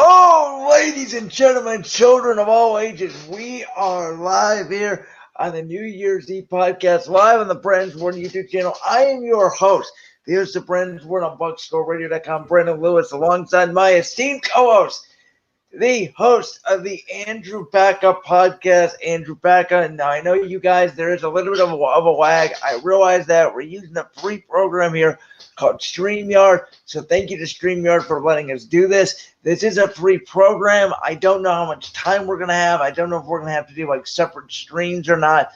Oh, ladies and gentlemen, children of all ages, we are live here on the New Year's Eve podcast, live on the Brandon's Word YouTube channel. I am your host, the host of Brandon's Word on BuckScoreRadio.com, Brandon Lewis, alongside my esteemed co-host, the host of the Andrew Baca podcast, Andrew Baca. Now, I know you guys, there is a little bit of a lag. I realize that we're using a free program here called StreamYard. So thank you to StreamYard for letting us do this. This is a free program. I don't know how much time we're going to have. I don't know if we're going to have to do like separate streams or not.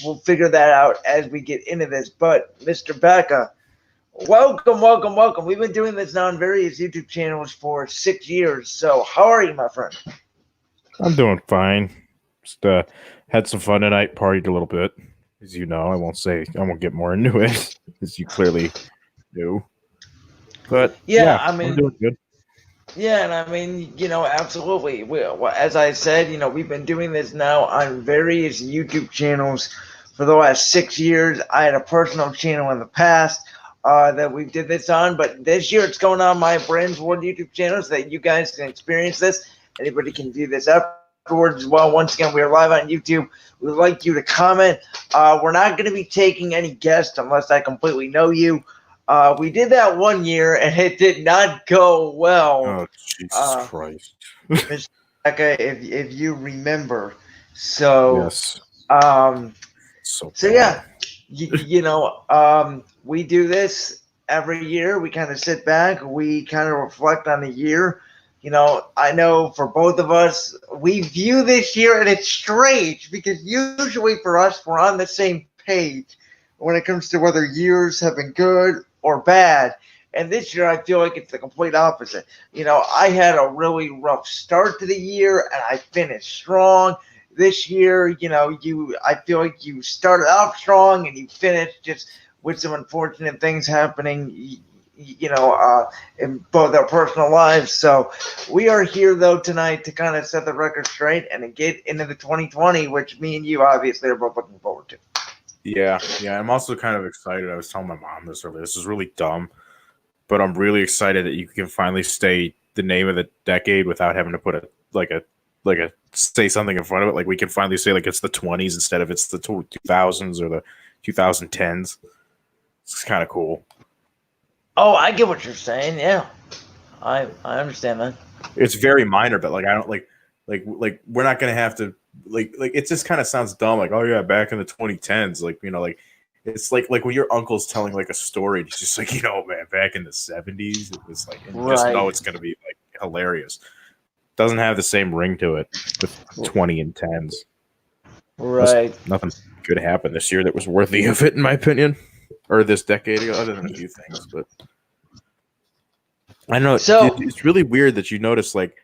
We'll figure that out as we get into this. But Mr. Baca, welcome. We've been doing this now on various YouTube channels for 6 years. So how are you, my friend? I'm doing fine. Just had some fun tonight, partied a little bit. As you know, I won't get more into it, as you clearly do. But yeah, I mean, I'm doing good. Yeah, and I mean, absolutely. As I said, we've been doing this now on various YouTube channels for the last 6 years. I had a personal channel in the past that we did this on, but this year it's going on my Brand's Word YouTube channel so that you guys can experience this. Anybody can view this afterwards as well. Once again, we are live on YouTube. We'd like you to comment. We're not going to be taking any guests unless I completely know you. We did that 1 year, and it did not go well. Oh, Jesus Christ. Mr. Baca, if you remember. So, yes. So yeah, we do this every year. We kind of sit back. We kind of reflect on the year. I know for both of us, we view this year, and it's strange because usually for us, we're on the same page when it comes to whether years have been good or bad. And this year, I feel like it's the complete opposite. I had a really rough start to the year, and I finished strong. This year, I feel like you started off strong and you finished just with some unfortunate things happening, in both our personal lives. So we are here, though, tonight to kind of set the record straight and to get into the 2020, which me and you obviously are both looking forward to. Yeah, I'm also kind of excited. I was telling my mom this earlier. This is really dumb, but I'm really excited that you can finally say the name of the decade without having to put a say something in front of it. Like we can finally say like it's the 20s instead of it's the 2000s or the 2010s. It's kind of cool. Oh, I get what you're saying. Yeah, I understand that. It's very minor, but like I don't like we're not gonna have to like it just kind of sounds dumb. Like, oh yeah, back in the 2010s, like it's like when your uncle's telling like a story. It's just like man, back in the 70s, it was like, and you just know it's gonna be like hilarious. Doesn't have the same ring to it with 20 and 10s. Right. Nothing good happened this year that was worthy of it, in my opinion, or this decade ago, other than a few things. But I know it's really weird that you notice like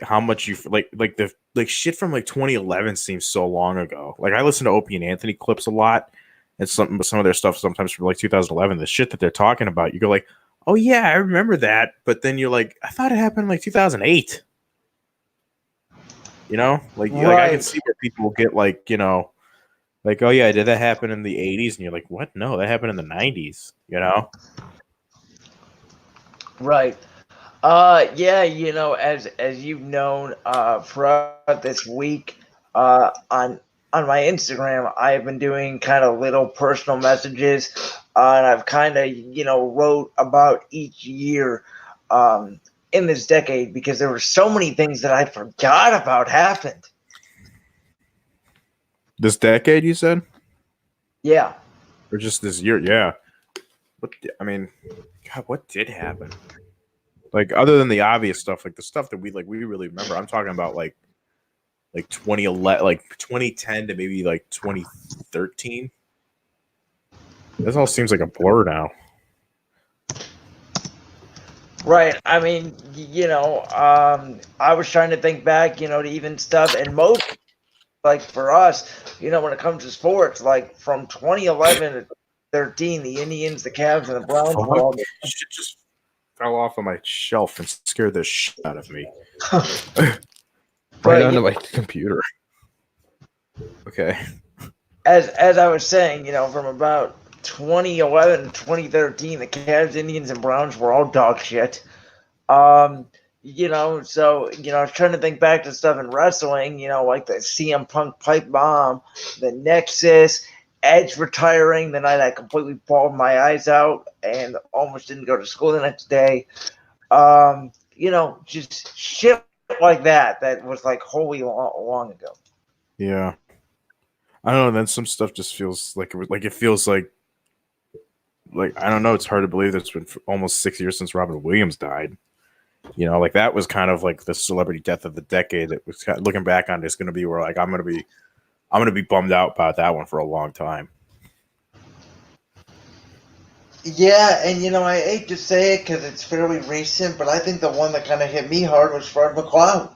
how much you like the shit from like 2011 seems so long ago. Like I listen to Opie and Anthony clips a lot, and some of their stuff sometimes from like 2011. The shit that they're talking about, you go like, oh yeah, I remember that, but then you're like, I thought it happened in like 2008. Like I can see where people get like, like, oh yeah, did that happen in the 80s? And you're like, what? No, that happened in the 90s, Right. Yeah, as you've known throughout this week on my Instagram, I've been doing kind of little personal messages, and I've kind of, wrote about each year in this decade because there were so many things that I forgot about happened. This decade, you said? Yeah. Or just this year? Yeah. What did happen? Like, other than the obvious stuff, like the stuff that we really remember. I'm talking about like 2011, like 2010 to maybe like 2013. This all seems like a blur now. Right. I mean, I was trying to think back, to even stuff, and most, like for us, when it comes to sports, like from 2011 to 13, the Indians, the Cavs, and the Browns. Shit just fell off of my shelf and scared the shit out of me. Right onto my computer. Okay. As I was saying, from about 2011 to 2013, the Cavs, Indians, and Browns were all dog shit. So I was trying to think back to stuff in wrestling, like the CM Punk pipe bomb, the Nexus, Edge retiring the night I completely bawled my eyes out and almost didn't go to school the next day. Just shit like that was like wholly long ago. Yeah. I don't know. Then some stuff just feels like it feels like I don't know. It's hard to believe that it's been almost 6 years since Robin Williams died. Like that was kind of like the celebrity death of the decade. It was kind of, looking back on it, it's going to be where like I'm going to be bummed out about that one for a long time. Yeah, and I hate to say it because it's fairly recent, but I think the one that kind of hit me hard was Fred McCloud.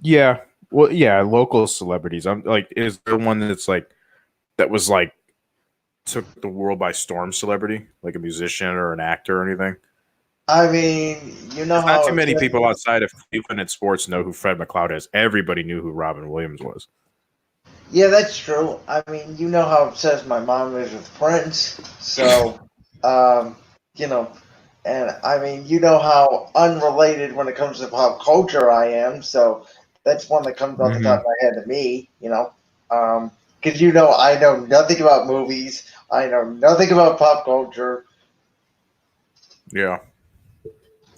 Yeah. Well, yeah, local celebrities. I'm like, is there one that's like that was like took the world by storm celebrity, like a musician or an actor or anything? I mean, There's not how too it many says, people outside of Cleveland and sports know who Fred McCloud is. Everybody knew who Robin Williams was. yeah, that's true. I mean, how obsessed my mom is with Prince, so, um, you know, and I mean, how unrelated when it comes to pop culture I am, so that's one that comes off the top Mm-hmm. of my head to me, because I know nothing about movies, I know nothing about pop culture. Yeah.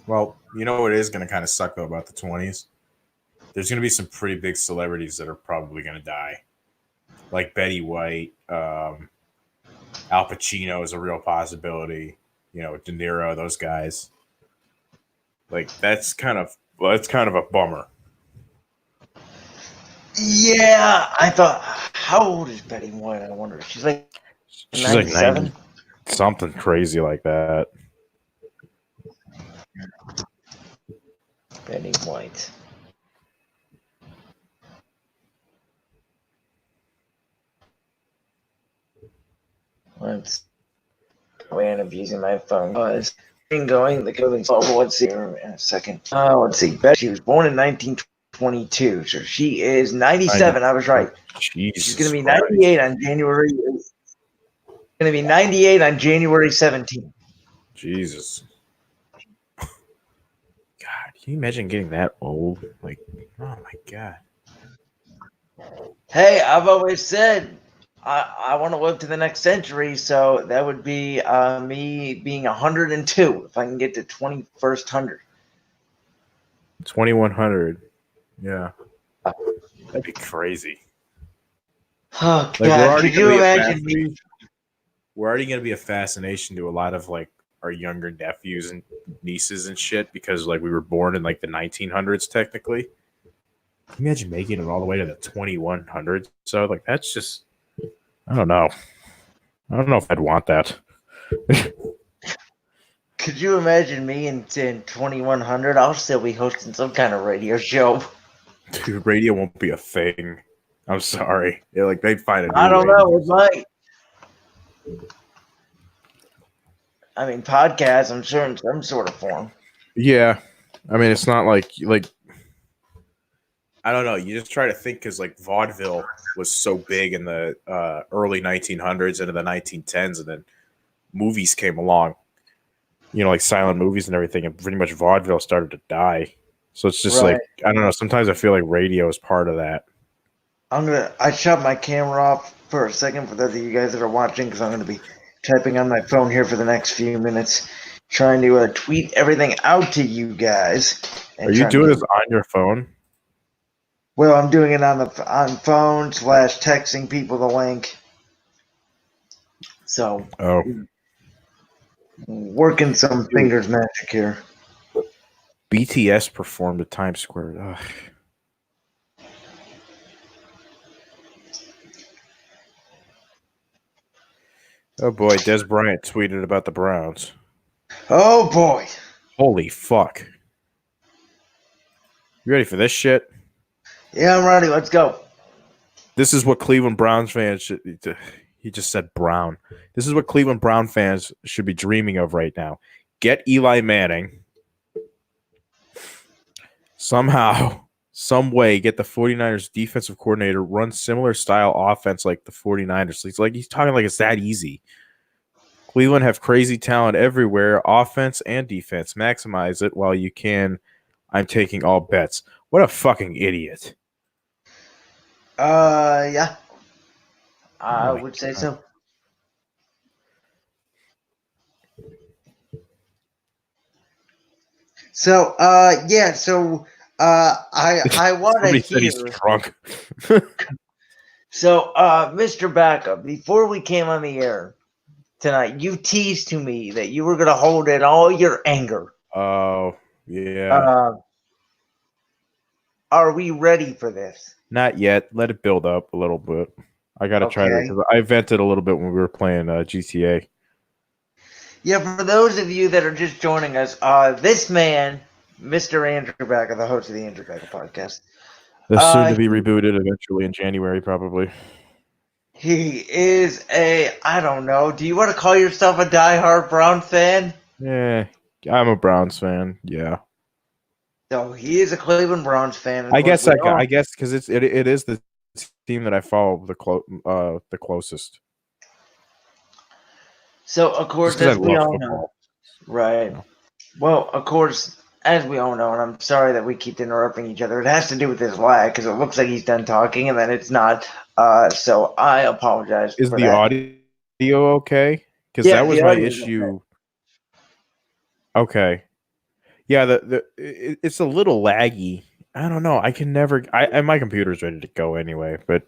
Well, you know what is going to kind of suck though about the 20s? There's going to be some pretty big celebrities that are probably going to die, like Betty White. Al Pacino is a real possibility. De Niro, those guys. Like that's kind of a bummer. Yeah, I thought, how old is Betty White? I wonder. She's like She's like 97. 90, something crazy like that. Betty White. Let's way of using my phone was going the coding. Oh, let's see here in a second. Let's see. She was born in 1922, so she is 97. 90, I was right. She's going Jesus to be Christ. 98 on January. Going to be 98 on January 17th. Jesus. God, can you imagine getting that old? Like, oh my God. Hey, I've always said I want to live to the next century, so that would be me being 102 if I can get to 21st hundred. 2100. Yeah. That'd be crazy. Oh Like God, could you imagine me? we're already going to be a fascination to a lot of like our younger nephews and nieces and shit because like we were born in like the 1900s technically. Can you imagine making it all the way to the 2100s? So like that's just I don't know. I don't know if I'd want that. Could you imagine me in 2100? I'll still be hosting some kind of radio show. Dude, radio won't be a thing. I'm sorry. Yeah, like they'd find a new I don't way. know. It might. I mean, podcasts, I'm sure in some sort of form. Yeah. I mean, it's not like I don't know. You just try to think because like vaudeville was so big in the early 1900s into the 1910s, and then movies came along. Like silent movies and everything, and pretty much vaudeville started to die. So it's just Right. like I don't know. Sometimes I feel like radio is part of that. I shut my camera off for a second for those of you guys that are watching because I'm gonna be typing on my phone here for the next few minutes, trying to tweet everything out to you guys. Are you doing this on your phone? Well, I'm doing it on phone / texting people the link. So, Oh, working some fingers magic here. BTS performed at Times Square. Ugh. Oh boy, Des Bryant tweeted about the Browns. Oh boy. Holy fuck. You ready for this shit? Yeah, I'm ready. Let's go. This is what Cleveland Browns fans should. He just said Brown. This is what Cleveland Brown fans should be dreaming of right now. Get Eli Manning. Somehow, some way, get the 49ers defensive coordinator, run similar style offense like the 49ers. He's talking like it's that easy. Cleveland have crazy talent everywhere, offense and defense. Maximize it while you can. I'm taking all bets. What a fucking idiot. Yeah, Oh I my would say God. so. So, yeah, so I want to Somebody said he's hear. drunk. So, Mr. Baca, before we came on the air tonight, you teased to me that you were going to hold in all your anger. Oh, yeah. Uh, are we ready for this? Not yet. Let it build up a little bit. I got to try to, Okay. because I vented a little bit when we were playing GTA. Yeah, for those of you that are just joining us, this man, Mr. Andrew Baca, the host of the Andrew Baca podcast, They're soon to be he, rebooted eventually in January, probably. he is I don't know, do you want to call yourself a diehard Brown fan? Yeah, I'm a Browns fan. Yeah, So he is a Cleveland Browns fan. Of I course, guess we all. I guess because it is the team that I follow the closest. So, of Just course, because I as we love all know, football. right? You know. Well, of course, as we all know, and I'm sorry that we keep interrupting each other, it has to do with this lag because it looks like he's done talking and then it's not. So I apologize Is for the that. audio okay? Because Yeah, that the was my audio is okay. issue. Okay, yeah, it's a little laggy. I don't know. I can never. And my computer's ready to go anyway, but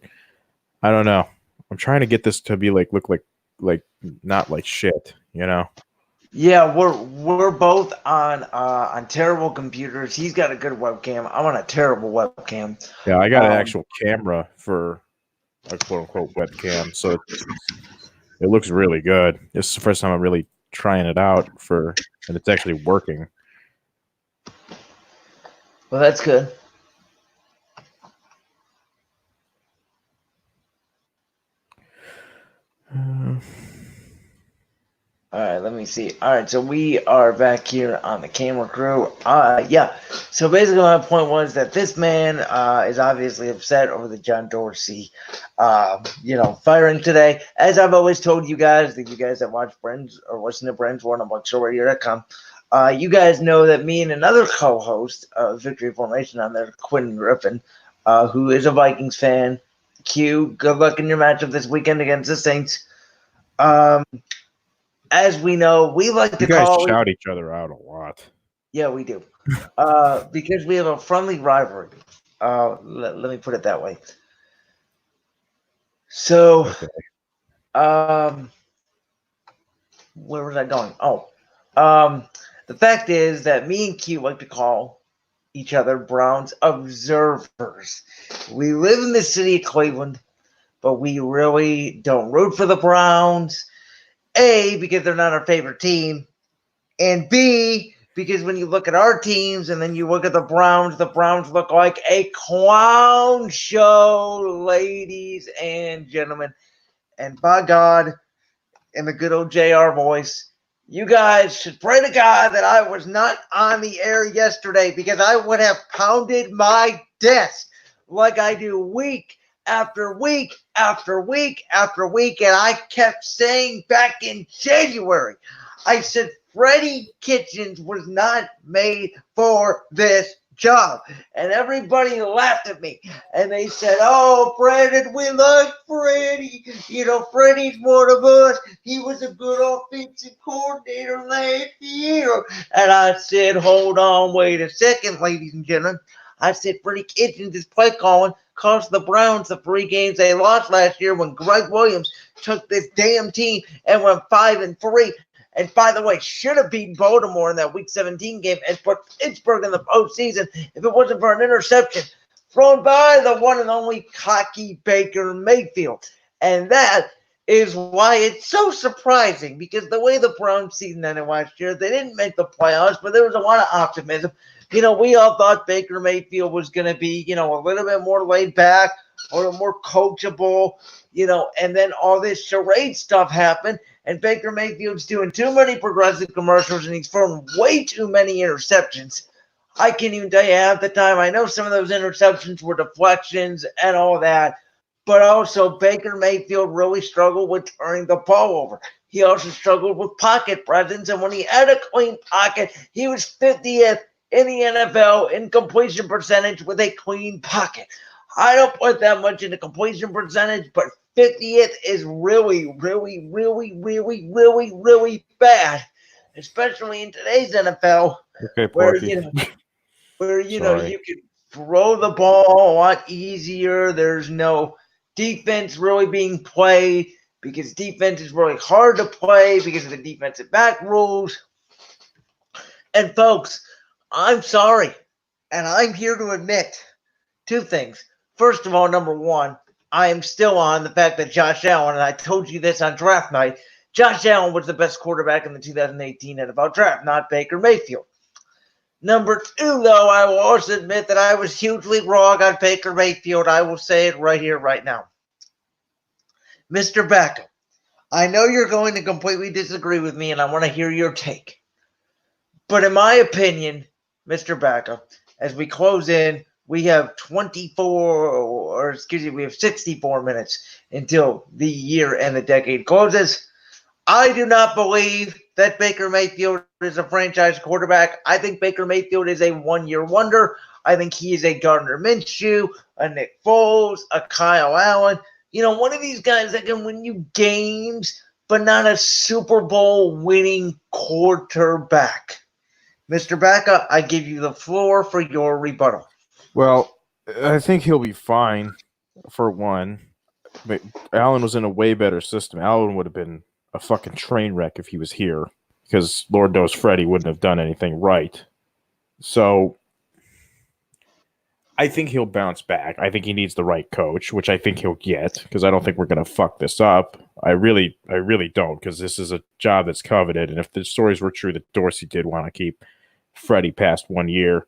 I don't know. I'm trying to get this to be look like not like shit. You know. Yeah, we're both on terrible computers. He's got a good webcam. I'm on a terrible webcam. Yeah, I got an Um, actual camera for a quote unquote webcam, so it looks really good. This is the first time I'm really trying it out and it's actually working. well, that's good. All right, let me see. All right, so we are back here on the camera crew. Yeah. So basically, my point was that this man is obviously upset over the John Dorsey, firing today. As I've always told you guys, that you guys that watch Friends or listen to Friends War on BuckShowRadio.com, you guys know that me and another co-host of Victory Formation on there, Quinn Griffin, who is a Vikings fan. Q, good luck in your matchup this weekend against the Saints. As we know, we like You to guys call. shout each other out a lot. Yeah, we do. Because we have a friendly rivalry. Let me put it that way. So, Okay. where was I going? The fact is that me and Q like to call each other Browns observers. We live in the city of Cleveland, but we really don't root for the Browns. A, because they're not our favorite team. And B, because when you look at our teams and then you look at the Browns look like a clown show, ladies and gentlemen. And by God, in the good old JR voice, you guys should pray to God that I was not on the air yesterday because I would have pounded my desk like I do week after week after week after week. And I kept saying back in January, I said, Freddie Kitchens was not made for this job. And everybody laughed at me. And they said, oh, Brandon, we like Freddie. Freddie's one of us. He was a good offensive coordinator last year. And I said, hold on, wait a second, ladies and gentlemen. I said, Freddie Kitchens is play calling cost the Browns the 3 games they lost last year when Greg Williams took this damn team and went 5-3. And by the way, should have beaten Baltimore in that Week 17 game and put Pittsburgh in the postseason if it wasn't for an interception thrown by the one and only cocky Baker Mayfield. And that is why it's so surprising because the way the Browns season ended last year, they didn't make the playoffs, but there was a lot of optimism. We all thought Baker Mayfield was going to be, a little bit more laid back or more coachable, and then all this charade stuff happened. And Baker Mayfield's doing too many progressive commercials and he's throwing way too many interceptions. I can't even tell you half the time. I know some of those interceptions were deflections and all that, but also Baker Mayfield really struggled with turning the ball over. He also struggled with pocket presence, and when he had a clean pocket, he was 50th in the NFL in completion percentage with a clean pocket. I don't put that much into completion percentage, but 50th is really, really, really, really, really, really bad, especially in today's NFL, Okay, where Porky. you can throw the ball a lot easier. There's no defense really being played because defense is really hard to play because of the defensive back rules. And folks, I'm sorry, and I'm here to admit two things. First of all, number one, I am still on the fact that Josh Allen, and I told you this on draft night, Josh Allen was the best quarterback in the 2018 NFL draft, not Baker Mayfield. Number two, though, I will also admit that I was hugely wrong on Baker Mayfield. I will say it right here, right now. Mr. Baca, I know you're going to completely disagree with me, and I want to hear your take. But in my opinion, Mr. Baca, as we close in, we have 64 minutes until the year and the decade closes. I do not believe that Baker Mayfield is a franchise quarterback. I think Baker Mayfield is a one-year wonder. I think he is a Gardner Minshew, a Nick Foles, a Kyle Allen. One of these guys that can win you games, but not a Super Bowl winning quarterback. Mr. Baca, I give you the floor for your rebuttal. Well, I think he'll be fine, for one. But Allen was in a way better system. Allen would have been a fucking train wreck if he was here, because Lord knows Freddie wouldn't have done anything right. So I think he'll bounce back. I think he needs the right coach, which I think he'll get, because I don't think we're going to fuck this up. I really don't, because this is a job that's coveted. And if the stories were true that Dorsey did want to keep Freddie past 1 year,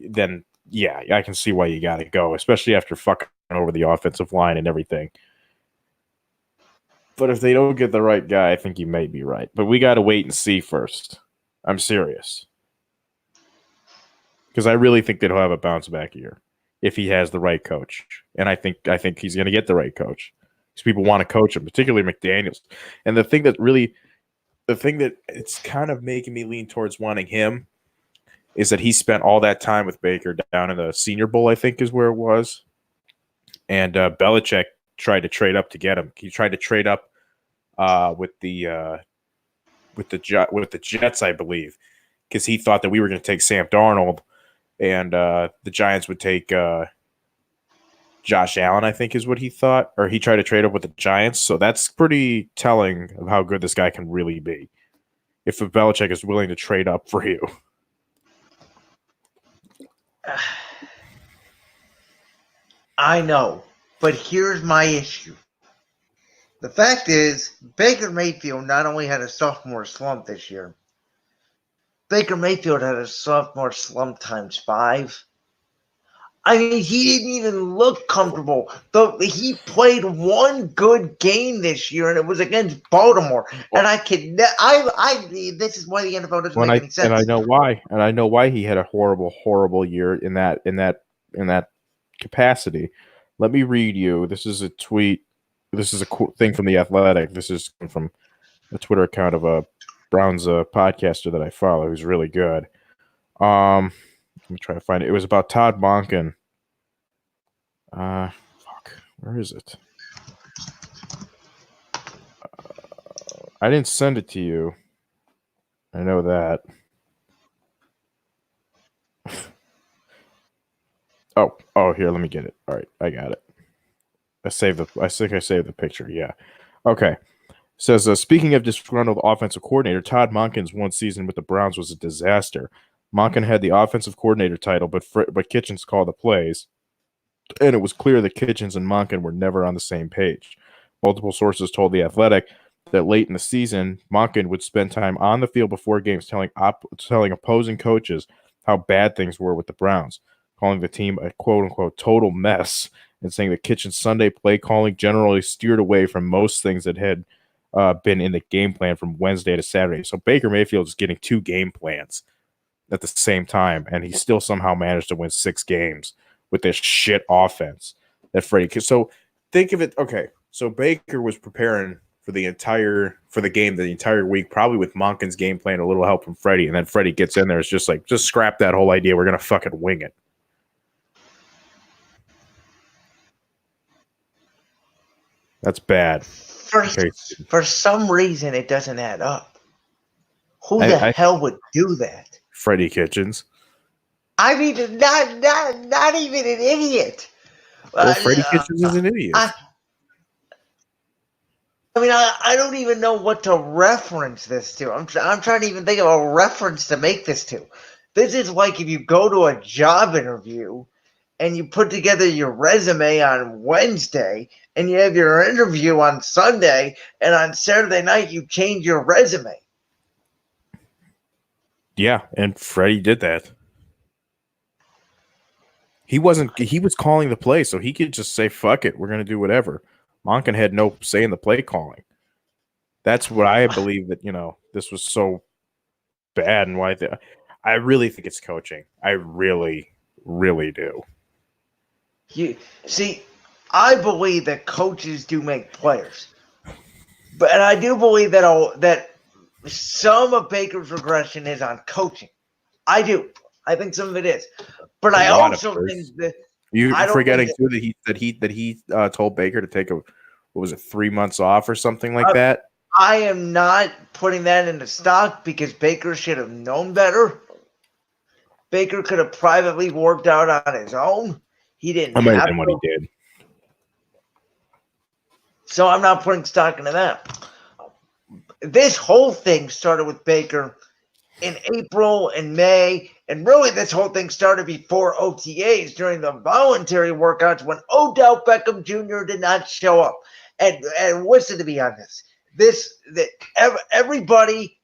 then yeah, I can see why you got to go, especially after fucking over the offensive line and everything. But if they don't get the right guy, I think you may be right. But we got to wait and see first. I'm serious. Because I really think that he'll have a bounce back year if he has the right coach. And I think he's going to get the right coach. Because people want to coach him, particularly McDaniels. And the thing that it's kind of making me lean towards wanting him is that he spent all that time with Baker down in the Senior Bowl, I think is where it was. And Belichick tried to trade up to get him. He tried to trade up with the Jets, I believe, because he thought that we were going to take Sam Darnold and the Giants would take Josh Allen, I think is what he thought, or he tried to trade up with the Giants. So that's pretty telling of how good this guy can really be. If Belichick is willing to trade up for you. I know, but here's my issue. The fact is, Baker Mayfield not only had a sophomore slump this year, Baker Mayfield had a sophomore slump times 5. I mean, he didn't even look comfortable. He played one good game this year, and it was against Baltimore. And this is why the NFL doesn't make any sense. And I know why. And I know why he had a horrible year in that capacity. Let me read you. This is a tweet. This is a thing from The Athletic. This is from a Twitter account of a Browns podcaster that I follow who's really good. Let me try to find it. It was about Todd Monken. Where is it? I didn't send it to you. I know that. Oh, here, let me get it. All right, I got it. I think I saved the picture. Yeah. Okay. Says, speaking of disgruntled offensive coordinator, Todd Monken's one season with the Browns was a disaster. Monken had the offensive coordinator title, but Kitchens called the plays, and it was clear that Kitchens and Monken were never on the same page. Multiple sources told The Athletic that late in the season, Monken would spend time on the field before games telling opposing coaches how bad things were with the Browns, calling the team a quote-unquote total mess, and saying that Kitchen's Sunday play calling generally steered away from most things that had been in the game plan from Wednesday to Saturday. So Baker Mayfield is getting 2 game plans at the same time, and he still somehow managed to win 6 games with this shit offense that Freddie. So think of it. Okay, so Baker was preparing for the game the entire week, probably with Monken's game plan, a little help from Freddie, and then Freddie gets in there. It's just like, just scrap that whole idea. We're gonna fucking wing it. That's bad. For some reason, it doesn't add up. Who the hell would do that? Freddie Kitchens. I mean, not even an idiot. Well, Freddie Kitchens is an idiot. I don't even know what to reference this to. I'm trying to even think of a reference to make this to. This is like if you go to a job interview and you put together your resume on Wednesday and you have your interview on Sunday, and on Saturday night you change your resume. Yeah, and Freddie did that. He was calling the play, so he could just say, fuck it, we're going to do whatever. Monken had no say in the play calling. That's what I believe that, this was so bad and why I really think it's coaching. I really, really do. You see, I believe that coaches do make players. And I do believe that some of Baker's regression is on coaching. I do. I think some of it is. But I also think that you're forgetting too that he told Baker to take 3 months off or something like that. I am not putting that into stock because Baker should have known better. Baker could have privately worked out on his own. He didn't. That might have been what he did. So I'm not putting stock into that. This whole thing started with Baker in April and May, and really this whole thing started before OTAs during the voluntary workouts when Odell Beckham Jr. did not show up. And listen to me on this. Everybody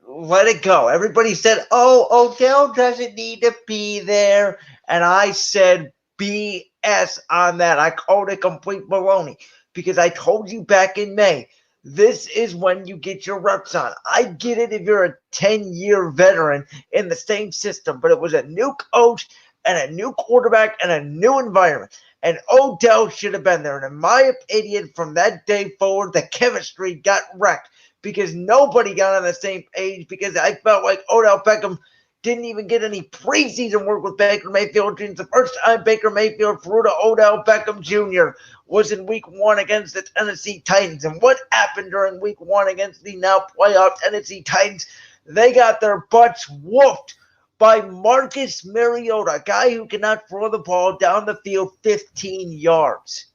let it go. Everybody said, "Oh, Odell doesn't need to be there," and I said BS on that. I called it complete baloney because I told you back in May. This is when you get your reps on. I get it if you're a 10-year veteran in the same system, but it was a new coach and a new quarterback and a new environment. And Odell should have been there. And in my opinion, from that day forward, the chemistry got wrecked because nobody got on the same page because I felt like Odell Beckham didn't even get any preseason work with Baker Mayfield. It's the first time Baker Mayfield threw to Odell Beckham Jr. was in week 1 against the Tennessee Titans. And what happened during week 1 against the now playoff Tennessee Titans? They got their butts whooped by Marcus Mariota, a guy who cannot throw the ball down the field 15 yards.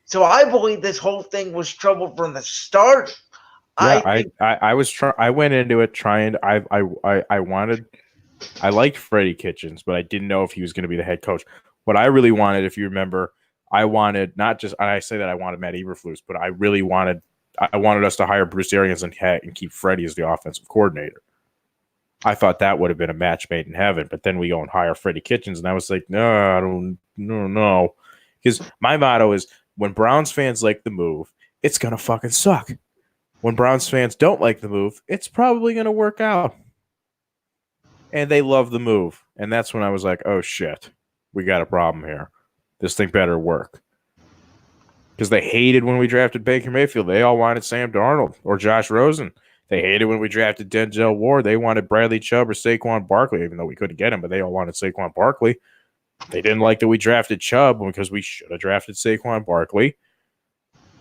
So I believe this whole thing was trouble from the start. Yeah, I went into it trying. I liked Freddie Kitchens, but I didn't know if he was going to be the head coach. What I really wanted, if you remember, I wanted not just, and I say that I wanted Matt Eberflus, but I wanted us to hire Bruce Arians and keep Freddie as the offensive coordinator. I thought that would have been a match made in heaven, but then we go and hire Freddie Kitchens, and I was like, no, I don't know. Because my motto is, when Browns fans like the move, it's going to fucking suck. When Browns fans don't like the move, it's probably going to work out. And they love the move. And that's when I was like, oh, shit. We got a problem here. This thing better work. Because they hated when we drafted Baker Mayfield. They all wanted Sam Darnold or Josh Rosen. They hated when we drafted Denzel Ward. They wanted Bradley Chubb or Saquon Barkley, even though we couldn't get him, but they all wanted Saquon Barkley. They didn't like that we drafted Chubb because we should have drafted Saquon Barkley.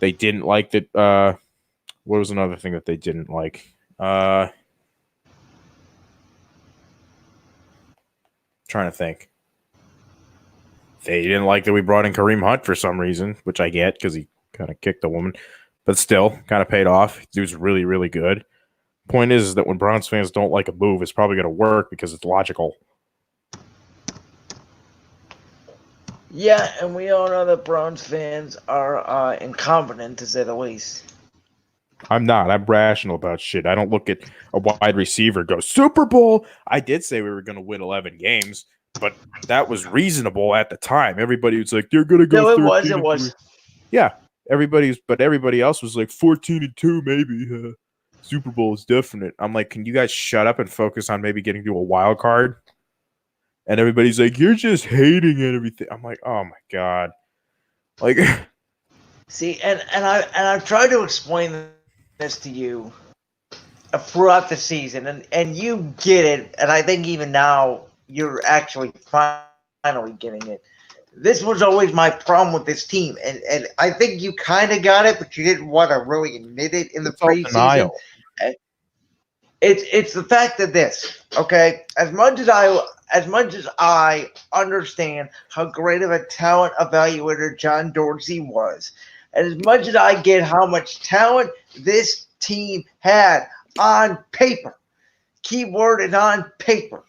They didn't like that. What was another thing that they didn't like? Trying to think. They didn't like that we brought in Kareem Hunt for some reason, which I get because he kind of kicked a woman, but still kind of paid off. Dude's really, really good. Point is that when Browns fans don't like a move, it's probably going to work because it's logical. Yeah, and we all know that Browns fans are incompetent, to say the least. I'm not. I'm rational about shit. I don't look at a wide receiver go, Super Bowl. I did say we were going to win 11 games, but that was reasonable at the time. Everybody was like, they're going to go. No, it was. Yeah, everybody else was like 14-2, maybe. Super Bowl is definite. I'm like, can you guys shut up and focus on maybe getting to a wild card? And everybody's like, you're just hating and everything. I'm like, oh my God. Like, see, and I've tried to explain this to you throughout the season, and you get it, and I think even now you're actually finally getting it. This was always my problem with this team, and I think you kind of got it, but you didn't want to really admit it in the It's all preseason. denial. It's the fact that this, okay, as much as I understand how great of a talent evaluator John Dorsey was, and as much as I get how much talent this team had on paper, keyword is on paper.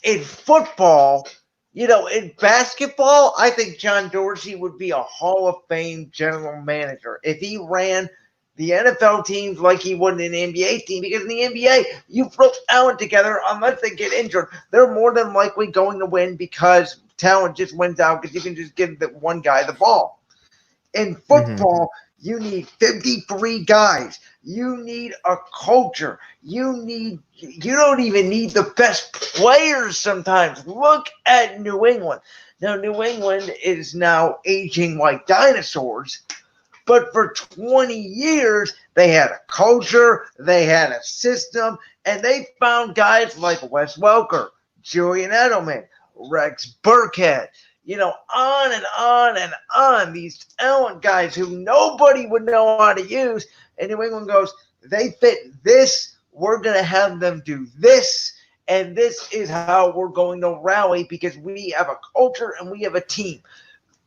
In football, in basketball, I think John Dorsey would be a Hall of Fame general manager if he ran the NFL teams like he would in an NBA team. Because in the NBA, you throw talent together, unless they get injured, they're more than likely going to win because talent just wins out because you can just give the one guy the ball. In football, you need 53 guys. You need a culture. You don't even need the best players sometimes. Look at New England. Now, New England is now aging like dinosaurs, but for 20 years, they had a culture, they had a system, and they found guys like Wes Welker, Julian Edelman, Rex Burkhead, on and on and on. These talent guys who nobody would know how to use. And New England goes, they fit this. We're going to have them do this. And this is how we're going to rally because we have a culture and we have a team.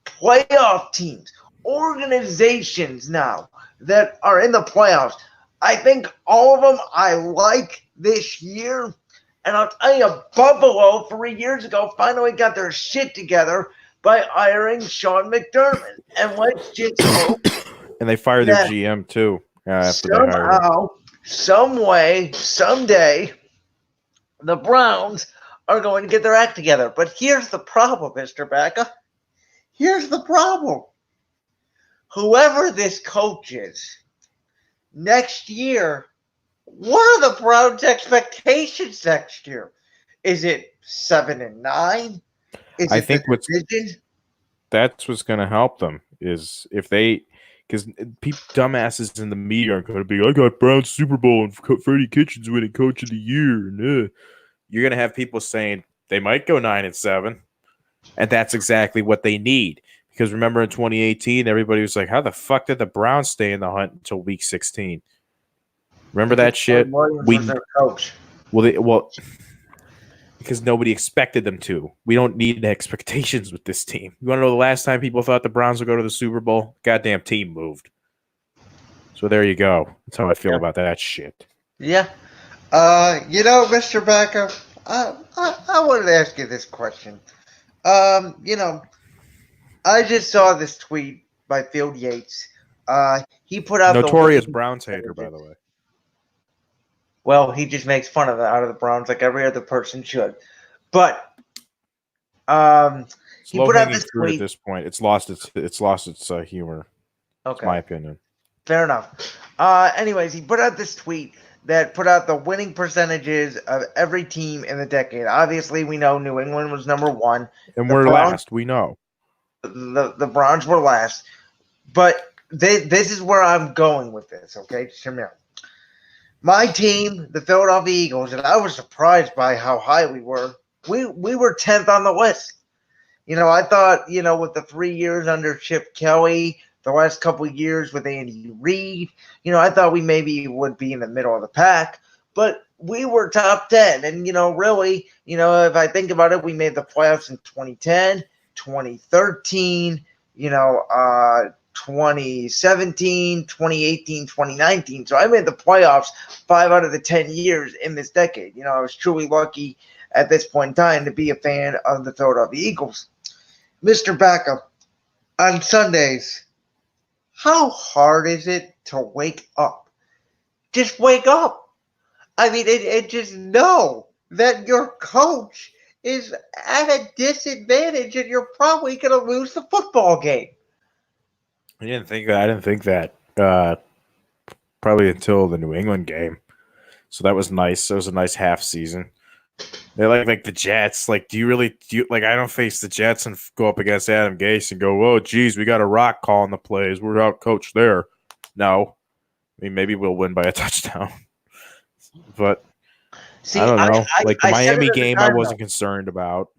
Playoff teams, organizations now that are in the playoffs. I think all of them I like this year. And I'll tell you, Buffalo 3 years ago finally got their shit together by hiring Sean McDermott. And let's just hope. And they fired their GM too after they hired him. Some way, someday, the Browns are going to get their act together. But here's the problem, Mr. Baca. Here's the problem. Whoever this coach is, next year, what are the Browns' expectations next year? Is it 7-9? Is I it think the division? that's what's going to help them is if they, because dumbasses in the media are going to be, I got Browns Super Bowl and Freddie Kitchens winning Coach of the Year. And, you're going to have people saying they might go 9-7, and that's exactly what they need. Because remember in 2018, everybody was like, how the fuck did the Browns stay in the hunt until week 16? Remember that shit? Was their coach. Well, because nobody expected them to. We don't need expectations with this team. You want to know the last time people thought the Browns would go to the Super Bowl? Goddamn team moved. So there you go. That's how I feel about that shit. Yeah. Mr. Baca, I wanted to ask you this question. I just saw this tweet by Phil Yates. He put out notorious Browns hater, by the way. Well, he just makes fun of the Browns like every other person should. But he put out this tweet at this point. It's lost its humor. Okay, that's my opinion. Fair enough. Anyways, he put out this tweet that put out the winning percentages of every team in the decade. Obviously, we know New England was number one, and we're last. We know the Browns were last, but this is where I'm going with this. Okay, Shamir. My team, the Philadelphia Eagles, and I was surprised by how high we were. We were 10th on the list. I thought, with the 3 years under Chip Kelly, the last couple of years with Andy Reid, I thought we maybe would be in the middle of the pack, but we were top 10. And, really, if I think about it, we made the playoffs in 2010, 2013, 2017, 2018, 2019. So I made the playoffs 5 out of the 10 years in this decade. I was truly lucky at this point in time to be a fan of the Philadelphia Eagles. Mr. Baca, on Sundays, how hard is it to wake up? Just wake up. I mean, and just know that your coach is at a disadvantage and you're probably going to lose the football game. I didn't think that probably until the New England game. So that was nice. It was a nice half season. They're like the Jets. Like, do you I don't face the Jets and go up against Adam Gase and go, oh, geez, we got a rock calling the plays. We're out coached there. No. I mean, maybe we'll win by a touchdown, but See, I don't know. Like the I said it Miami at the game, I time, wasn't though. concerned about.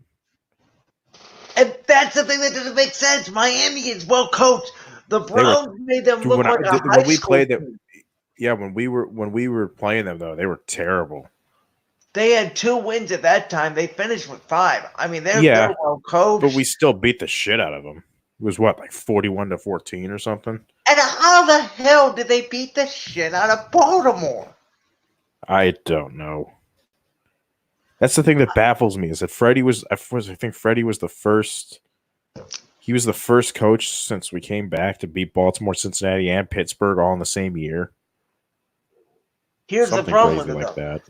And that's the thing that doesn't make sense. Miami is well coached. The They were Browns made them dude, look like a high when we school played them. team. Yeah, when we were playing them though, they were terrible. They had 2 wins at that time. They finished with 5. I mean, they're Yeah, well but we coached. still beat the shit out of them. It was what, like 41-14 or something. And how the hell did they beat the shit out of Baltimore? I don't know. That's the thing that baffles me is that I think Freddie was the first. He was the first coach since we came back to beat Baltimore, Cincinnati, and Pittsburgh all in the same year. Here's the Something problem crazy with it, like though. that.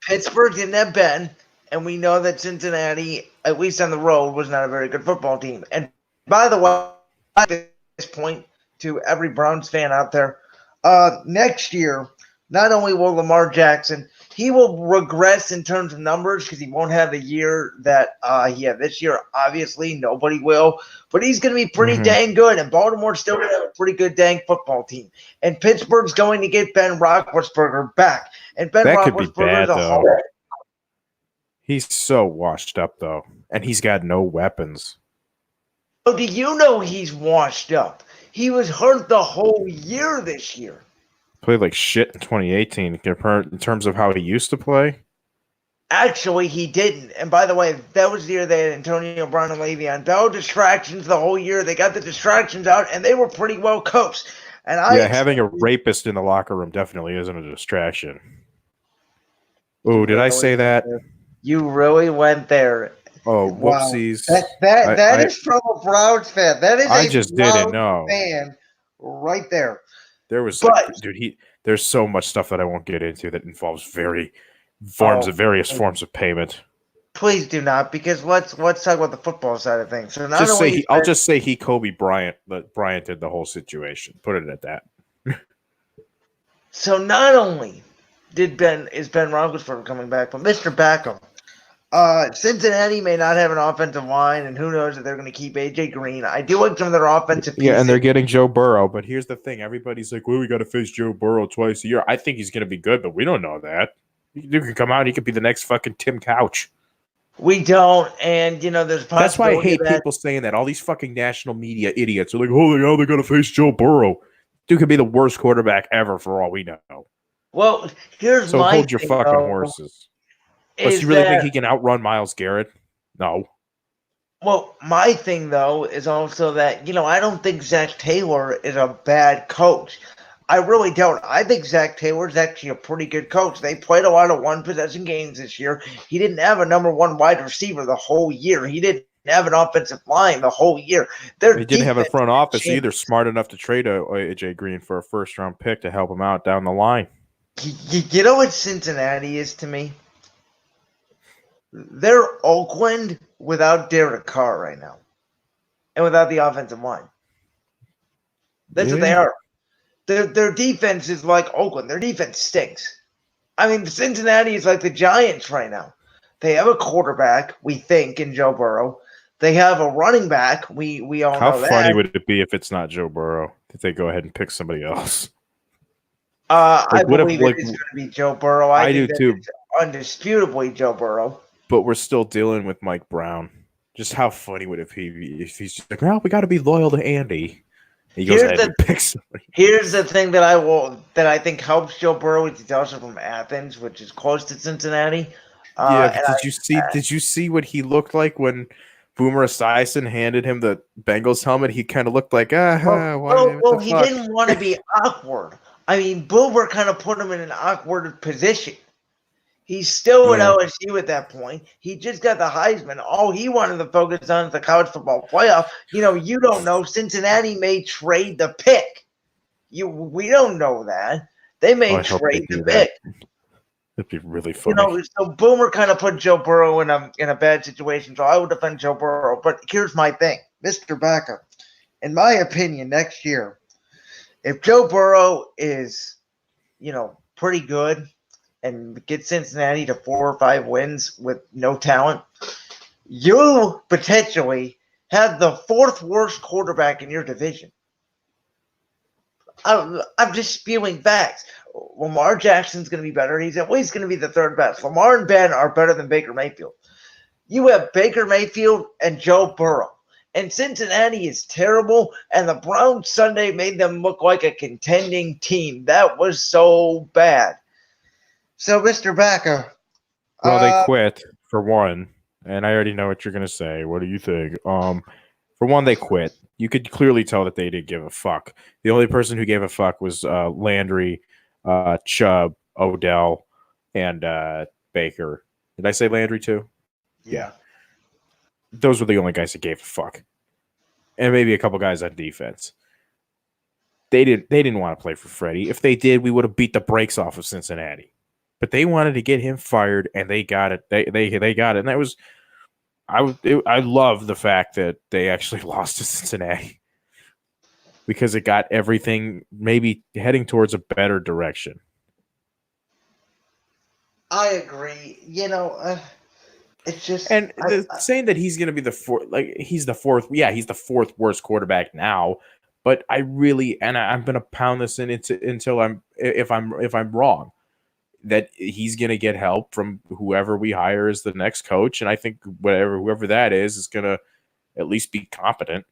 Pittsburgh didn't have Ben, and we know that Cincinnati, at least on the road, was not a very good football team. And by the way, at this point, to every Browns fan out there, next year, not only will Lamar Jackson, he will regress in terms of numbers because he won't have the year that he had this year. Obviously, nobody will, but he's going to be pretty dang good. And Baltimore's still going to have a pretty good dang football team. And Pittsburgh's going to get Ben Roethlisberger back. And Ben That could be Roethlisberger is bad a though. Hall. He's so washed up though, and he's got no weapons. Oh, do you know he's washed up? He was hurt the whole year this year. Played like shit in 2018 in terms of how he used to play. Actually, he didn't. And by the way, that was the year they had Antonio Brown and Le'Veon Bell distractions the whole year. They got the distractions out, and they were pretty well coached. And Having a rapist in the locker room definitely isn't a distraction. Oh, did I say that? You really went there. Oh, whoopsies! Wow. That is from a Browns fan. That is I a just Browns didn't know. fan right there. There was there's so much stuff that I won't get into that involves various forms of payment. Please do not, because let's talk about the football side of things. So I'll just say he Kobe Bryant did the whole situation. Put it at that. So not only is Ben Roethlisberger coming back, but Mr. Baca. Cincinnati may not have an offensive line, and who knows if they're going to keep AJ Green. I do like some of their offensive pieces. Yeah, and they're getting Joe Burrow, but here's the thing. Everybody's like, well, we got to face Joe Burrow twice a year. I think he's going to be good, but we don't know that. You can come out, he could be the next fucking Tim Couch. We don't, and, there's That's why I hate people saying that. All these fucking national media idiots are like, holy hell, they're going to face Joe Burrow. Dude could be the worst quarterback ever for all we know. Well, so hold your fucking horses. But you really think he can outrun Myles Garrett? No. Well, my thing, though, is also that, I don't think Zach Taylor is a bad coach. I really don't. I think Zach Taylor is actually a pretty good coach. They played a lot of one-possession games this year. He didn't have a number one wide receiver the whole year. He didn't have an offensive line the whole year. He didn't have a front office either, smart enough to trade AJ Green for a first-round pick to help him out down the line. You know what Cincinnati is to me? They're Oakland without Derek Carr right now, and without the offensive line. That's what they are. Their defense is like Oakland. Their defense stinks. I mean, Cincinnati is like the Giants right now. They have a quarterback, we think, in Joe Burrow. They have a running back. We all know that. How funny would it be if it's not Joe Burrow? Did they go ahead and pick somebody else? I believe it is going to be Joe Burrow. I do too. Undisputably Joe Burrow. But we're still dealing with Mike Brown. Just how funny would it be if he's just like, well, we got to be loyal to Andy. He goes ahead and picks somebody. Here's the thing that I think helps Joe Burrow is he's also from Athens, which is close to Cincinnati. Did you see what he looked like when Boomer Esiason handed him the Bengals helmet? He kind of looked like, he didn't want to be awkward. I mean, Boomer kind of put him in an awkward position. He's still at LSU at that point. He just got the Heisman. All he wanted to focus on is the college football playoff. You don't know. Cincinnati may trade the pick. We don't know that. They may trade the pick. That'd be really funny. So Boomer kind of put Joe Burrow in a bad situation. So I would defend Joe Burrow. But here's my thing, Mr. Baca. In my opinion, next year, if Joe Burrow is, pretty good and get Cincinnati to 4 or 5 wins with no talent, you potentially have the 4th worst quarterback in your division. I'm just spewing facts. Lamar Jackson's going to be better. He's always going to be the third best. Lamar and Ben are better than Baker Mayfield. You have Baker Mayfield and Joe Burrow. And Cincinnati is terrible, and the Browns Sunday made them look like a contending team. That was so bad. So, Mr. Baca, Well, they quit for one, and I already know what you're gonna say. What do you think? For one, they quit. You could clearly tell that they didn't give a fuck. The only person who gave a fuck was Landry, Chubb, Odell, and Baker. Did I say Landry too? Yeah. Those were the only guys that gave a fuck, and maybe a couple guys on defense. They didn't want to play for Freddie. If they did, we would have beat the brakes off of Cincinnati. But they wanted to get him fired, and they got it. They got it, and that was I love the fact that they actually lost to Cincinnati because it got everything maybe heading towards a better direction. I agree. It's just saying that he's going to be the fourth, like he's the fourth. Yeah, he's the fourth worst quarterback now. But I really, and I'm going to pound this in until if I'm wrong, that he's going to get help from whoever we hire as the next coach, and I think whoever that is going to at least be competent.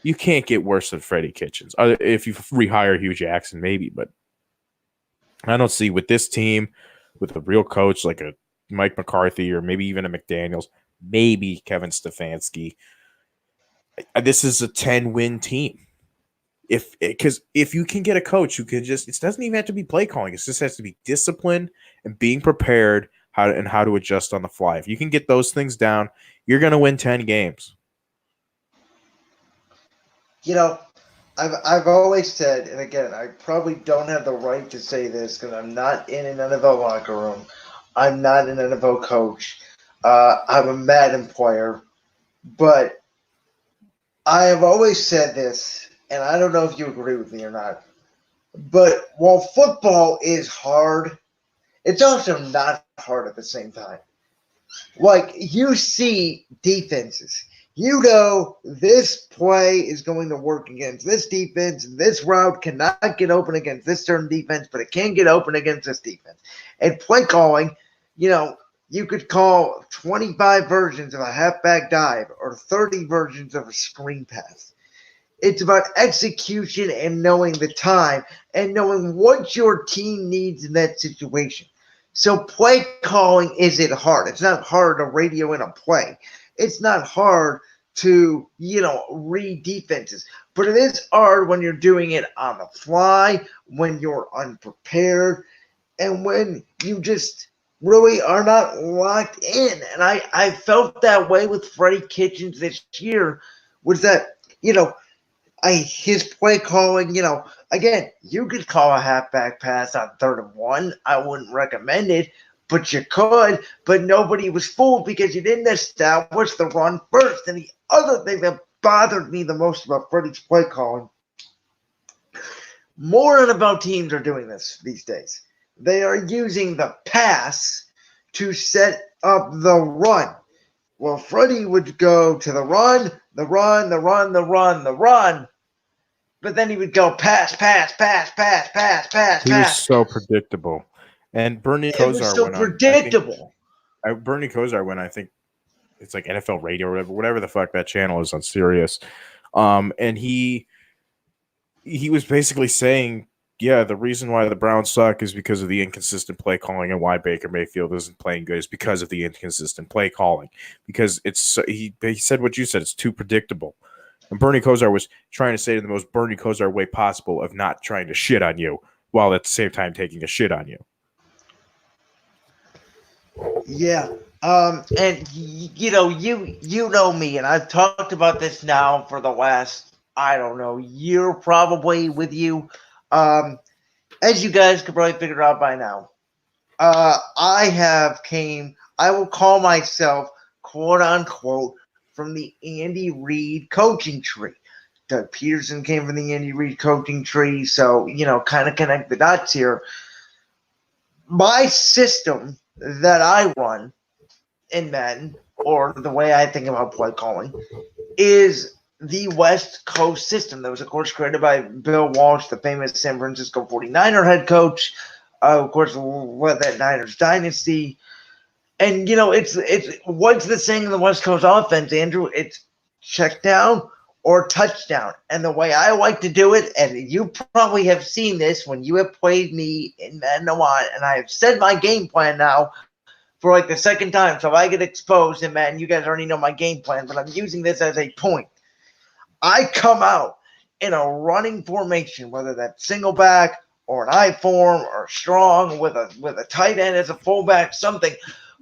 You can't get worse than Freddie Kitchens. If you rehire Hugh Jackson, maybe, but I don't see with this team, with a real coach like a Mike McCarthy or maybe even a McDaniels, maybe Kevin Stefanski. This is a 10-win team. Because if you can get a coach who can it doesn't even have to be play calling. It just has to be discipline and being prepared how to adjust on the fly. If you can get those things down, you're going to win 10 games. I've always said, and again, I probably don't have the right to say this because I'm not in an NFL locker room. I'm not an NFL coach. I'm a Madden player. But I have always said this, and I don't know if you agree with me or not, but while football is hard, it's also not hard at the same time. Like, you see defenses. You know this play is going to work against this defense. This route cannot get open against this certain defense, but it can get open against this defense. And play calling, you could call 25 versions of a halfback dive or 30 versions of a screen pass. It's about execution and knowing the time and knowing what your team needs in that situation. So play calling isn't hard. It's not hard to radio in a play. It's not hard to, read defenses. But it is hard when you're doing it on the fly, when you're unprepared, and when you just really are not locked in. And I felt that way with Freddie Kitchens this year, was that, his play calling, again, you could call a halfback pass on 3rd and 1. I wouldn't recommend it, but you could. But nobody was fooled because you didn't establish the run first. And the other thing that bothered me the most about Freddie's play calling, more NFL teams are doing this these days. They are using the pass to set up the run. Well, Freddie would go to the run, but then he would go pass. He was so predictable. And Bernie Kosar was so predictable. Bernie Kosar went, I think it's like NFL Radio or whatever the fuck that channel is on Sirius. And he was basically saying, yeah, the reason why the Browns suck is because of the inconsistent play calling, and why Baker Mayfield isn't playing good is because of the inconsistent play calling. Because he said what you said, it's too predictable. And Bernie Kosar was trying to say it in the most Bernie Kosar way possible of not trying to shit on you while at the same time taking a shit on you. Yeah. And you know me, and I've talked about this now for the last, I don't know, year probably with you. As you guys could probably figure out by now, I will call myself, quote unquote, from the Andy Reid coaching tree. Doug Peterson came from the Andy Reid coaching tree, so, kind of connect the dots here. My system that I run in Madden, or the way I think about play calling, is the West Coast system that was, of course, created by Bill Walsh, the famous San Francisco 49er head coach. Of course, led that Niners dynasty. And, it's what's the saying in the West Coast offense, Andrew? It's check down or touchdown. And the way I like to do it, and you probably have seen this when you have played me in Madden a lot, and I have said my game plan now for like the second time. So if I get exposed in Madden, you guys already know my game plan, but I'm using this as a point. I come out in a running formation, whether that's single back or an I form or strong with a tight end as a fullback, something.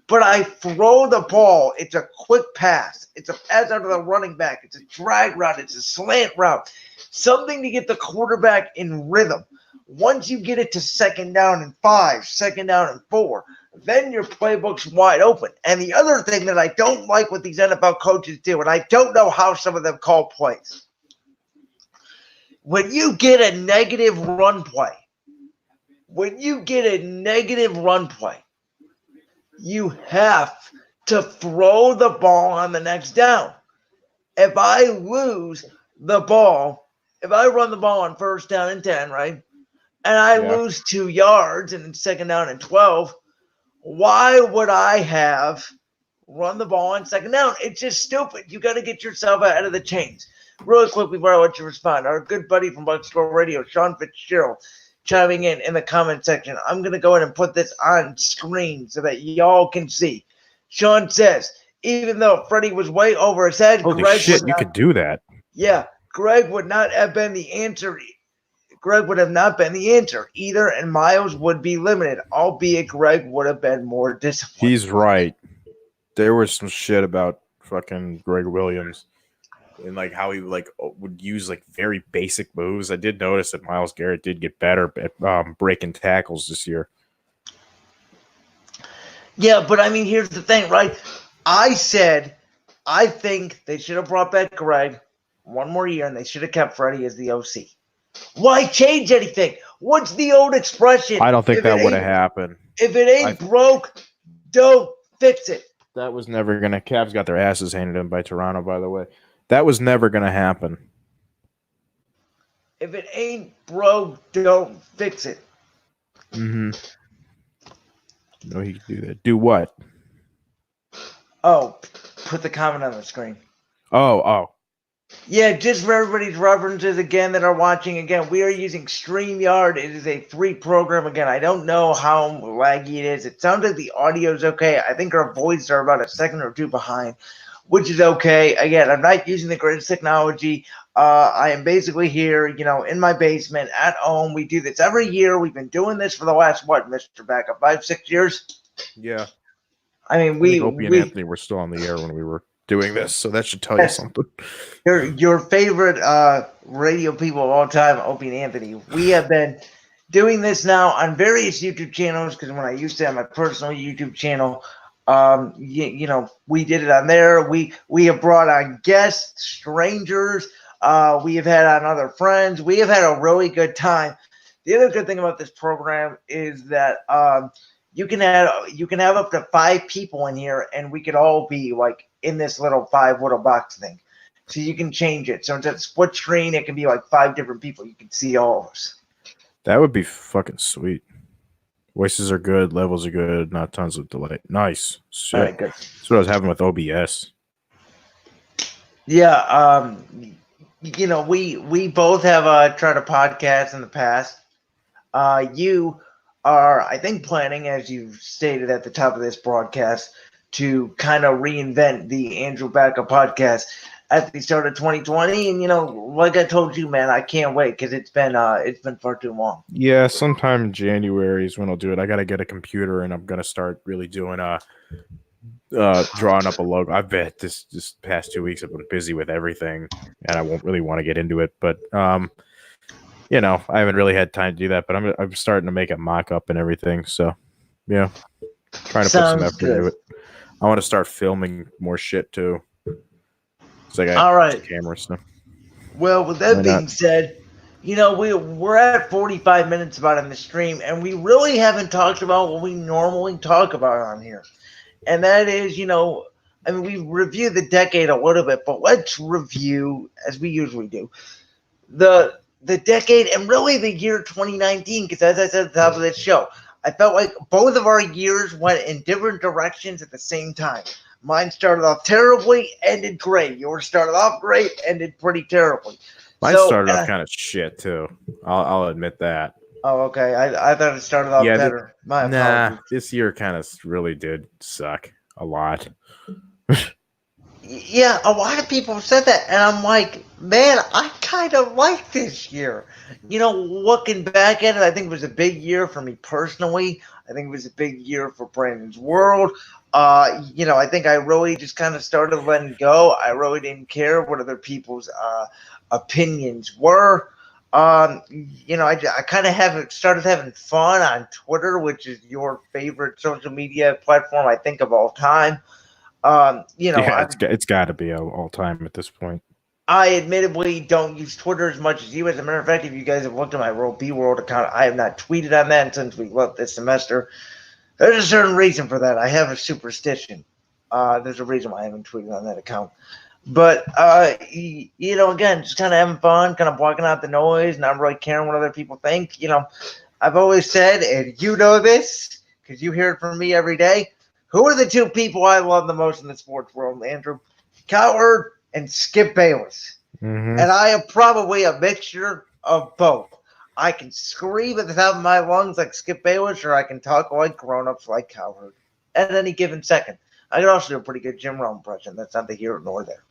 But I throw the ball. It's a quick pass. It's a pass out of the running back. It's a drag route. It's a slant route. Something to get the quarterback in rhythm. Once you get it to second down and 5, second down and 4, then your playbook's wide open. And the other thing that I don't like what these NFL coaches do, and I don't know how some of them call plays, when you get a negative run play, you have to throw the ball on the next down. If I lose the ball, if I run the ball on first down and 10, right, and I lose 2 yards and second down and 12, why would I have run the ball on second down? It's just stupid. You got to get yourself out of the chains. Really quick before I let you respond, our good buddy from Buck Score Radio, Sean Fitzgerald, chiming in the comment section. I'm going to go ahead and put this on screen so that y'all can see. Sean says, even though Freddie was way over his head, holy Greg shit, you could do that. Yeah, Greg would not have been the answer. Greg would have not been the answer either, and Miles would be limited, albeit Greg would have been more disappointed. He's right. There was some shit about fucking Greg Williams and like how he like would use like very basic moves. I did notice that Myles Garrett did get better at breaking tackles this year. Yeah, but I mean, here's the thing, right? I said I think they should have brought back Greg one more year, and they should have kept Freddie as the OC. Why change anything? What's the old expression? I don't think that would have happened. If it ain't broke, don't fix it. That was never going to... Cavs got their asses handed in by Toronto, by the way. That was never going to happen. If it ain't broke, don't fix it. Mm-hmm. No, he can do that. Do what? Oh, put the comment on the screen. Oh. Yeah, just for everybody's references again that are watching, again, we are using StreamYard. It is a free program. Again, I don't know how laggy it is. It sounds like the audio is okay. I think our voices are about a second or two behind, which is okay. Again, I'm not using the greatest technology. I am basically here, in my basement at home. We do this every year. We've been doing this for the last, Mr. Baca, 5-6 years? Yeah. I mean, Opie and Anthony were still on the air when we were doing this, so that should tell you something. Your favorite radio people of all time, Opie and Anthony. We have been doing this now on various YouTube channels, because when I used to have my personal YouTube channel, we did it on there. We have brought on guests, strangers. We have had on other friends. We have had a really good time. The other good thing about this program is that you can have up to 5 people in here, and we could all be like in this little 5 little box thing. So you can change it. So instead of split screen, it can be like 5 different people. You can see all of us. That would be fucking sweet. Voices are good, levels are good, not tons of delay. Nice. Shit. All right, good. That's what I was having with OBS. Yeah, we both have tried a podcast in the past. You are, I think, planning, as you stated at the top of this broadcast, to kind of reinvent the Andrew Baca podcast at the start of 2020. And like I told you, man, I can't wait because it's been far too long. Yeah, sometime in January is when I'll do it. I got to get a computer, and I'm gonna start really doing drawing up a logo. I bet this past 2 weeks I've been busy with everything, and I won't really want to get into it. But I haven't really had time to do that. But I'm starting to make a mock-up and everything. So yeah, trying to put some effort into it. I want to start filming more shit too. So I got all right, camera stuff. Well, with that being said, we're at 45 minutes about in the stream, and we really haven't talked about what we normally talk about on here. And that is, I mean, we reviewed the decade a little bit, but let's review, as we usually do, the decade and really the year 2019. Because as I said at the top of this show, I felt like both of our years went in different directions at the same time. Mine started off terribly, ended great. Yours started off great, ended pretty terribly. Mine started off kind of shit too. I'll admit that. Oh, okay. I thought it started off better. My apologies. This year kind of really did suck a lot. Yeah, a lot of people have said that, and I'm like, man, I kind of like this year. You know, looking back at it, I think it was a big year for me personally. I think it was a big year for Brandon's world. You know, I think I really just kind of started letting go. I really didn't care what other people's opinions were. You know, I kind of started having fun on Twitter, which is your favorite social media platform, I think, of all time. You know, yeah, it's got to be all time at this point. I admittedly don't use Twitter as much as you. As a matter of fact, if you guys have looked at my World B World account, I have not tweeted on that since we left this semester. There's a certain reason for that. I have a superstition. There's a reason why I haven't tweeted on that account. But, you know, again, just kind of having fun, kind of blocking out the noise, not really caring what other people think. You know, I've always said, and you know this because you hear it from me every day, who are the two people I love the most in the sports world, Andrew? Cowherd and Skip Bayless. Mm-hmm. And I am probably a mixture of both. I can scream at the top of my lungs like Skip Bayless, or I can talk like grown-ups like Cowherd at any given second. I can also do a pretty good Jim Rome impression. That's not the here nor there.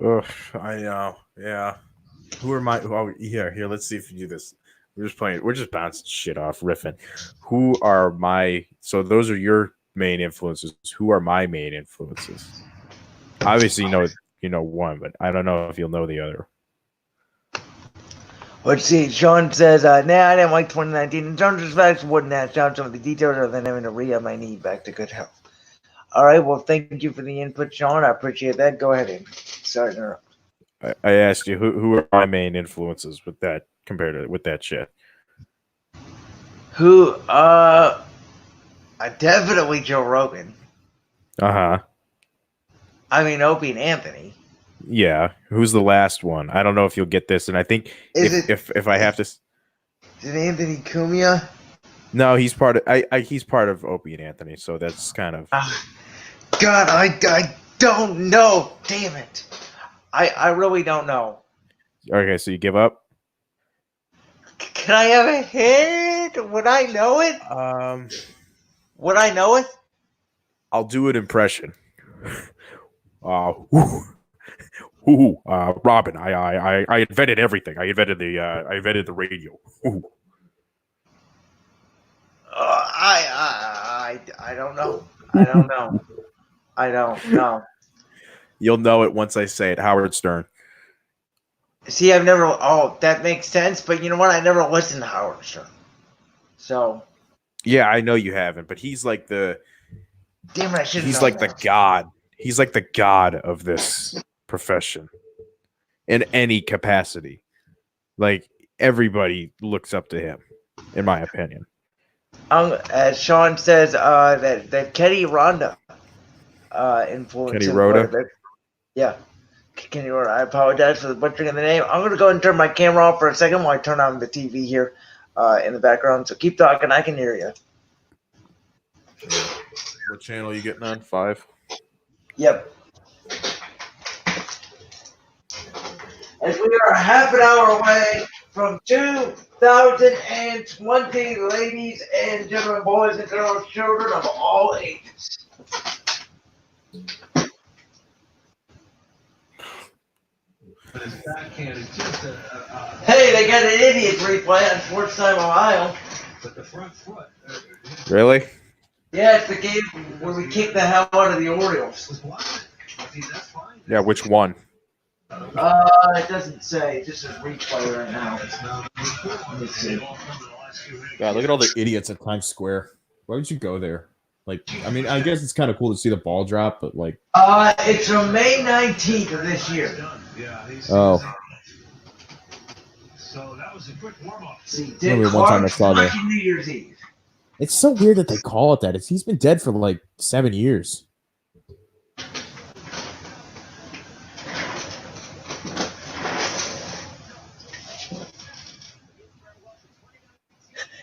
Ugh, I know. Yeah. Who are my? Oh, here. Let's see if you do this. We're just playing. We're just bouncing shit off, riffing. Who are my? So those are your main influences. Who are my main influences? Obviously, you know one, but I don't know if you'll know the other. Let's see. Sean says, "Nah, I didn't like 2019. In terms of facts, wouldn't ask John some of the details other than having to rehab my knee back to good health." All right. Well, thank you for the input, Sean. I appreciate that. Go ahead, Andrew. Sorry to interrupt. I asked you who are my main influences with that compared to with that shit. Who? Definitely Joe Rogan. Uh-huh. I mean, Opie and Anthony. Yeah. Who's the last one? I don't know if you'll get this, and I think if I have to. Is it Anthony Cumia? No, he's part of. He's part of Opie and Anthony, so that's kind of. God, I don't know. Damn it. I really don't know. Okay, so you give up? Can I have a hint? Would I know it? Would I know it? I'll do an impression. Robin, I invented everything. I invented the radio. I don't know. I don't know. I don't know. You'll know it once I say it. Howard Stern. See, I've never. Oh, that makes sense. But you know what? I never listened to Howard Stern. So. Yeah, I know you haven't, but he's like the. Damn it! I should. He's like the god. He's like the god of this profession, in any capacity. Like everybody looks up to him, in my opinion. As Sean says, that Kenny Ronda influenced Kenny him Rhoda. quite a bit. Yeah, Kenny Rhoda. I apologize for the butchering of the name. I'm going to go ahead and turn my camera off for a second while I turn on the TV here in the background. So keep talking. I can hear you. What channel are you getting on? 5? Yep. As we are half an hour away from 2020, ladies and gentlemen, boys and girls, children of all ages. Hey, they got an Idiots replay on Sports Time Ohio. Really? Yeah, it's the game where we kicked the hell out of the Orioles. Yeah, which one? It doesn't say. It just says replay right now. Let me see. God, look at all the idiots at Times Square. Why would you go there? Like, I mean, I guess it's kind of cool to see the ball drop, but like. It's from May 19th of this year. Oh. So that was a quick warm up. See, Dick Clark's watching New Year's Eve. It's so weird that they call it that. He's been dead for like 7 years.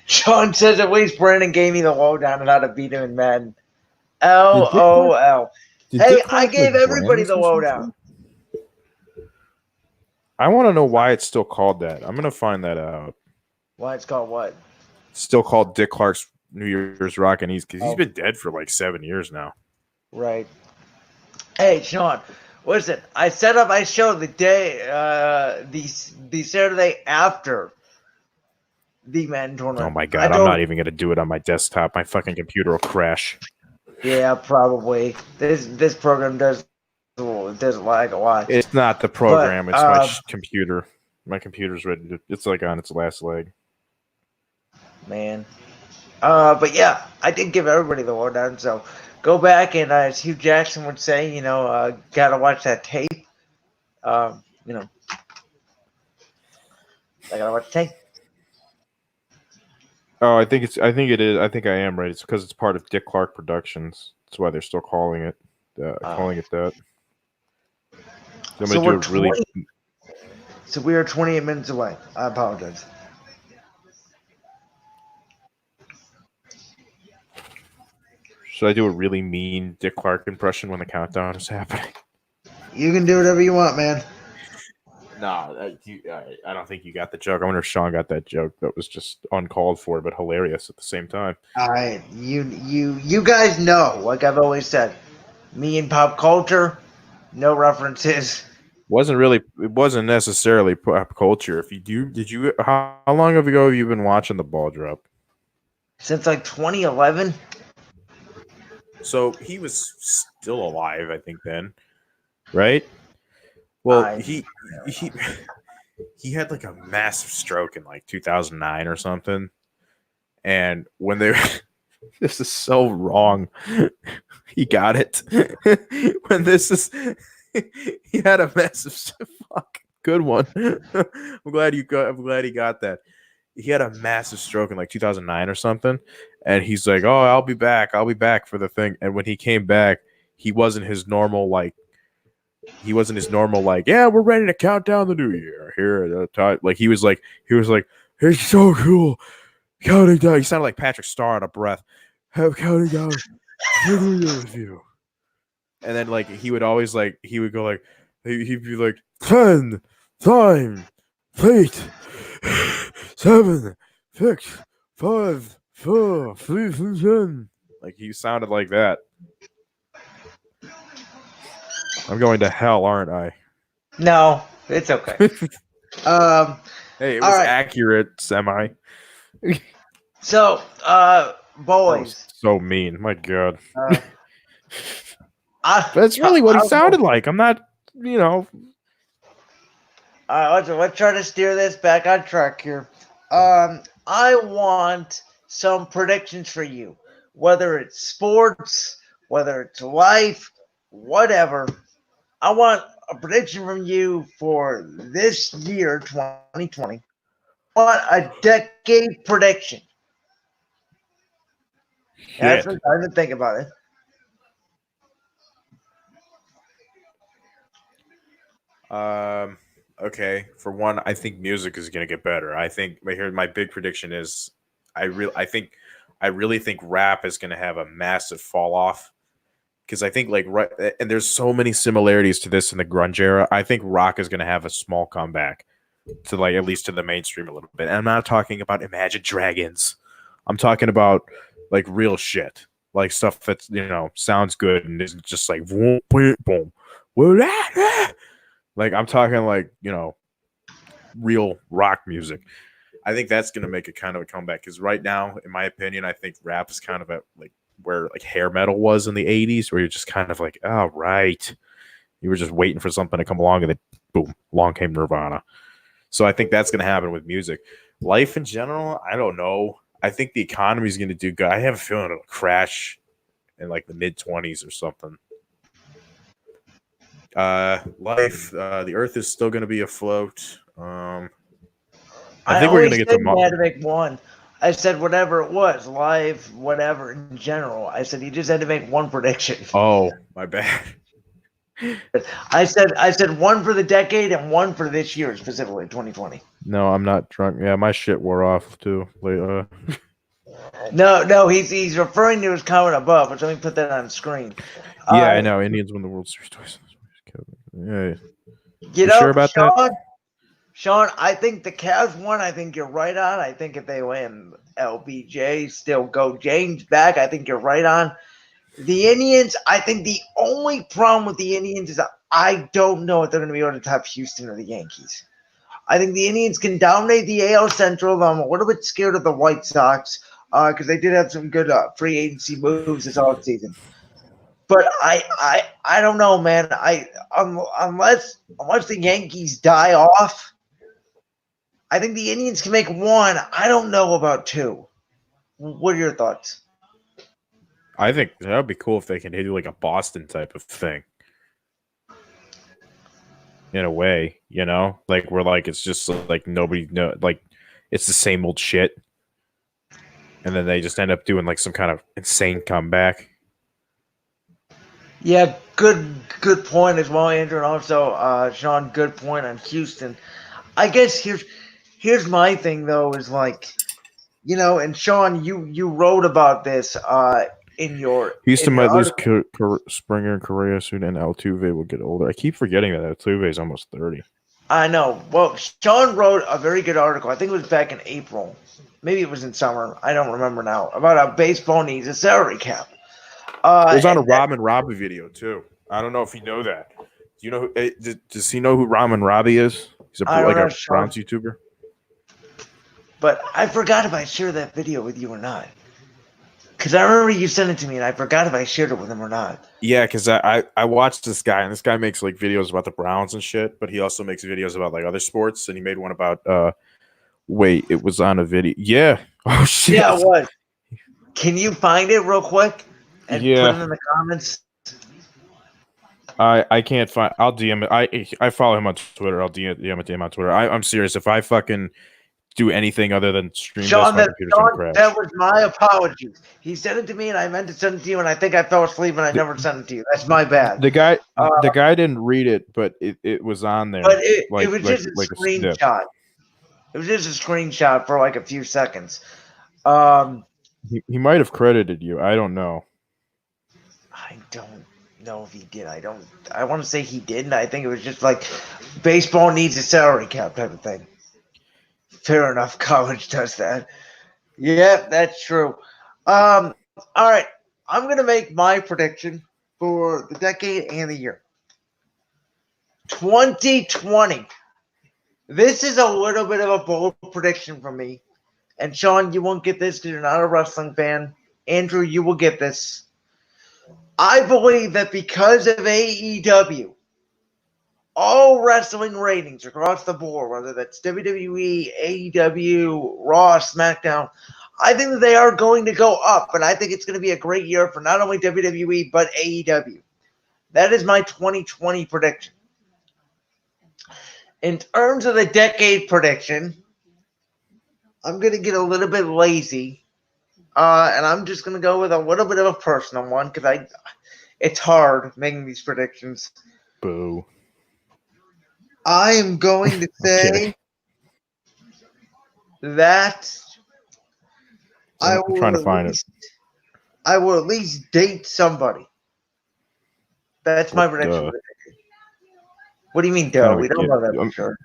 Sean says at least Brandon gave me the lowdown on how to beat him in Madden. LOL. Hey, I gave everybody the lowdown. I want to know why it's still called that. I'm gonna find that out. Why it's called what? Still called Dick Clark's New Year's Rockin' East because he's been dead for like 7 years now. Right. Hey, Sean, listen. I set up my show the day, the Saturday after the Madden tournament. Oh my god, I'm not even gonna do it on my desktop. My fucking computer will crash. Yeah, probably. This program does lag a lot. It's not the program. But, it's my computer. My computer's ready to. It's like on its last leg. Man. But yeah, I did give everybody the lowdown. So go back and as Hugh Jackson would say, gotta watch that tape. I gotta watch the tape. Oh, I think it is. I think I am right. It's because it's part of Dick Clark Productions. That's why they're still calling it that. So we are 28 minutes away. I apologize. Should I do a really mean Dick Clark impression when the countdown is happening? You can do whatever you want, man. No, I don't think you got the joke. I wonder if Sean got that joke. That was just uncalled for, but hilarious at the same time. You guys know, like I've always said, me and pop culture, no references. It wasn't necessarily pop culture. How long ago have you been watching the ball drop? Since like 2011. So he was still alive, I think then, right? Well, he had like a massive stroke in like 2009 or something. And when they this is so wrong. He got it. He had a massive good one. I'm glad he got that. He had a massive stroke in like 2009 or something. And he's like, "Oh, I'll be back for the thing." And when he came back, he wasn't his normal yeah, we're ready to count down the new year here at the time. Like he was like, it's so cool. Counting down. He sounded like Patrick Starr out of breath. Counting down the new year with you. And then like he would always like he'd be like 10, 9, 8, 7, 6, 5, 4, 3, 2, 1. Like he sounded like that. I'm going to hell, aren't I? No, it's okay. Hey, it was accurate, semi. So, boys. So mean. My God. That's really what he sounded like. I'm not, let's try to steer this back on track here. I want some predictions for you, whether it's sports, whether it's life, whatever. I want a prediction from you for this year, 2020. I want a decade prediction. That's some time to think about it. Okay. For one, I think music is going to get better. I think my big prediction is I really think rap is going to have a massive fall off. Because I think and there's so many similarities to this in the grunge era. I think rock is going to have a small comeback to at least to the mainstream a little bit. And I'm not talking about Imagine Dragons. I'm talking about like real shit, like stuff that's sounds good and isn't just like boom, boom, boom. Like I'm talking real rock music. I think that's going to make a kind of a comeback because right now, in my opinion, I think rap is kind of at where hair metal was in the 80s, where you're just kind of like, oh, right. You were just waiting for something to come along and then boom, along came Nirvana. So I think that's going to happen with music. Life in general, I don't know. I think the economy is going to do good. I have a feeling it'll crash in the mid-20s or something. Life, the earth is still going to be afloat. I think we're going to get to make one. I said whatever it was, live, whatever in general. I said you just had to make one prediction. Oh, my bad. I said one for the decade and one for this year, specifically 2020. No, I'm not drunk. Yeah, my shit wore off too. No, he's referring to his comment above, but let me put that on screen. Yeah, I know. Indians win the World Series twice. Yeah. You sure know, about that? Sean, I think the Cavs won. I think you're right on. I think if they win, LBJ still go James back. I think you're right on. The Indians, I think the only problem with the Indians is I don't know if they're going to be able to top Houston or the Yankees. I think the Indians can dominate the AL Central. I'm a little bit scared of the White Sox because they did have some good free agency moves this offseason. But I don't know, man. Unless the Yankees die off, I think the Indians can make one. I don't know about two. What are your thoughts? I think that would be cool if they can do like a Boston type of thing. In a way, like where like it's just like nobody know, like it's the same old shit, and then they just end up doing like some kind of insane comeback. Yeah, good point as well, Andrew, and also Sean. Good point on Houston. I guess here's my thing though is like, and Sean, you wrote about this in your Houston might lose article. Springer and Correa soon, and Altuve will get older. I keep forgetting that Altuve is almost 30. I know. Well, Sean wrote a very good article. I think it was back in April. Maybe it was in summer. I don't remember now. About how baseball needs a salary cap. It was on a Robin Robbie video too. I don't know if you know that. Do you know? Does he know who Ramen Robbie is? He's a Browns YouTuber. But I forgot if I shared that video with you or not. Because I remember you sent it to me, and I forgot if I shared it with him or not. Yeah, because I watched this guy, and this guy makes like videos about the Browns and shit, but he also makes videos about like other sports, and he made one about wait, it was on a video. Yeah. Oh shit. Yeah, it was. Can you find it real quick and put it in the comments? I can't find. I'll DM it. I follow him on Twitter. I'll DM it to him on Twitter. I'm serious. If I fucking do anything other than stream Sean, this, my computer's gonna crash. That was my apologies. He sent it to me, and I meant to send it to you, and I think I fell asleep, and I never sent it to you. That's my bad. The guy didn't read it, but it was on there. But it was just a screenshot. It was just a screenshot for like a few seconds. He might have credited you. I don't know. I don't know if he did. I want to say he didn't. I think it was just like baseball needs a salary cap type of thing. Fair enough. College does that. Yeah, that's true. All right. I'm going to make my prediction for the decade and the year. 2020. This is a little bit of a bold prediction from me. And Sean, you won't get this because you're not a wrestling fan. Andrew, you will get this. I believe that because of AEW, all wrestling ratings across the board, whether that's WWE, AEW, Raw, SmackDown, I think that they are going to go up, and I think it's going to be a great year for not only WWE, but AEW. That is my 2020 prediction. In terms of the decade prediction, I'm going to get a little bit lazy, and I'm just going to go with a little bit of a personal one because it's hard making these predictions. Boo. I am going to say that I'm trying to find it. I will at least date somebody. That's my prediction. What do you mean, duh? We don't know that for sure.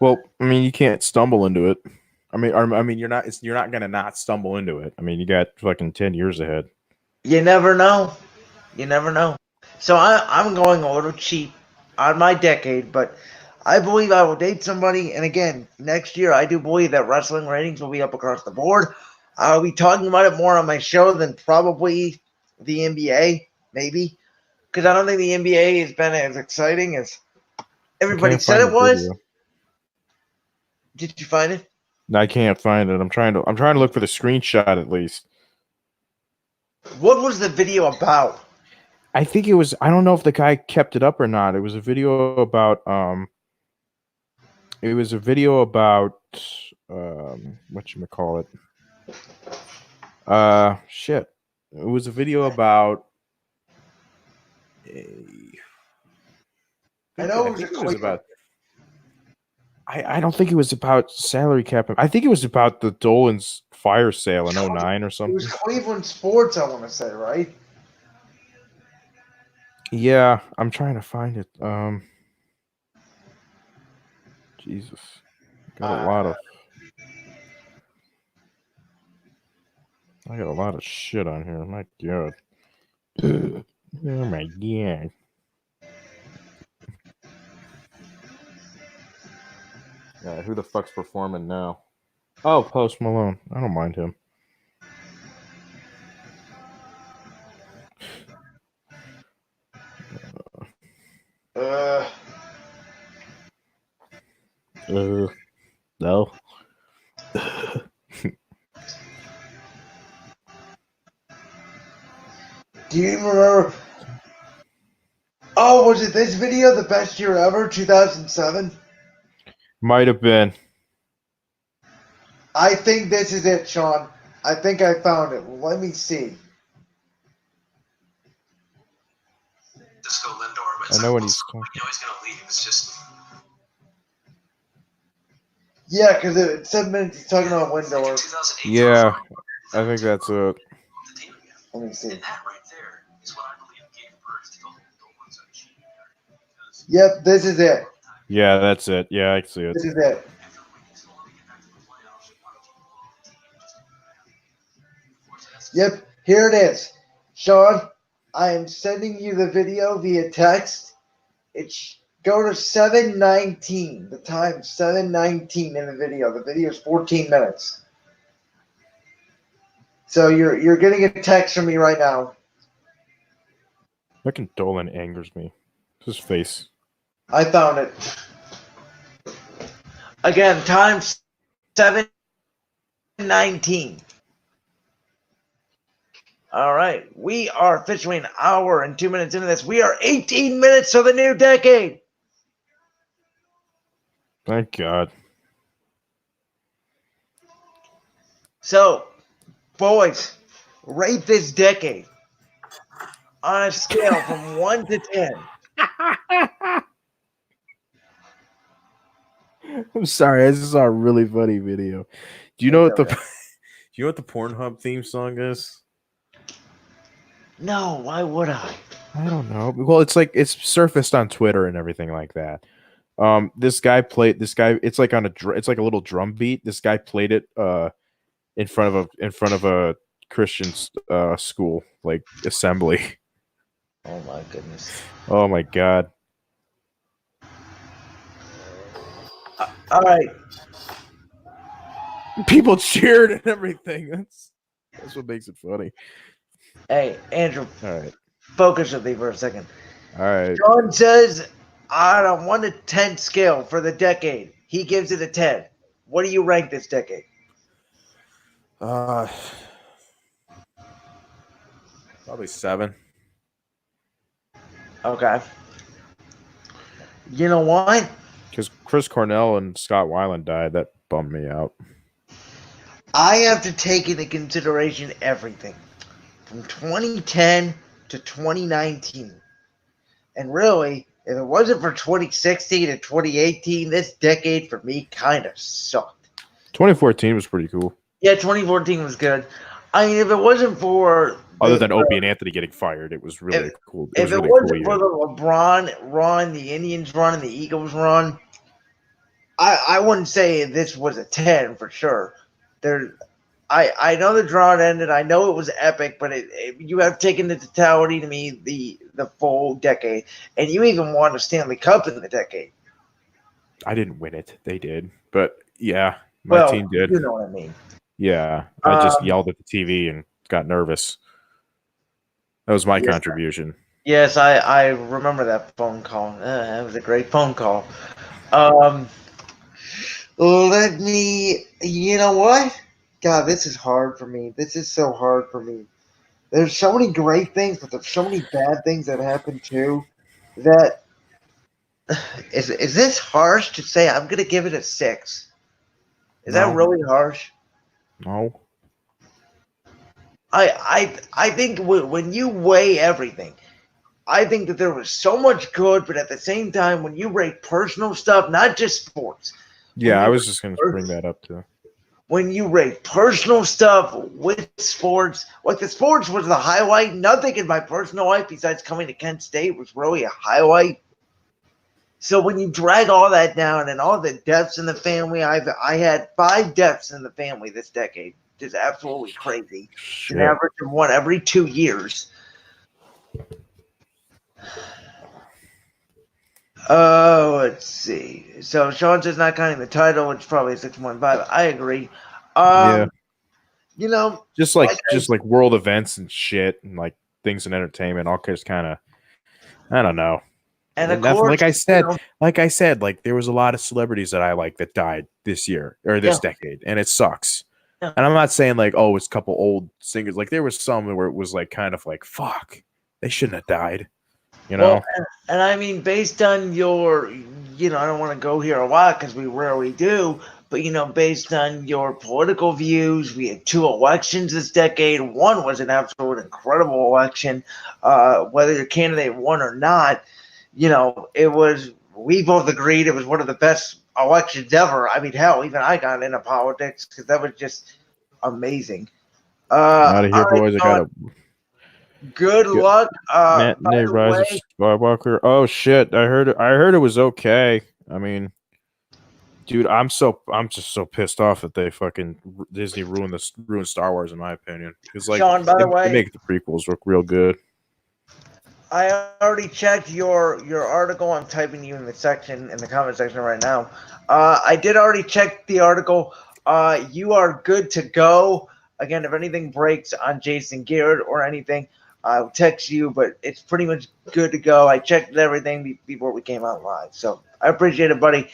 Well, I mean, you can't stumble into it. I mean, you're not gonna not stumble into it. I mean, you got fucking 10 years ahead. You never know. You never know. So I'm going a little cheap on my decade, but I believe I will date somebody. And again, next year, I do believe that wrestling ratings will be up across the board. I'll be talking about it more on my show than probably the NBA, maybe. Because I don't think the NBA has been as exciting as everybody said it was. Video. Did you find it? No, I can't find it. I'm trying to look for the screenshot at least. What was the video about? I think it was. I don't know if the guy kept it up or not. It was a video about. It was a video about. Whatchamacallit. Shit. It was a video about I know it I was think a it was quick. about. I don't think it was about salary cap. I think it was about the Dolan's fire sale in 09 or It something. was Cleveland sports, I want to say, right? Yeah, I'm trying to find it. Jesus, got a lot of. I got a lot of shit on here. My God. Oh my God. Who the fuck's performing now? Oh, Post Malone. I don't mind him. Uh, No. do you remember? Oh, was it this video, the best year ever, 2007? Might have been. I think this is it, Sean. I think I found it. Let me see. Disco Lindor, but I know when he's you know he's gonna leave. It's just Yeah, because it 7 minutes he's talking about Windor. 2008. Yeah, I think that's it. The team again. Let me see. And that right there is what I believe gave birth to the Dolan's cheating era. Because Yep, this is it. Yeah, that's it. Yeah, I can see it. This is it. after we still want to get back to the playoffs, why don't you blow the team just of course, that's Yep, here it is. Sean, I am sending you the video via text. It's go to 7:19. The time 7:19 in the video. The video is 14 minutes. So you're getting a text from me right now. Fucking Dolan angers me. His face. I found it. Again, time 7:19. All right, we are officially an hour and 2 minutes into this. We are 18 minutes to the new decade. Thank God. So, boys, rate this decade on a scale from 1 to 10. I'm sorry, I just saw a really funny video. Do you know what the do you know what the Pornhub theme song is? No, why would I? I don't know. Well, it's surfaced on Twitter and everything like that. It's like on it's like a little drum beat. This guy played it in front of a Christian school, like assembly. Oh my goodness. Oh my God. All right. People cheered and everything. That's what makes it funny. Hey, Andrew, All right. focus with me for a second. All right. John says on a 1 to 10 scale for the decade, he gives it a 10. What do you rank this decade? Probably 7. Okay. You know why? Because Chris Cornell and Scott Weiland died. That bummed me out. I have to take into consideration everything from 2010 to 2019. And really, if it wasn't for 2016 to 2018, this decade for me kind of sucked. 2014 was pretty cool. Yeah, 2014 was good. I mean, if it wasn't for Other than Opie and Anthony getting fired, it was really cool. It was if really it wasn't cool for the LeBron run, the Indians run, and the Eagles run, I wouldn't say this was a 10 for sure. I know the drought ended. I know it was epic, but you have taken the totality to me the full decade, and you even won a Stanley Cup in the decade. I didn't win it. They did. But yeah, my team did. You know what I mean. Yeah. I just yelled at the TV and got nervous. That was my contribution. Yes, I remember that phone call. That was a great phone call. Let me, you know what? God, this is hard for me. This is so hard for me. There's so many great things, but there's so many bad things that happen too. That is this harsh to say? I'm gonna give it a 6. Is that really harsh? No. I think when you weigh everything, I think that there was so much good, but at the same time, when you rate personal stuff, not just sports, when Yeah, I you was just going to bring that up too. when you rate personal stuff with sports, like the sports was the highlight. Nothing in my personal life besides coming to Kent State was really a highlight. So when you drag all that down and all the deaths in the family, I had 5 deaths in the family this decade. Just absolutely crazy. It's an Shit. average of one every 2 years. Oh, let's see. So Sean says not counting the title, which is probably a 6.5. I agree. Yeah. You know, Just like world events and shit and like things in entertainment, all just kind of, I don't know. and of Nothing. course, Like I said, like there was a lot of celebrities that I like that died this year or this decade, and it sucks. Yeah. And I'm not saying like, oh, it's a couple old singers. Like there was some where it was like kind of like, fuck, they shouldn't have died. You know? Well, and I mean, based on your, I don't want to go here a lot because we rarely do, but based on your political views, we had 2 elections this decade. One was an absolute incredible election. Whether your candidate won or not, it was. We both agreed it was one of the best elections ever. I mean, hell, even I got into politics because that was just amazing. Out of here, All right, boys. I Sean, got good Good. luck. By Matinee the Rise of way, Skywalker. Oh shit! I heard it was okay. I mean, dude, I'm just so pissed off that they fucking Disney ruined Star Wars in my opinion. Because like Sean, by the they way, make the prequels look real good. I already checked your article. I'm typing you in the comment section right now. I did already check the article. You are good to go. Again, if anything breaks on Jason Garrett or anything, I'll text you. But it's pretty much good to go. I checked everything before we came out live. So I appreciate it, buddy.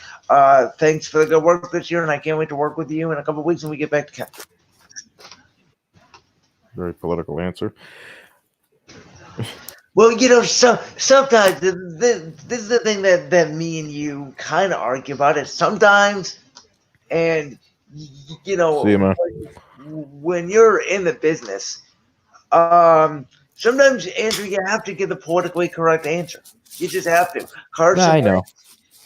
Thanks for the good work this year, and I can't wait to work with you in a couple of weeks when we get back to Kent. Very political answer. Well, sometimes this is the thing that me and you kind of argue about it sometimes, and See you, man. when you're in the business, sometimes Andrew, you have to give the politically correct answer. You just have to. Carson I know.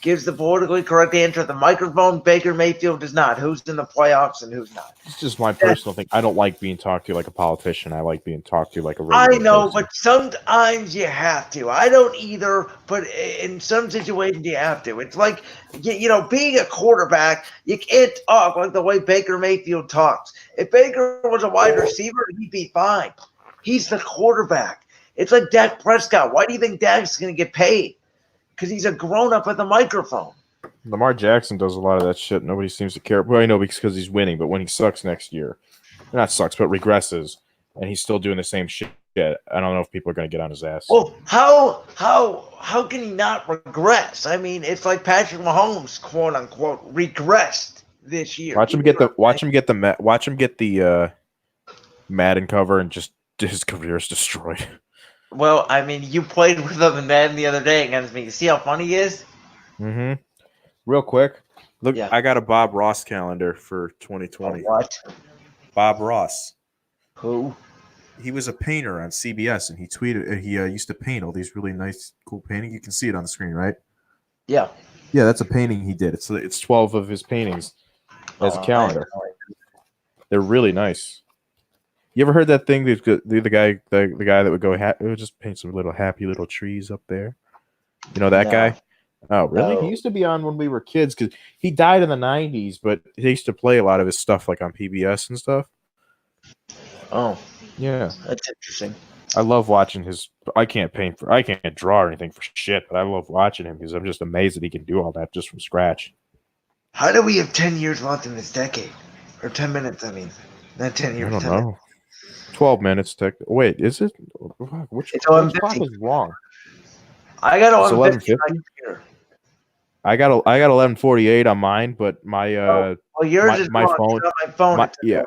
gives the politically correct answer at the microphone. Baker Mayfield does not. Who's in the playoffs and who's not? It's just my personal thing. I don't like being talked to like a politician. I like being talked to like a regular I know, person. but sometimes you have to. I don't either, but in some situations you have to. It's like, being a quarterback, you can't talk like the way Baker Mayfield talks. If Baker was a wide receiver, he'd be fine. He's the quarterback. It's like Dak Prescott. Why do you think Dak's going to get paid? Because he's a grown-up at the microphone. Lamar Jackson does a lot of that shit. Nobody seems to care. Well, I know because he's winning, but when he sucks next year, not sucks, but regresses, and he's still doing the same shit, I don't know if people are going to get on his ass. Well, how can he not regress? I mean, it's like Patrick Mahomes, quote unquote, regressed this year. Watch him get the Madden cover and just his career is destroyed. Well, I mean, you played with him in Madden the other day against me. You see how funny he is? Mm-hmm. Real quick, look, Yeah. I got a Bob Ross calendar for 2020. What? Bob Ross. Who? He was a painter on CBS, and he tweeted. He used to paint all these really nice, cool paintings. You can see it on the screen, right? Yeah. Yeah, that's a painting he did. It's 12 of his paintings as a calendar. They're really nice. You ever heard that thing? The guy that would go would just paint some little happy little trees up there. You know that No. guy? Oh, really? No. He used to be on when we were kids because he died in the 90s, but he used to play a lot of his stuff like on PBS and stuff. Oh, Yeah, that's interesting. I love watching his. I can't draw or anything for shit, but I love watching him because I'm just amazed that he can do all that just from scratch. How do we have 10 years left in this decade? Or 10 minutes, I mean. Not 10 years. I don't 10 know. minutes. 12 minutes. Wait, is it? Which It's clock 11:50. is wrong? I got It's 11:50 on my 11:50. computer. I got 11:48 on mine, but my Well, yours is my wrong. phone- It's on my phone. my- It's yeah.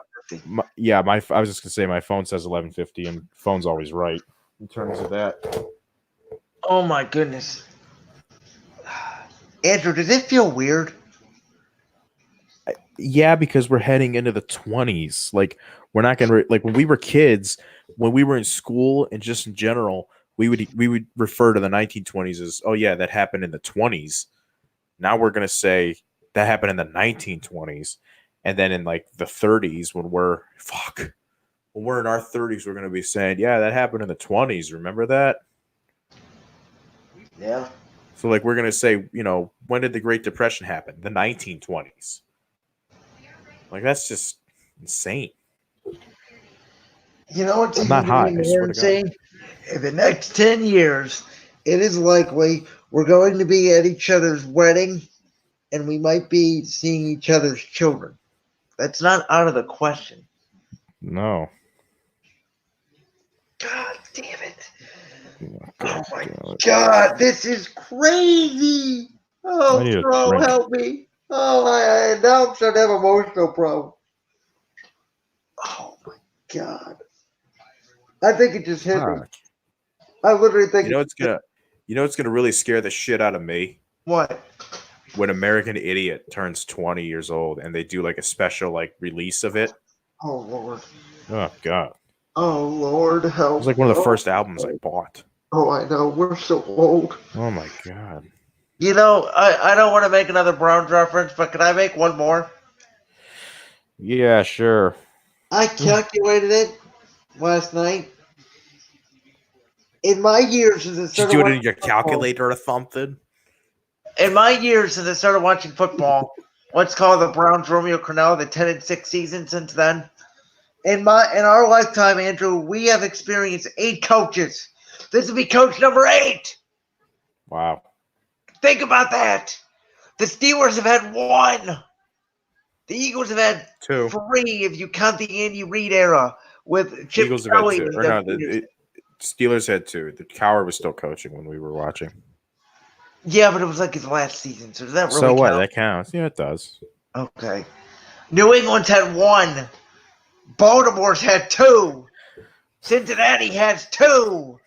11:50. I was just gonna say my phone says 11:50, and phone's always right in terms of that. Oh my goodness. Andrew, does it feel weird? Yeah, because we're heading into the 20s. Like we're not gonna like when we were kids, when we were in school and just in general, we would refer to the 1920s as, oh yeah, that happened in the 20s. Now we're gonna say that happened in the 1920s, and then in like the 30s when we're in our 30s, we're gonna be saying, yeah, that happened in the 20s. Remember that? Yeah. So like we're gonna say, when did the Great Depression happen? The 1920s. Like that's just insane. You know what's I'm even not going to high, be I more swear to God. insane? In the next 10 years, it is likely we're going to be at each other's wedding and we might be seeing each other's children. That's not out of the question. No. God damn it. Oh, Oh God my damn it. God, this is crazy. I Oh, need a bro, drink. help me. Oh, now I'm starting to have emotional problems. Oh my God. I think it just hit me. Fuck. I literally think You know it's gonna really scare the shit out of me what? when American Idiot turns 20 years old and they do like a special like release of it. Oh Lord. Oh God. Oh Lord, It help. was like one of the first albums I bought. Oh, I know. We're so old. Oh my God. You know, I don't want to make another Browns reference, but can I make one more? Yeah, sure. I calculated it last night. In my years since I Did you started do it watching in your football, calculator or something? let's call the Browns Romeo Crennel, the 10-6 season since then. In our lifetime, Andrew, we have experienced 8 coaches. This will be coach number 8. Wow. Think about that. The Steelers have had 1. The Eagles have had 2. 3 if you count the Andy Reid era with Chip Eagles have had Kelly 2. and Or Doug no, Peterson. Steelers had 2. The Cowher was still coaching when we were watching. Yeah, but it was like his last season, so does that really So what? count? That counts. Yeah, it does. Okay. New England's had 1. Baltimore's had 2. Cincinnati has 2.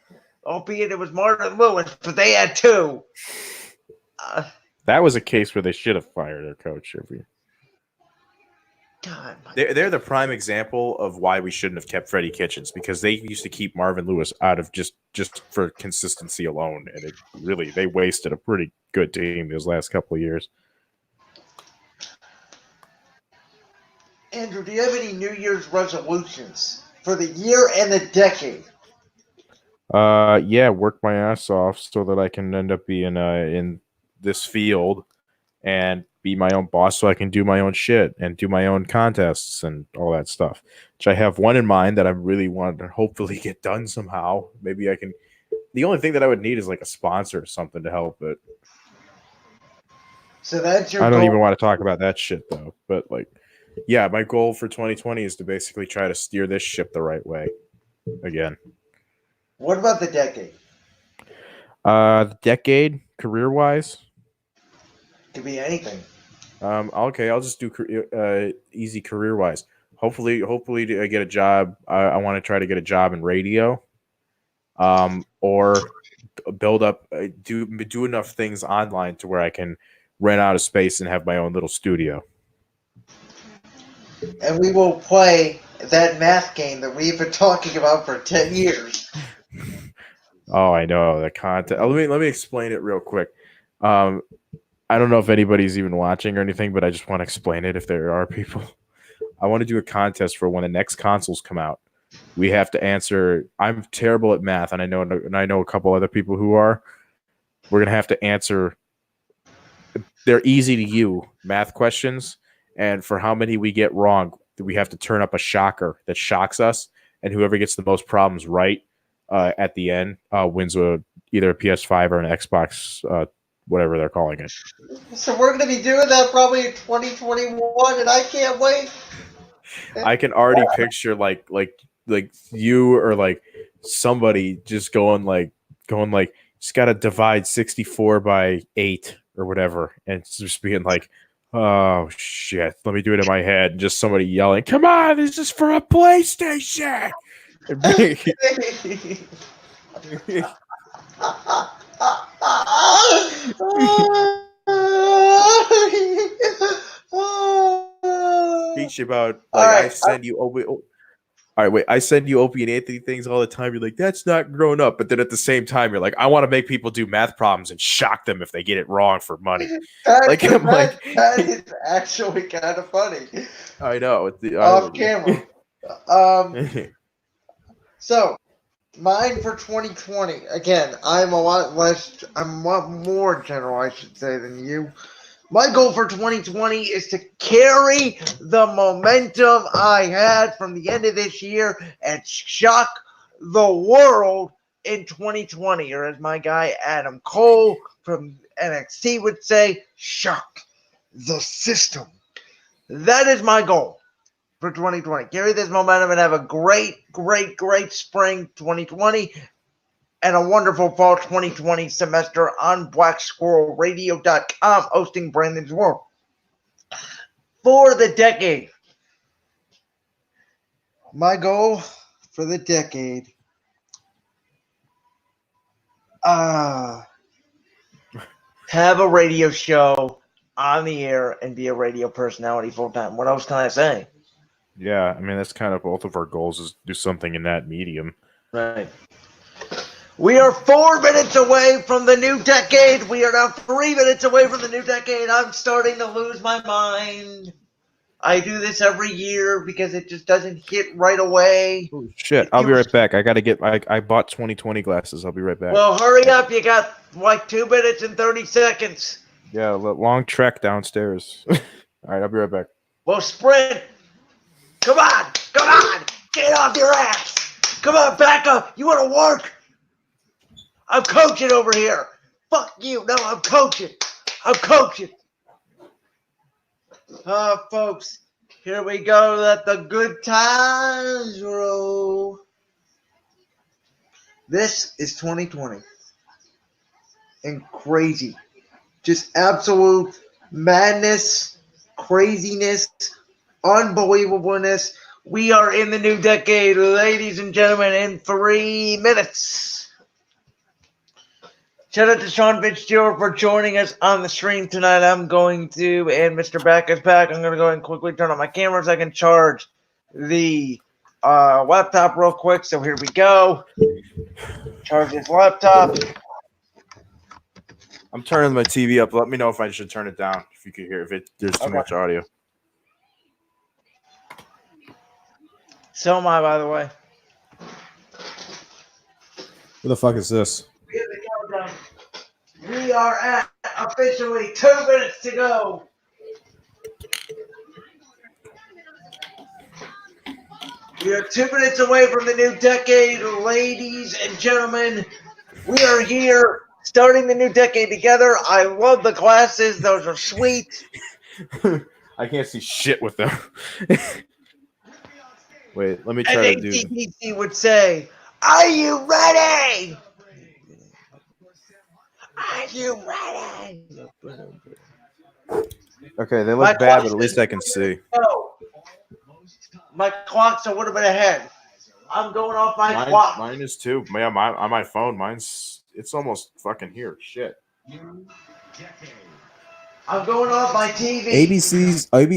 Albeit it was Martin Lewis, but they had 2. That was a case where they should have fired their coach every year. God, They're the prime example of why we shouldn't have kept Freddie Kitchens, because they used to keep Marvin Lewis out of just for consistency alone, and they wasted a pretty good team those last couple of years. Andrew, do you have any New Year's resolutions for the year and the decade? Yeah, work my ass off so that I can end up being in this field and be my own boss, so I can do my own shit and do my own contests and all that stuff. Which I have one in mind that I really want to hopefully get done somehow. Maybe I can. The only thing that I would need is like a sponsor or something to help it. So that's your I don't goal. even want to talk about that shit though. But like, yeah, my goal for 2020 is to basically try to steer this ship the right way again. What about the decade? The decade, career wise. Could be anything. Okay, I'll just do easy career wise. Hopefully, I get a job. I want to try to get a job in radio, or build up, do enough things online to where I can rent out a space and have my own little studio. And we will play that math game that we've been talking about for 10 years. Oh, I know the content. Let me explain it real quick. I don't know if anybody's even watching or anything, but I just want to explain it if there are people. I want to do a contest for when the next consoles come out. We have to answer. I'm terrible at math, and I know a couple other people who are. We're gonna have to answer. They're easy to you math questions, and for how many we get wrong, we have to turn up a shocker that shocks us, and whoever gets the most problems right at the end wins either a PS5 or an Xbox, whatever they're calling it. So we're going to be doing that probably in 2021, and I can't wait. I can already picture like you or like somebody just going like just got to divide 64 by 8 or whatever, and it's just being like, oh shit, let me do it in my head, and just somebody yelling, come on, this is for a PlayStation. teach you about All right, I send you Opie. All right, wait. I send you Opie and Anthony things all the time. You're like, that's not grown up. But then at the same time, you're like, I want to make people do math problems and shock them if they get it wrong for money. Like I'm like, that is actually kind of funny. I know. It's the Off irony. camera. So mine for 2020. Again, I'm a lot more general, I should say, than you. My goal for 2020 is to carry the momentum I had from the end of this year and shock the world in 2020. Or as my guy Adam Cole from NXT would say, shock the system. That is my goal for 2020. Carry this momentum and have a great spring 2020 and a wonderful fall 2020 semester on BlackSquirrelRadio.com, hosting Brandon's World. For the decade, my goal for the decade, have a radio show on the air and be a radio personality full time. What else can I say? Yeah, I mean that's kind of both of our goals is do something in that medium. Right. We are 4 minutes away from the new decade. We are now 3 minutes away from the new decade. I'm starting to lose my mind. I do this every year because it just doesn't hit right away. Oh, shit, I'll be right back. I gotta get. I bought 2020 glasses. I'll be right back. Well, hurry up. You got like 2 minutes and 30 seconds. Yeah, long trek downstairs. All right, I'll be right back. Well, sprint. Come on. Get off your ass. Come on, Baca. You want to work? I'm coaching over here. Fuck you. No, I'm coaching. Folks, here we go. Let the good times roll. This is 2020. And crazy. Just absolute madness, craziness, unbelievableness. We are in the new decade, ladies and gentlemen, in 3 minutes. Shout out to Sean Fitzgerald for joining us on the stream tonight. I'm going to, and Mr. Back is back. I'm going to go ahead and quickly turn on my camera so I can charge the laptop real quick. So here we go. Charge this laptop. I'm turning my TV up. Let me know if I should turn it down. If you could hear, if there's too much audio. So am I, by the way. Who the fuck is this? We are at officially 2 minutes to go. We are 2 minutes away from the new decade, ladies and gentlemen. We are here starting the new decade together. I love the glasses. Those are sweet. I can't see shit with them. Wait, let me As try to do. ACDC would say, are you ready? Are you ready? Okay, they look bad, but at least I can see. My clock's a little bit ahead. I'm going off my clock. Mine is too. Man, on my phone, it's almost fucking here. Shit. I'm going off my TV.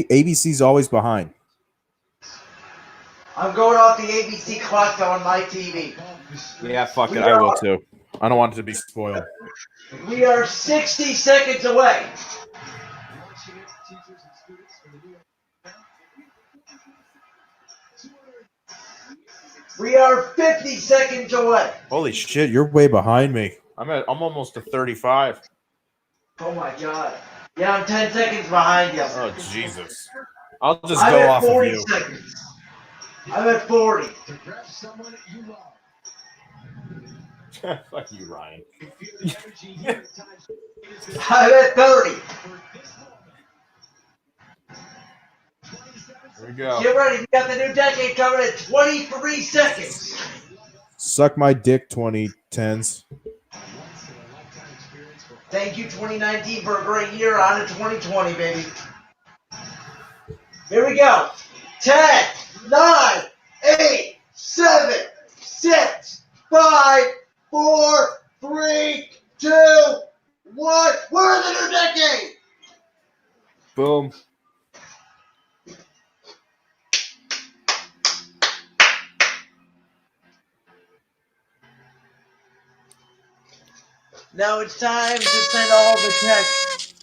ABC's always behind. I'm going off the ABC clock on my TV. Yeah, fuck it. I will too. I don't want it to be spoiled. We are 60 seconds away. We are 50 seconds away. Holy shit! Shit, you're way behind me. I'm almost to 35. Oh my god. Yeah, I'm 10 seconds behind you. Oh Jesus! I'll just I'm go at off 40 of you. seconds. I'm at 40. Fuck you, Ryan. I'm at 30. Here we go. Get ready. We got the new decade coming at 23 seconds. Suck my dick, 2010s. Thank you, 2019, for a great year. On to 2020, baby. Here we go. 10, 9, 8, 7, 6, 5, 4, 3, 2, 1. We're in the new decade. Boom. Now it's time to send all the texts.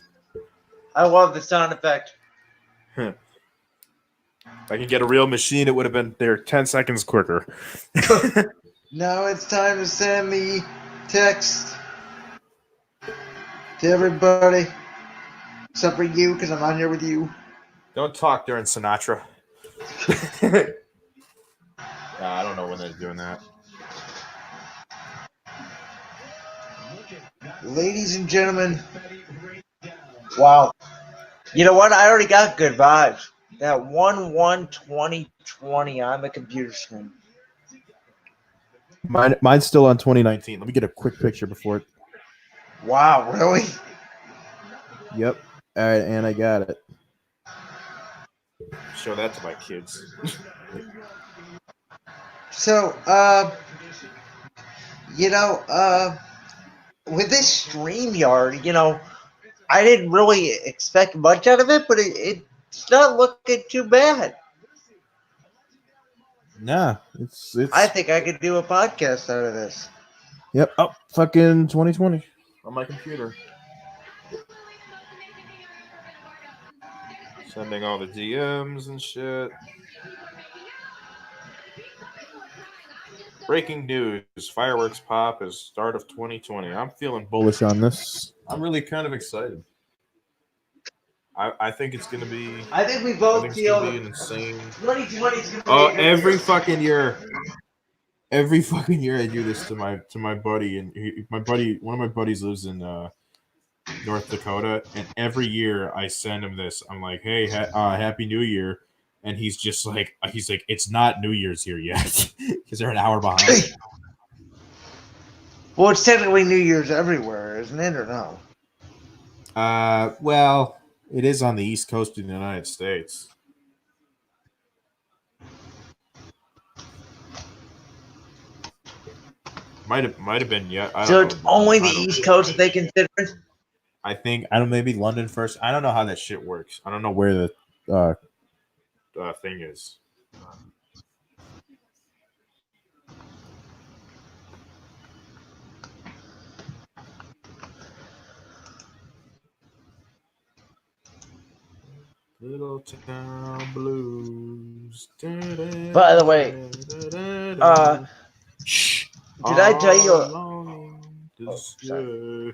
I love the sound effect. If I could get a real machine, it would have been there 10 seconds quicker. Now it's time to send the text to everybody. Except for you, because I'm on here with you. Don't talk during Sinatra. I don't know when they're doing that. Ladies and gentlemen. Wow. You know what? I already got good vibes. That 1/1/2020 on the computer screen. Mine's still on 2019. Let me get a quick picture before it. Wow, really? Yep. All right, and I got it. Show that to my kids. So, with this StreamYard, I didn't really expect much out of it, but it's not looking too bad. Nah, it's. I think I could do a podcast out of this. Yep. Oh, fucking 2020 On my computer. Sending all the DMs and shit. Breaking news: fireworks pop is start of 2020. I'm feeling bullish. bullish on this. I'm really kind of excited. I think it's gonna be. I think we I both think it's feel gonna be an insane. 2020 is going to be Oh, a good every year. fucking year. Every fucking year I do this to my buddy, and one of my buddies lives in North Dakota, and every year I send him this. I'm like, hey, Happy New Year. And he's just like, it's not New Year's here yet because they're an hour behind. Well, it's technically New Year's everywhere, isn't it, or no? Well, it is on the East Coast of the United States. Might have been yet. I So don't it's know. only the I don't East know. Coast that they consider it? I think I don't. Maybe London first. I don't know how that shit works. I don't know where the thing is. Little Town Blues. By the way, Shh. did I tell you? Oh, sorry.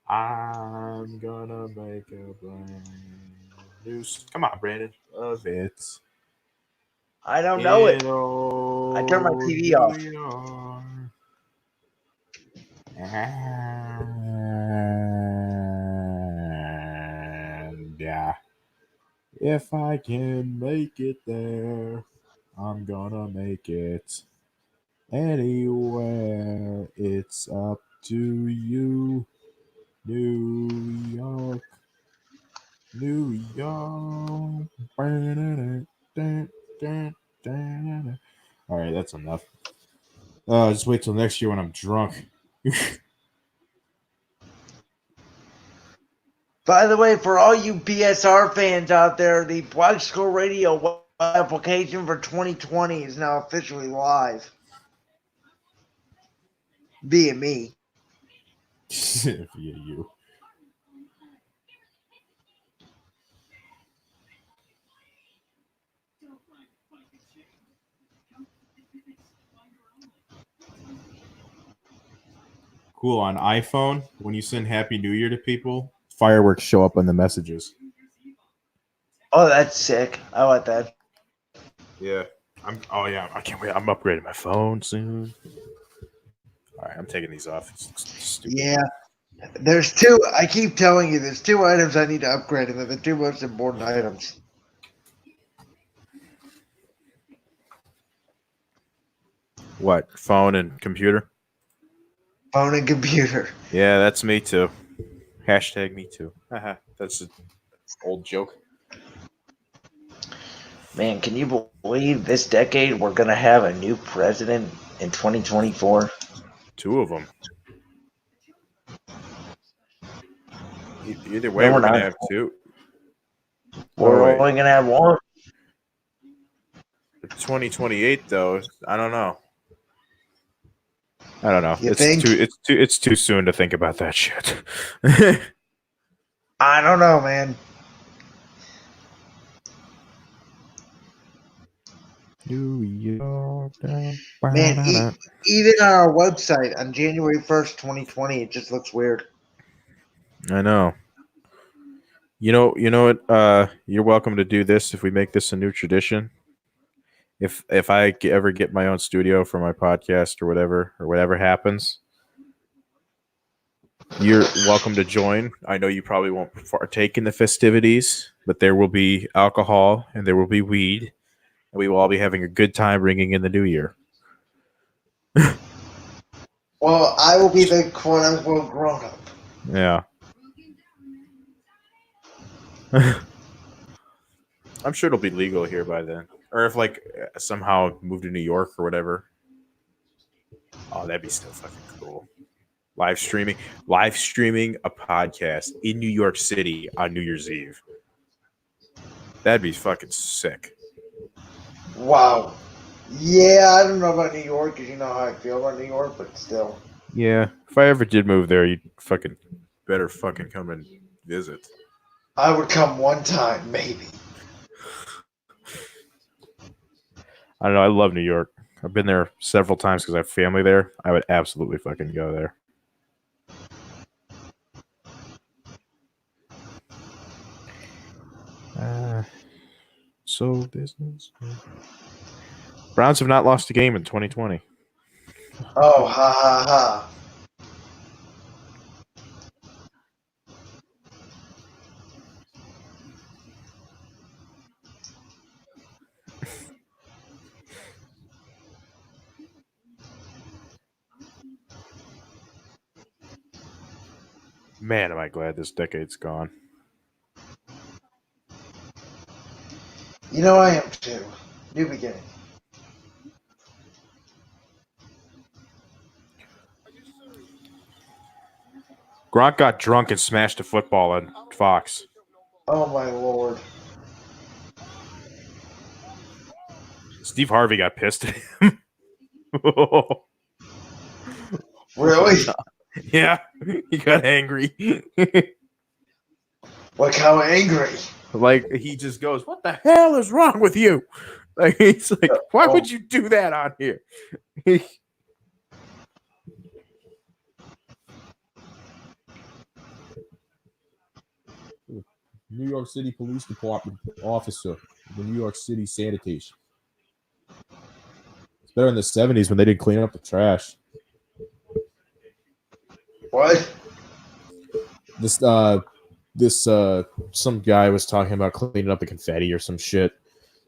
I'm gonna make a brand new. Come on, Brandon. Of it. I don't know it. I turned my TV off. And yeah, if I can make it there, I'm gonna make it anywhere. It's up to you, New York, New York. All right, that's enough. Just wait till next year when I'm drunk. By the way, for all you BSR fans out there, the Black Skull Radio application for 2020 is now officially live. Via me. Via you. Cool. On iPhone, when you send Happy New Year to people, Fireworks show up on the messages. Oh, that's sick. I like that. yeah. I can't wait. I'm upgrading my phone soon. All right, I'm taking these off. It's stupid. Yeah. There's two. I keep telling you, there's two items I need to upgrade, and they're the two most important items. What? Phone and computer? Phone and computer. Yeah, that's me too. Hashtag me too. Haha, that's an old joke. Man, can you believe this decade we're going to have a new president in 2024? Two of them. Either way, No, we're we're going to not. have two. We're wait. only going to have one. 2028, though, I don't know. I don't know. You think? It's too soon to think about that shit. I don't know, man. New York. Man, even on our website on January 1st, 2020, it just looks weird. I know. You know what? You're welcome to do this if we make this a new tradition. If I ever get my own studio for my podcast or whatever happens, you're welcome to join. I know you probably won't partake in the festivities, but there will be alcohol and there will be weed, and we will all be having a good time ringing in the new year. Well, I will be the quote-unquote grown-up. Yeah. I'm sure it'll be legal here by then. Or if somehow move to New York or whatever. Oh, that'd be still fucking cool. Live streaming a podcast in New York City on New Year's Eve. That'd be fucking sick. Wow. Yeah, I don't know about New York because you know how I feel about New York, but still. Yeah, if I ever did move there, you'd fucking better fucking come and visit. I would come one time, maybe. I don't know. I love New York. I've been there several times because I have family there. I would absolutely fucking go there. So business. Browns have not lost a game in 2020. Oh, ha ha ha. Man, am I glad this decade's gone. You know I am too. New beginning. Gronk got drunk and smashed a football on Fox. Oh my lord. Steve Harvey got pissed at him. Really? Yeah, he got angry. Like how angry? Like he just goes, "What the hell is wrong with you?" Like he's like, "Why would you do that on here?" New York City Police Department officer, the New York City sanitation. It's better in the 70s when they didn't clean up the trash. What? This some guy was talking about cleaning up the confetti or some shit.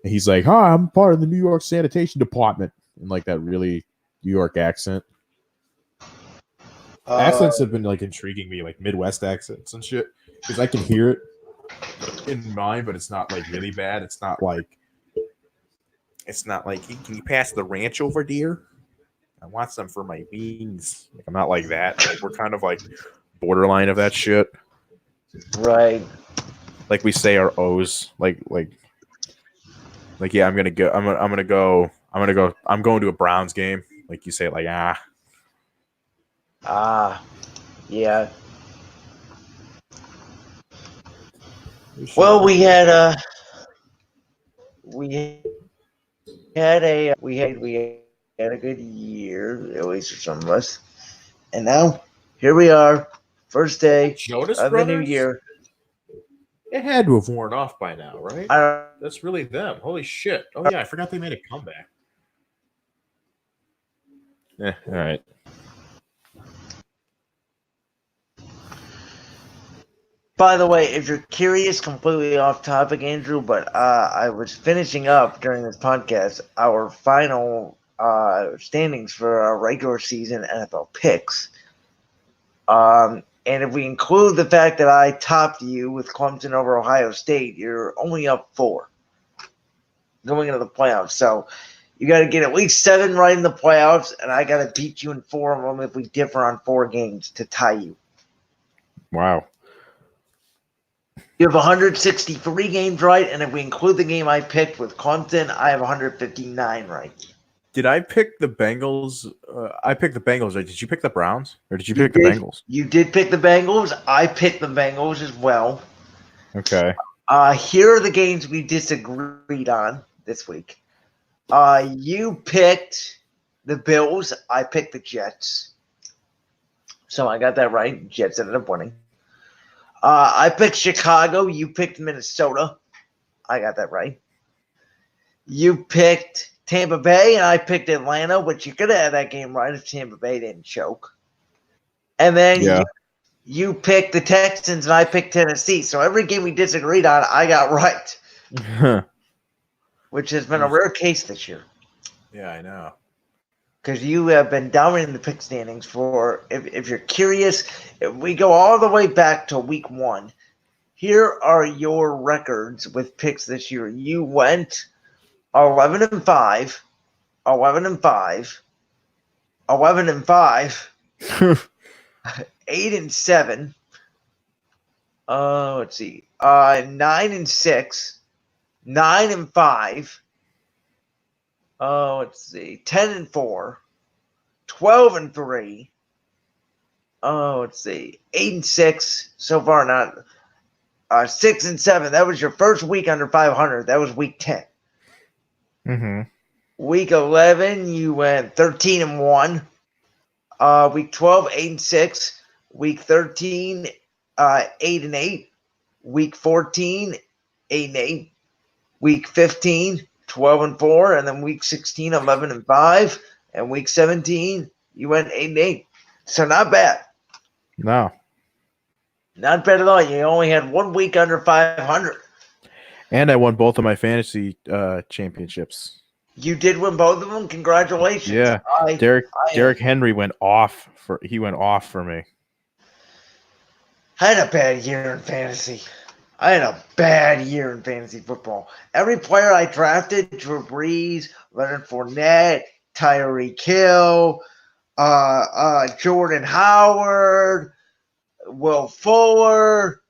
And he's like, "Hi, I'm part of the New York sanitation department," in like that really New York accent. Accents have been like intriguing me, like Midwest accents and shit, because I can hear it in mine, but it's not like really bad. It's not like, can you pass the ranch over, dear? I want some for my beans. Like, I'm not like that. Like, we're kind of like borderline of that shit. Right. Like we say our O's. Like yeah, I'm going to a Browns game. Like you say it like, ah. Ah. Yeah. Well, we had a good year, at least for some of us. And now here we are, first day Jonas of Brothers? the new year. It had to have worn off by now, right? I That's really them. Holy shit. Oh yeah, I forgot they made a comeback. Yeah, all right. By the way, if you're curious, completely off topic, Andrew, but I was finishing up during this podcast our final standings for our regular season NFL picks. And if we include the fact that I topped you with Clemson over Ohio State, you're only up 4 going into the playoffs. So you got to get at least 7 right in the playoffs, and I got to beat you in 4 of them if we differ on 4 games to tie you. Wow. You have 163 games right, and if we include the game I picked with Clemson, I have 159 right. Did I pick the Bengals? I picked the Bengals. Right? Did you pick the Browns, or did you You pick the did. Bengals? You did pick the Bengals. I picked the Bengals as well. Okay. Here are the games we disagreed on this week. You picked the Bills. I picked the Jets. So I got that right. Jets ended up winning. I picked Chicago. You picked Minnesota. I got that right. You picked Tampa Bay, and I picked Atlanta, which you could have had that game right if Tampa Bay didn't choke. And then Yeah. you picked the Texans, and I picked Tennessee. So every game we disagreed on, I got right, which has been a rare case this year. Yeah, I know. Because you have been dominating the pick standings for, if you're curious, if we go all the way back to week 1. Here are your records with picks this year. You went 11-5, 11-5, 11-5, 8-7. Let's see. 9-6, 9-5. Let's see. 10-4, 12-3. Let's see. 8-6 so far. Not 6-7. That was your first week under 500. That was week 10. Mm-hmm. Week 11, you went 13-1. Week 12, 8-6. Week 13, 8-8. Week 14, 8-8. Week 15, 12-4. And then week 16, 11-5. And week 17, you went 8-8. So not bad. No. Not bad at all. You only had 1 week under 500. And I won both of my fantasy championships. You did win both of them. Congratulations. Yeah. Derrick Henry went off for me. I had a bad year in fantasy. I had a bad year in fantasy football. Every player I drafted, Drew Brees, Leonard Fournette, Tyreek Hill, Jordan Howard, Will Fuller,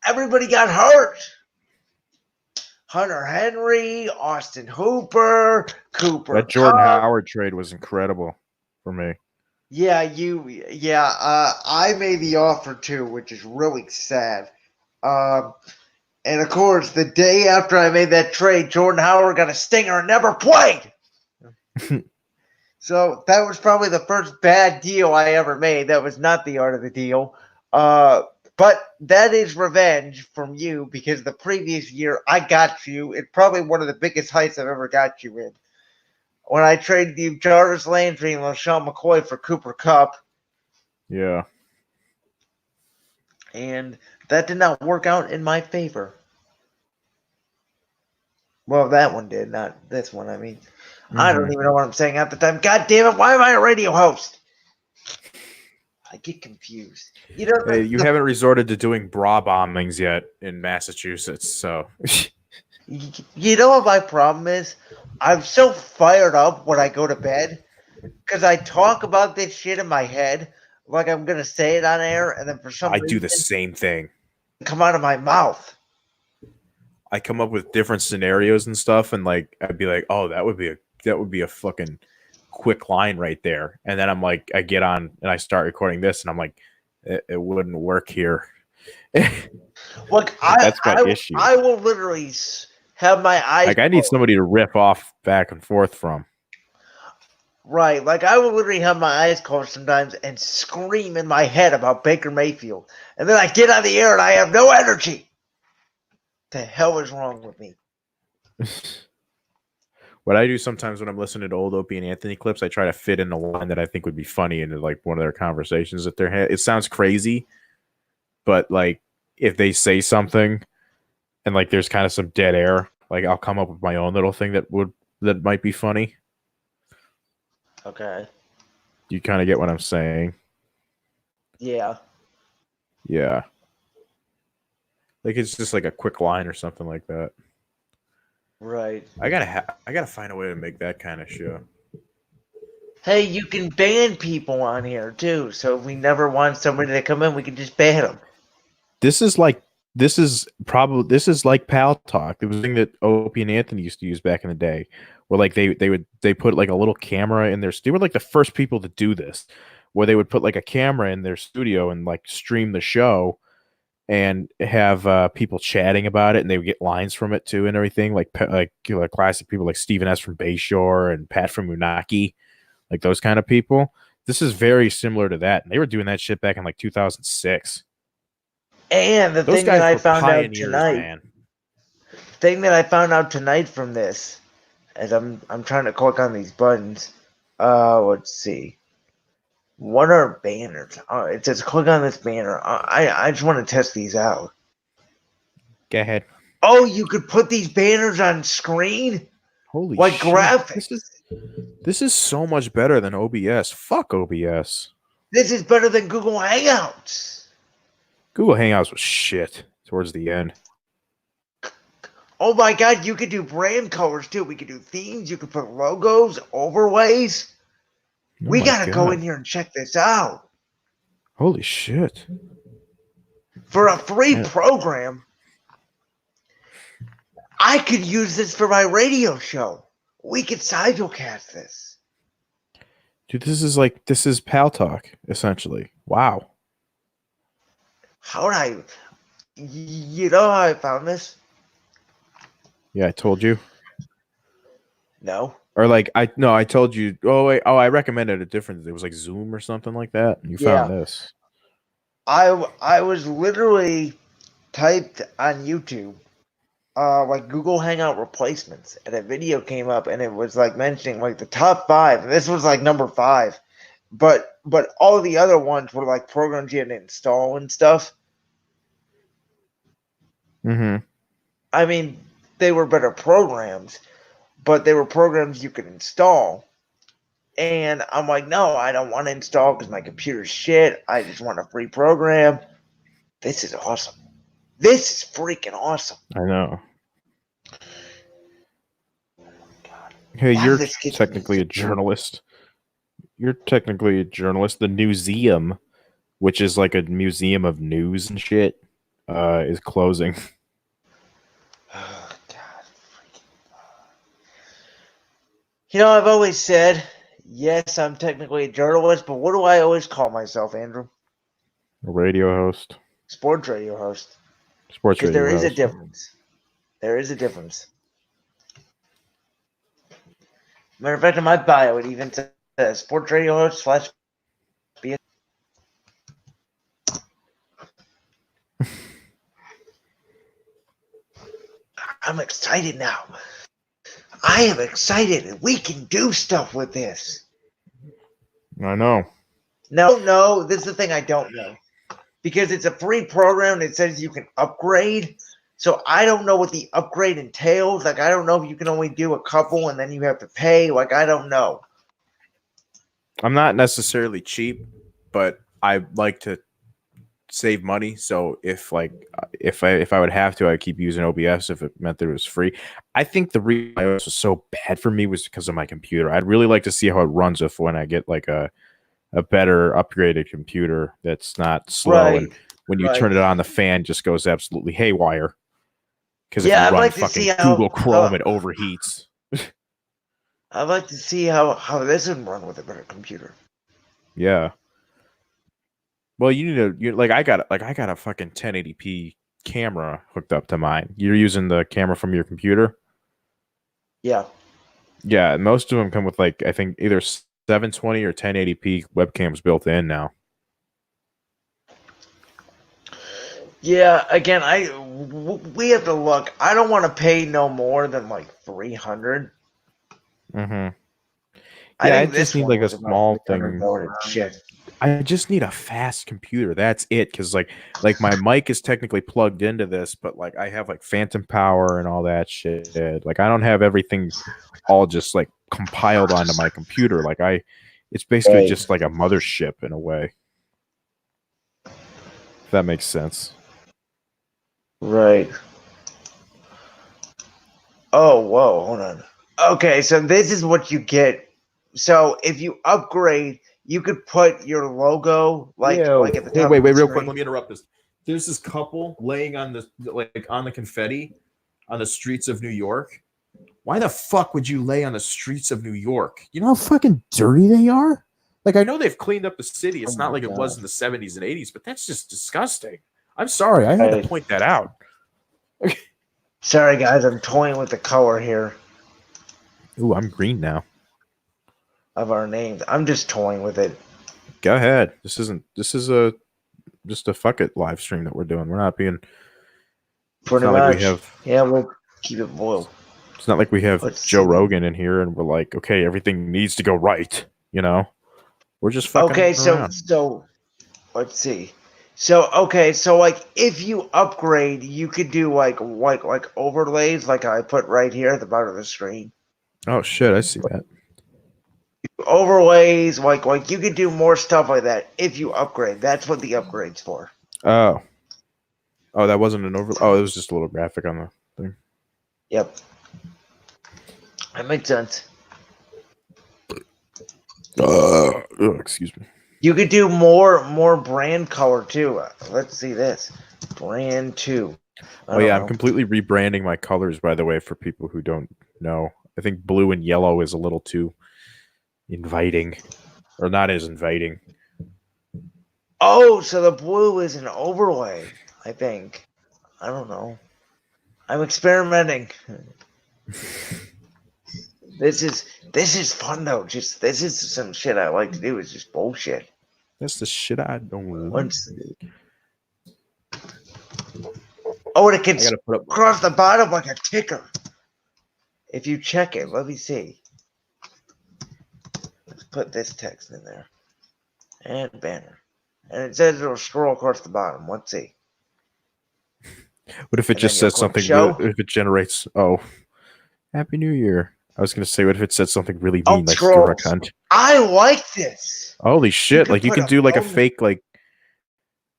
everybody got hurt. Hunter Henry, Austin Hooper, Cooper. That Jordan Kupp. Howard trade was incredible for me. Yeah, I made the offer too, which is really sad. And of course, the day after I made that trade, Jordan Howard got a stinger and never played. So that was probably the first bad deal I ever made. That was not the art of the deal. But that is revenge from you because the previous year I got you. It's probably one of the biggest heights I've ever got you in. When I traded you Jarvis Landry and LaShawn McCoy for Cooper Kupp. Yeah. And that did not work out in my favor. Well, that one did, not this one. I mean, I don't even know what I'm saying at the time. God damn it, why am I a radio host? I get confused. You know, You haven't resorted to doing bra bombings yet in Massachusetts, so. You know what my problem is? I'm so fired up when I go to bed because I talk about this shit in my head like I'm going to say it on air, and then for some reason, do the same thing. Come out of my mouth. I come up with different scenarios and stuff, and like I'd be like, "Oh, that would be a fucking quick line right there." And then I'm like, I get on and I start recording this, and I'm like, it wouldn't work here. Look, that's my issue. I will literally have my eyes. Like I need somebody to riff off back and forth from. Right, like I will literally have my eyes closed sometimes and scream in my head about Baker Mayfield, and then I get on the air and I have no energy. The hell is wrong with me? What I do sometimes when I'm listening to old Opie and Anthony clips, I try to fit in a line that I think would be funny into like one of their conversations that they're having. It sounds crazy, but like if they say something and like there's kind of some dead air, like I'll come up with my own little thing that might be funny. Okay. You kind of get what I'm saying. Yeah. Yeah. Like it's just like a quick line or something like that. Right. I gotta find a way to make that kind of show. Hey, you can ban people on here too. So if we never want somebody to come in, we can just ban them. This is like Pal Talk. It was a thing that Opie and Anthony used to use back in the day, where like they put like a little camera in their. They were like the first people to do this, where they would put like a camera in their studio and like stream the show and have people chatting about it, and they would get lines from it too and everything. Like classic people like Stephen S. from Bayshore and Pat from Unagi, like those kind of people. This is very similar to that, and they were doing that shit back in like 2006. And the Those thing that guys I were found out pioneers, tonight, man. from this, as I'm trying to click on these buttons. Let's see. What are banners? It says click on this banner. I just want to test these out. Go ahead. Oh, you could put these banners on screen? Holy Like shit. graphics. This is so much better than OBS. Fuck OBS. This is better than Google Hangouts. Google Hangouts was shit towards the end. Oh my god, you could do brand colors too. We could do themes. You could put logos, overlays. Oh We my gotta go God. in here and check this out. Holy shit. For a free Yeah. program, I could use this for my radio show. We could simulcast this. Dude, this is Pal Talk, essentially. Wow. How did I... You know how I found this? Yeah, I told you. No. Or like I told you. Oh wait, I recommended a different. It was like Zoom or something like that. And you found this. I was literally typed on YouTube, like Google Hangout replacements, and a video came up, and it was like mentioning like the top 5. And this was like number 5, but all the other ones were like programs you had to install and stuff. Mm-hmm. I mean, they were better programs, but they were programs you could install. And I'm like, no, I don't want to install because my computer's shit. I just want a free program. This is awesome. This is freaking awesome. I know. God. Hey, Why you're did this get to technically me? a journalist. You're technically a journalist. The museum, which is like a museum of news and shit, is closing. Oh, God. You know, I've always said, yes, I'm technically a journalist, but what do I always call myself, Andrew? A radio host. Sports radio host. Sports Because radio there is a host. difference. There is a difference. Matter of fact, in my bio, it even says sports radio host / BS. I'm excited now. I am excited. We can do stuff with this. I know. No, this is the thing I don't know. Because it's a free program, it says you can upgrade. So I don't know what the upgrade entails. Like, I don't know if you can only do a couple and then you have to pay. Like, I don't know. I'm not necessarily cheap, but I like to save money. So if I would have to, I'd keep using OBS if it meant that it was free. I think the reason iOS was so bad for me was because of my computer. I'd really like to see how it runs when I get like a better upgraded computer that's not slow. Right, and when you turn it on, the fan just goes absolutely haywire. Because Yeah, if I'd you run like to fucking see how- Google Chrome, it overheats. I'd like to see how this would run with a better computer. Yeah. Well, I got a fucking 1080p camera hooked up to mine. You're using the camera from your computer? Yeah. Yeah, most of them come with like I think either 720 or 1080p webcams built in now. Yeah, again, we have to look. I don't want to pay no more than like $300. Mm-hmm. I Yeah, I think this just need one like a was about small $300 thing. and shit. I just need a fast computer. That's it. Because like my mic is technically plugged into this, but like I have like phantom power and all that shit. Like I don't have everything all just like compiled onto my computer. Like it's basically Right. just like a mothership in a way. If that makes sense. Right. Oh, whoa, hold on. Okay, so this is what you get. So if you upgrade, you could put your logo like at the top. Wait, of the real quick. screen. Let me interrupt this. There's this couple laying on the confetti on the streets of New York. Why the fuck would you lay on the streets of New York? You know how fucking dirty they are? Like, I know they've cleaned up the city. It's Oh not my like it was God. in the 70s and 80s, but that's just disgusting. I'm sorry. I had Right. to point that out. Sorry, guys. I'm toying with the color here Ooh, I'm green now. of our names. I'm just toying with it. Go ahead. This is just a fuck it live stream that we're doing. We're not being. Pretty not much. like we have. Yeah, we'll keep it boiled. It's not like we have Let's Joe see. Rogan in here and we're like, okay, everything needs to go right. You know, we're just fucking Okay, around. so let's see. So okay, so like if you upgrade, you could do like overlays, like I put right here at the bottom of the screen. Oh shit, I see that. Overlays, like you could do more stuff like that if you upgrade. That's what the upgrade's for. Oh, that wasn't an over. Oh, it was just a little graphic on the thing. Yep, that makes sense. Excuse me. You could do more brand color too. Let's see this brand 2. Oh yeah, I'm completely rebranding my colors, by the way, for people who don't know. I think blue and yellow is a little too inviting, or not as inviting. Oh, so the blue is an overlay. I think. I don't know. I'm experimenting. This is fun though. Just this is some shit I like to do. It's just bullshit. That's the shit I don't. Once. Oh, and it can I gotta put up. cross the bottom like a ticker. If you check it, let me see. Let's put this text in there. And banner. And it says it'll scroll across the bottom. Let's see. What if it And just then you'll says click something? show. If it generates, Happy New Year. I was gonna say, what if it said something really Oh, mean, like scroll. Stura cunt? I like this. Holy shit! Like you put can do like a phone- fake like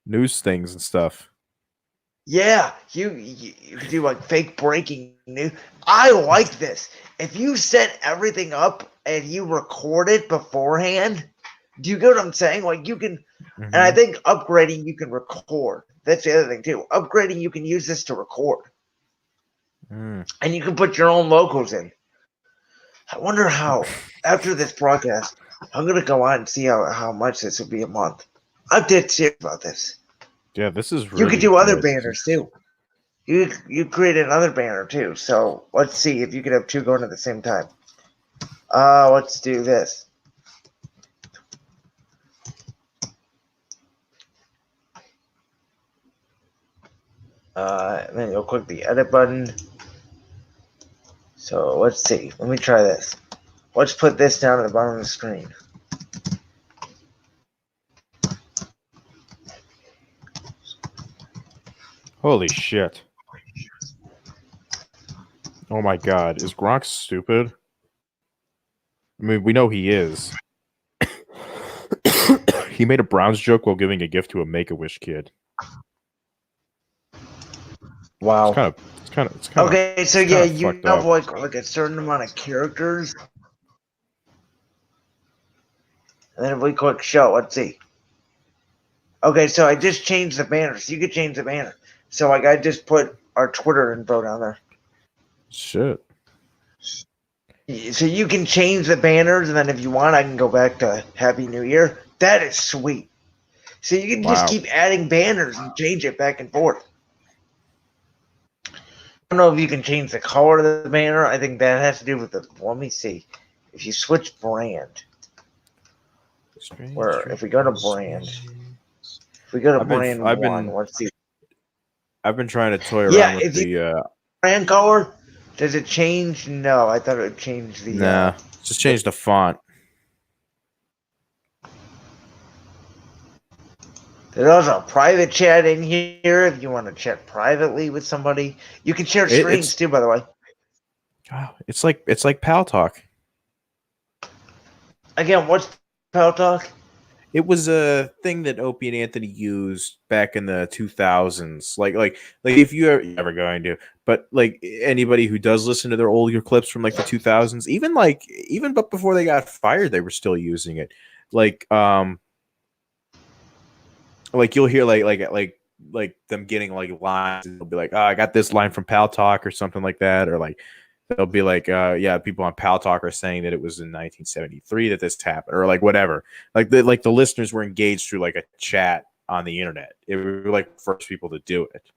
news things and stuff. Yeah, you could do like fake breaking news. I like this. If you set everything up and you record it beforehand, do you get what I'm saying? Like you can, and I think upgrading you can record. That's the other thing too. Upgrading you can use this to record, Mm. and you can put your own logos in. I wonder how after this broadcast, I'm gonna go on and see how much this will be a month. I'm dead serious about this. Yeah, this is. Really You could do other good. banners too. You create another banner too. So let's see if you could have two going at the same time. Let's do this. And then you'll click the edit button. So let's see. Let me try this. Let's put this down at the bottom of the screen. Holy shit! Oh my god, is Gronk stupid? I mean, we know he is. He made a Browns joke while giving a gift to a Make-A-Wish kid. Wow. It's kind of. Okay, so it's yeah, kinda you fucked have up. like a certain amount of characters. And then if we click show, let's see. Okay, so I just changed the banner. So you could change the banner. So like I just put our Twitter info down there. Shit. So you can change the banners, and then if you want, I can go back to Happy New Year. That is sweet. So you can just Wow. keep adding banners and change it back and forth. I don't know if you can change the color of the banner. I think that has to do with the. Let me see. If you switch brand, where if we go to brand, if we go to I've been- brand I've one, been- let's see. I've been trying to toy around Yeah, with if you the. brand color, does it change? No, I thought it would change the. Nah, just change the font. There's also a private chat in here if you want to chat privately with somebody. You can share It's- screens too, by the way. Oh, it's like Pal Talk. Again, what's Pal Talk? It was a thing that Opie and Anthony used back in the 2000s. Like if you are ever going to, but like anybody who does listen to their older clips from like the 2000s, even but before they got fired, they were still using it. Like you'll hear like them getting like lines, and they'll be like, "Oh, I got this line from Pal Talk" or something like that, or like they'll be like, yeah, people on Pal Talk are saying that it was in 1973 that this happened, or like whatever. Like the listeners were engaged through like a chat on the internet. It were like the first people to do it.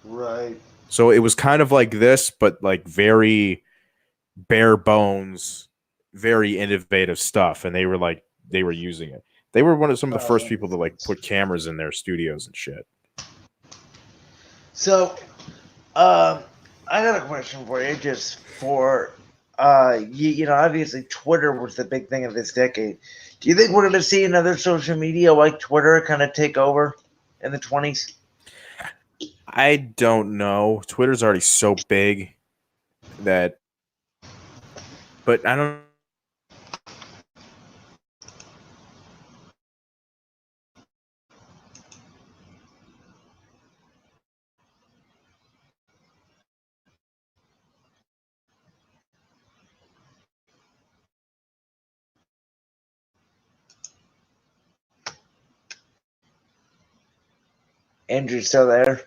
Right. So it was kind of like this, but like very bare bones, very innovative stuff, and they were using it. They were some of the first people to like put cameras in their studios and shit. So, I got a question for you, just for you know, obviously Twitter was the big thing of this decade. Do you think we're going to see another social media like Twitter kind of take over in the 20s? I don't know. Twitter's already so big that, but I don't. Andrew, still there?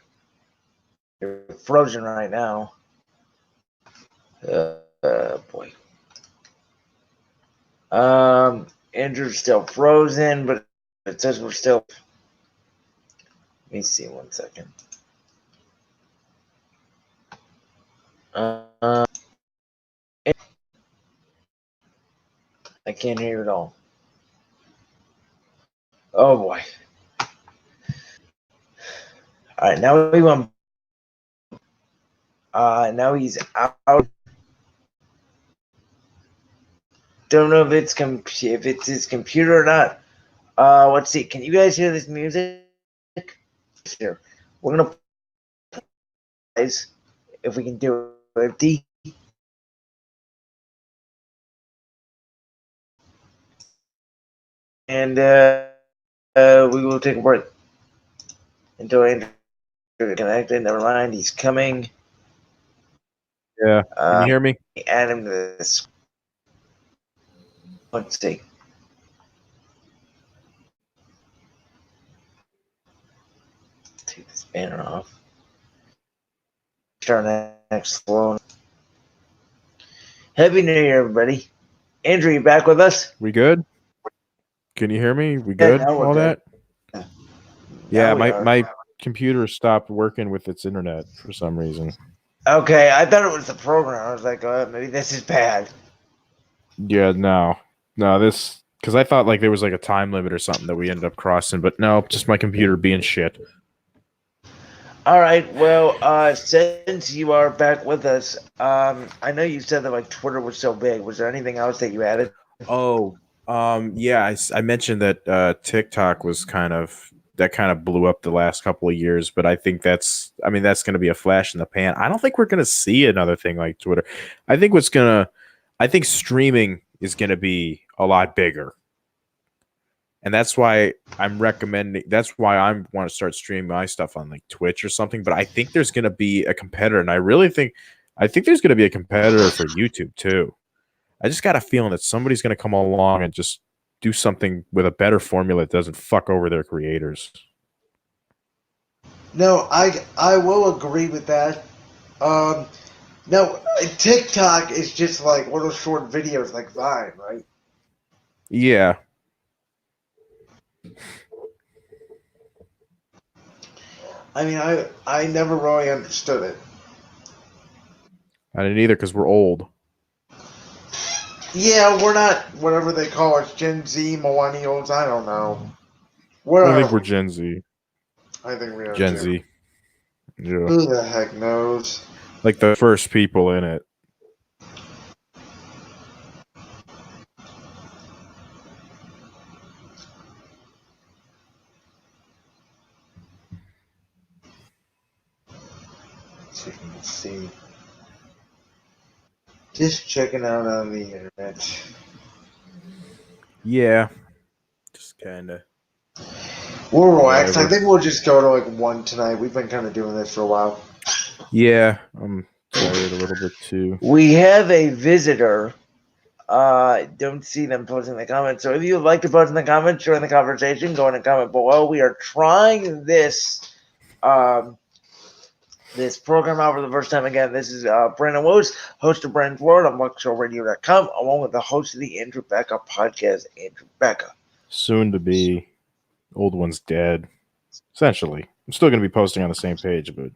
You're frozen right now. Boy. Andrew's still frozen, but it says we're still. Let me see 1 second. I can't hear you at all. Oh boy. All right, now we went. Now he's out. Don't know if it's his computer or not. Let's see. Can you guys hear this music? Here, we're gonna guys, if we can do it empty. And we will take a break until Andrew connected. Never mind, he's coming. Yeah, can you hear me? Add him to this. Let's see. Take this banner off. Turn next slow. Happy New Year, everybody. Andrew, you back with us? We good? Can you hear me? We good? now we're All good. that? Yeah, Now we are. my computer stopped working with its internet for some reason. Okay, I thought it was the program. I was like, maybe this is bad. Yeah, no, this because I thought like there was like a time limit or something that we ended up crossing, but no, just my computer being shit. All right. Well, since you are back with us, I know you said that like Twitter was so big. Was there anything else that you added? Oh, yeah, I mentioned that TikTok was kind of blew up the last couple of years, but I think that's going to be a flash in the pan. I don't think we're going to see another thing like Twitter. I think streaming is going to be a lot bigger. And that's why I'm recommending. That's why I want to start streaming my stuff on like Twitch or something. But I think there's going to be a competitor, and I think there's going to be a competitor for YouTube too. I just got a feeling that somebody's going to come along and just do something with a better formula that doesn't fuck over their creators. No, I will agree with that. No, TikTok is just like one of those short videos like Vine, right? Yeah. I mean, I never really understood it. I didn't either because we're old. Yeah, we're not whatever they call us, Gen Z, millennials. I don't know. I think we're Gen Z. I think we are Gen too. Z. Yeah. Who the heck knows? Like the first people in it. So you can see. Just checking out on the internet. Yeah. Just kind of. We'll relax. I think we'll just go to like one tonight. We've been kind of doing this for a while. Yeah, I'm tired a little bit too. We have a visitor. Don't see them posting in the comments. So if you would like to post in the comments, join the conversation, go in and comment below. We are trying this this program out for the first time again, this is Brandon Willis, host of Brandon's World on MuckShowRadio.com, along with the host of the Andrew Baca podcast, Andrew Baca. Soon to be. Old one's dead. Essentially. I'm still going to be posting on the same page, but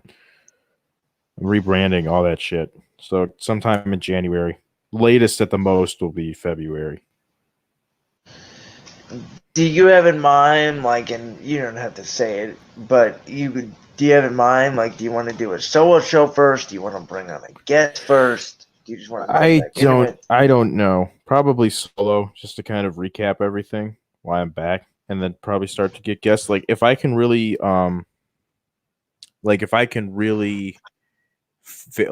I'm rebranding all that shit. So sometime in January. Latest at the most will be February. Do you have in mind, like, and you don't have to say it, but do you have in mind, like, do you want to do a solo show first? Do you want to bring on a guest first? Do you just want to I don't know. Probably solo, just to kind of recap everything while I'm back, and then probably start to get guests. Like if I can really fit,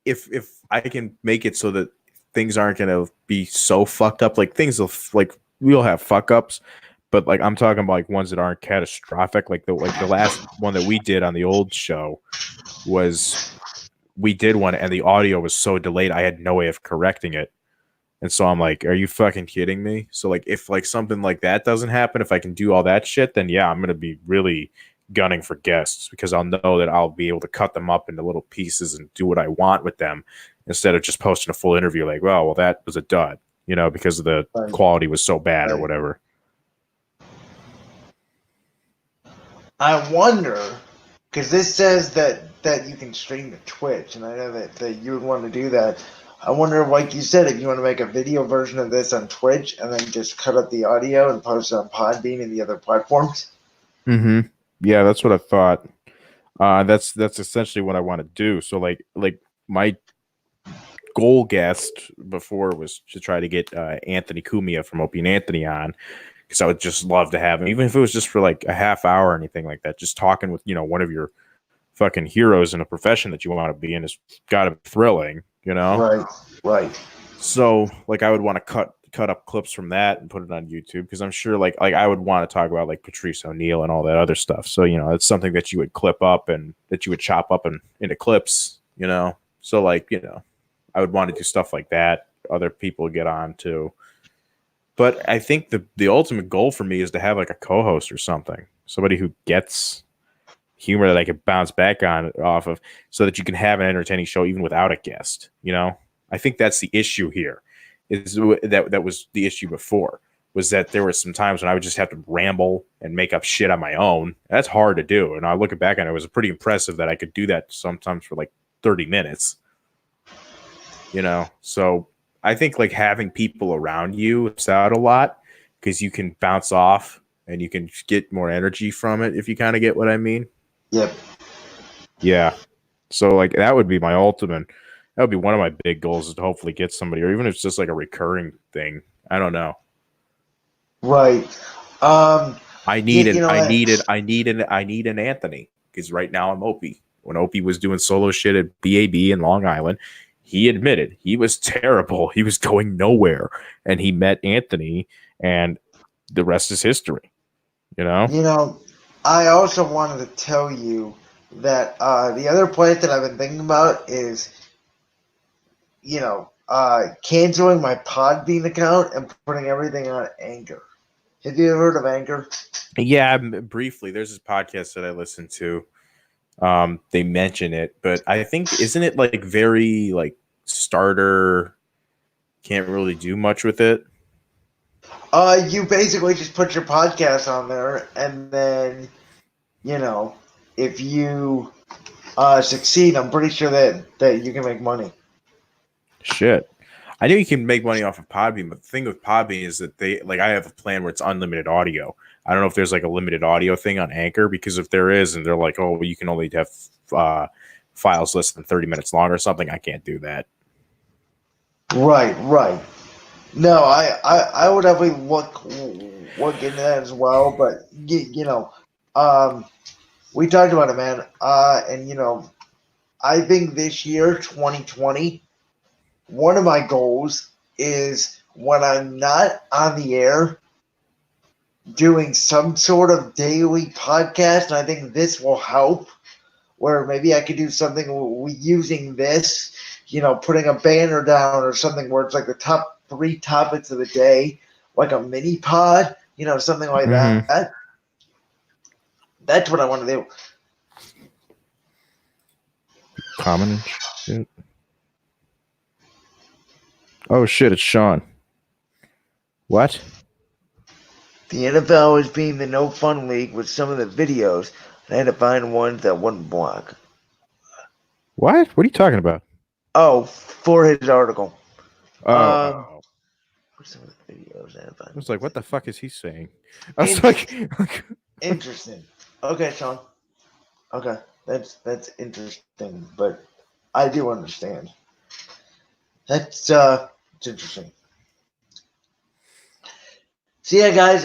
if I can make it so that things aren't gonna be so fucked up, like things will we'll have fuck ups, but like I'm talking about like ones that aren't catastrophic. Like the last one that we did on the old show was we did one and the audio was so delayed I had no way of correcting it. And so I'm like, are you fucking kidding me? So like if like something like that doesn't happen, if I can do all that shit, then yeah, I'm gonna be really gunning for guests because I'll know that I'll be able to cut them up into little pieces and do what I want with them instead of just posting a full interview like, well, that was a dud, because the quality was so bad or whatever. I wonder, because this says that you can stream to Twitch, and I know that you would want to do that. I wonder, like you said, if you want to make a video version of this on Twitch and then just cut up the audio and post it on Podbean and the other platforms. Mm-hmm. Yeah, that's what I thought. That's essentially what I want to do. So like my goal guest before was to try to get Anthony Cumia from Opie and Anthony on, because I would just love to have him, even if it was just for like a half hour or anything like that. Just talking with one of your fucking heroes in a profession that you want to be in has got to be thrilling, Right. So like I would want to cut up clips from that and put it on YouTube, because I'm sure like I would want to talk about like Patrice O'Neal and all that other stuff. So it's something that you would clip up and that you would chop up into clips. So like I would want to do stuff like that. Other people get on too. But I think the ultimate goal for me is to have like a co-host or something, somebody who gets humor that I could bounce back off of, so that you can have an entertaining show even without a guest. I think that's the issue here. Is that was the issue before, was that there were some times when I would just have to ramble and make up shit on my own. That's hard to do. And I look back and it was pretty impressive that I could do that sometimes for like 30 minutes. So I think like having people around you helps out a lot, because you can bounce off and you can get more energy from it, if you kind of get what I mean. Yep. Yeah. So like that would be my ultimate. That would be one of my big goals, is to hopefully get somebody, or even if it's just like a recurring thing. I don't know. Right. I need an Anthony, because right now I'm Opie. When Opie was doing solo shit at BAB in Long Island, he admitted he was terrible. He was going nowhere, and he met Anthony, and the rest is history. I also wanted to tell you that the other place that I've been thinking about is, canceling my Podbean account and putting everything on Anchor. Have you ever heard of Anchor? Yeah, briefly. There's this podcast that I listen to. They mention it, but I think, isn't it like very like starter? Can't really do much with it. You basically just put your podcast on there, and then, if you succeed, I'm pretty sure that you can make money. Shit. I knew you can make money off of Podbean, but the thing with Podbean is that I have a plan where it's unlimited audio. I don't know if there's like a limited audio thing on Anchor, because if there is, and they're like, oh, well, you can only have files less than 30 minutes long or something, I can't do that. Right. No, I would definitely look into that as well, but we talked about it, man. And I think this year, 2020, one of my goals is, when I'm not on the air, doing some sort of daily podcast. And I think this will help, where maybe I could do something using this, putting a banner down or something where it's like the top 3 topics of the day, like a mini pod, something like that. That's what I want to do. common and shit. Oh shit, it's Sean. What? The NFL is being the no fun league with some of the videos, and I had to find ones that wouldn't block. What? What are you talking about? Oh, for his article. Oh, What's some of the videos I had to I find? was like, what the fuck is he saying? I was like, Interesting. Okay, Sean. Okay, that's interesting, but I do understand. That's it's interesting. So yeah, guys,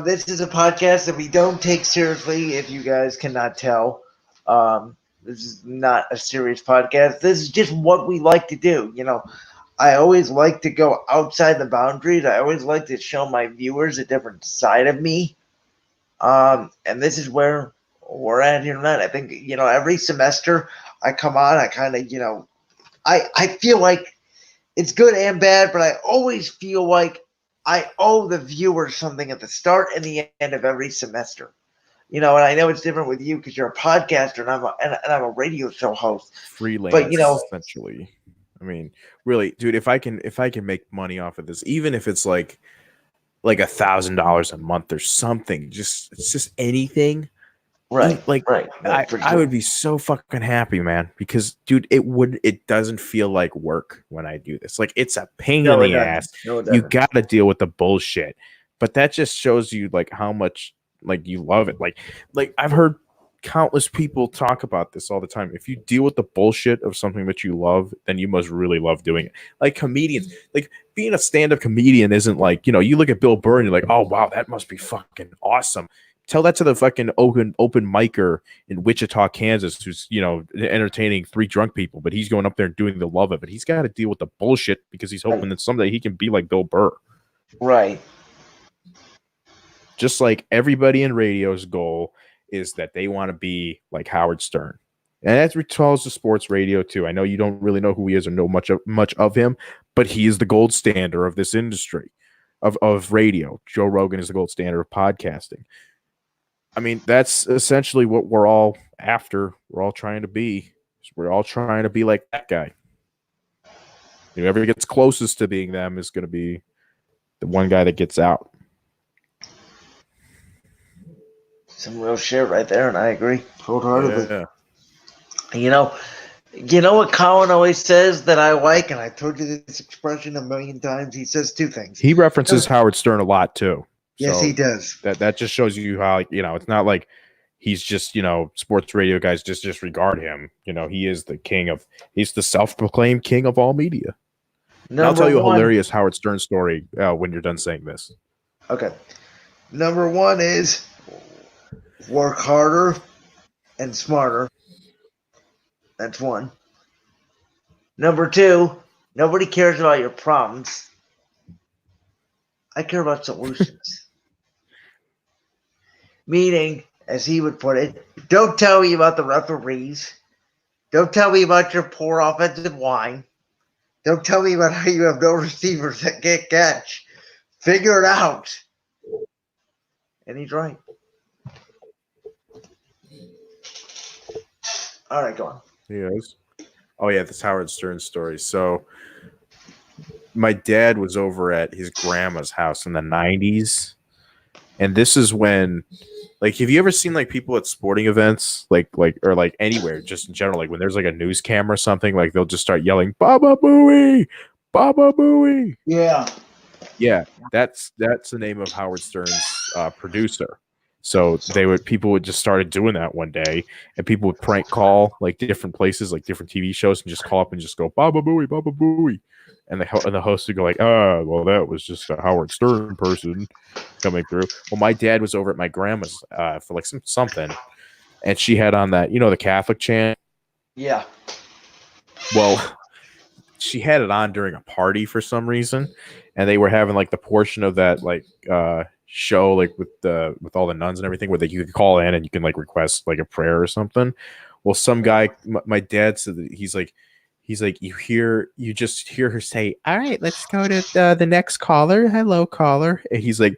this is a podcast that we don't take seriously. If you guys cannot tell, this is not a serious podcast. This is just what we like to do. I always like to go outside the boundaries. I always like to show my viewers a different side of me. And this is where we're at here tonight. I think every semester I come on, I kind of I feel like it's good and bad, but I always feel like I owe the viewers something at the start and the end of every semester. And I know it's different with you because you're a podcaster and I'm a radio show host. freelance, But essentially. I mean, really, dude, if I can make money off of this, even if it's like $1,000 a month or something, it's just anything. right, right. I would be so fucking happy, man, because dude, it doesn't feel like work when I do this. Like, it's a pain in the ass. You got to deal with the bullshit, but that just shows you like how much like you love it. Like I've heard countless people talk about this all the time. If you deal with the bullshit of something that you love, then you must really love doing it. Like comedians, like being a stand-up comedian isn't like, you look at Bill Burr and you're like, oh wow, that must be fucking awesome. Tell that to the fucking open micer in Wichita, Kansas, who's entertaining 3 drunk people, but he's going up there and doing the love of it. He's got to deal with the bullshit because he's hoping that someday he can be like Bill Burr. Right. Just like everybody in radio's goal is that they want to be like Howard Stern, and that tells the sports radio too. I know you don't really know who he is or know much of him, but he is the gold standard of this industry of radio. Joe Rogan is the gold standard of podcasting. I mean, that's essentially what we're all after. We're all trying to be. We're all trying to be like that guy. Whoever gets closest to being them is going to be the one guy that gets out. Some real shit right there, and I agree wholeheartedly. Yeah. You know what Colin always says that I like, and I told you this expression a million times. He says 2 things. He references Howard Stern a lot too. Yes, he does. That just shows you how it's not like he's just sports radio guys just disregard him. He is he's the self-proclaimed king of all media. I'll tell you a hilarious Howard Stern story when you're done saying this. Okay. Number 1 is work harder and smarter. That's 1. Number 2, nobody cares about your problems. I care about solutions. Meaning, as he would put it, don't tell me about the referees. Don't tell me about your poor offensive line. Don't tell me about how you have no receivers that can't catch. Figure it out. And he's right. All right, go on. Yes. Oh yeah, this Howard Stern story. So my dad was over at his grandma's house in the 90s. And this is when, like, have you ever seen like people at sporting events, like or like anywhere, just in general, like when there's like a news camera or something, like they'll just start yelling, "Baba Booey, Baba Booey." Yeah. Yeah, that's the name of Howard Stern's producer. So people would just started doing that one day, and people would prank call like different places, like different TV shows, and just call up and just go Baba Booey, Baba Booey, and the host would go like, well, that was just a Howard Stern person coming through. Well, my dad was over at my grandma's for like something, and she had on that the Catholic chant. Yeah. Well, she had it on during a party for some reason, and they were having like the portion of that like show like with all the nuns and everything where you could call in and you can like request like a prayer or something. Well, some guy, my dad said that he's like you just hear her say, "All right, let's go to the next caller. Hello, caller." And he's like,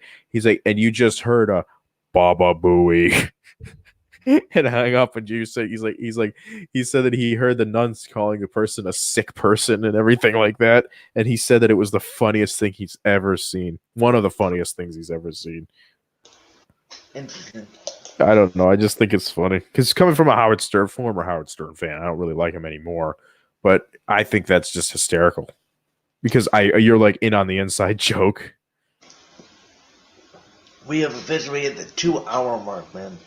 and you just heard a Baba Booey. and hung up. And you say he said that he heard the nuns calling the person a sick person and everything like that. And he said that it was the funniest thing he's ever seen. One of the funniest things he's ever seen. Interesting. I don't know. I just think it's funny because coming from a former Howard Stern fan, I don't really like him anymore. But I think that's just hysterical because you're like in on the inside joke. We have officially hit the 2-hour mark, man.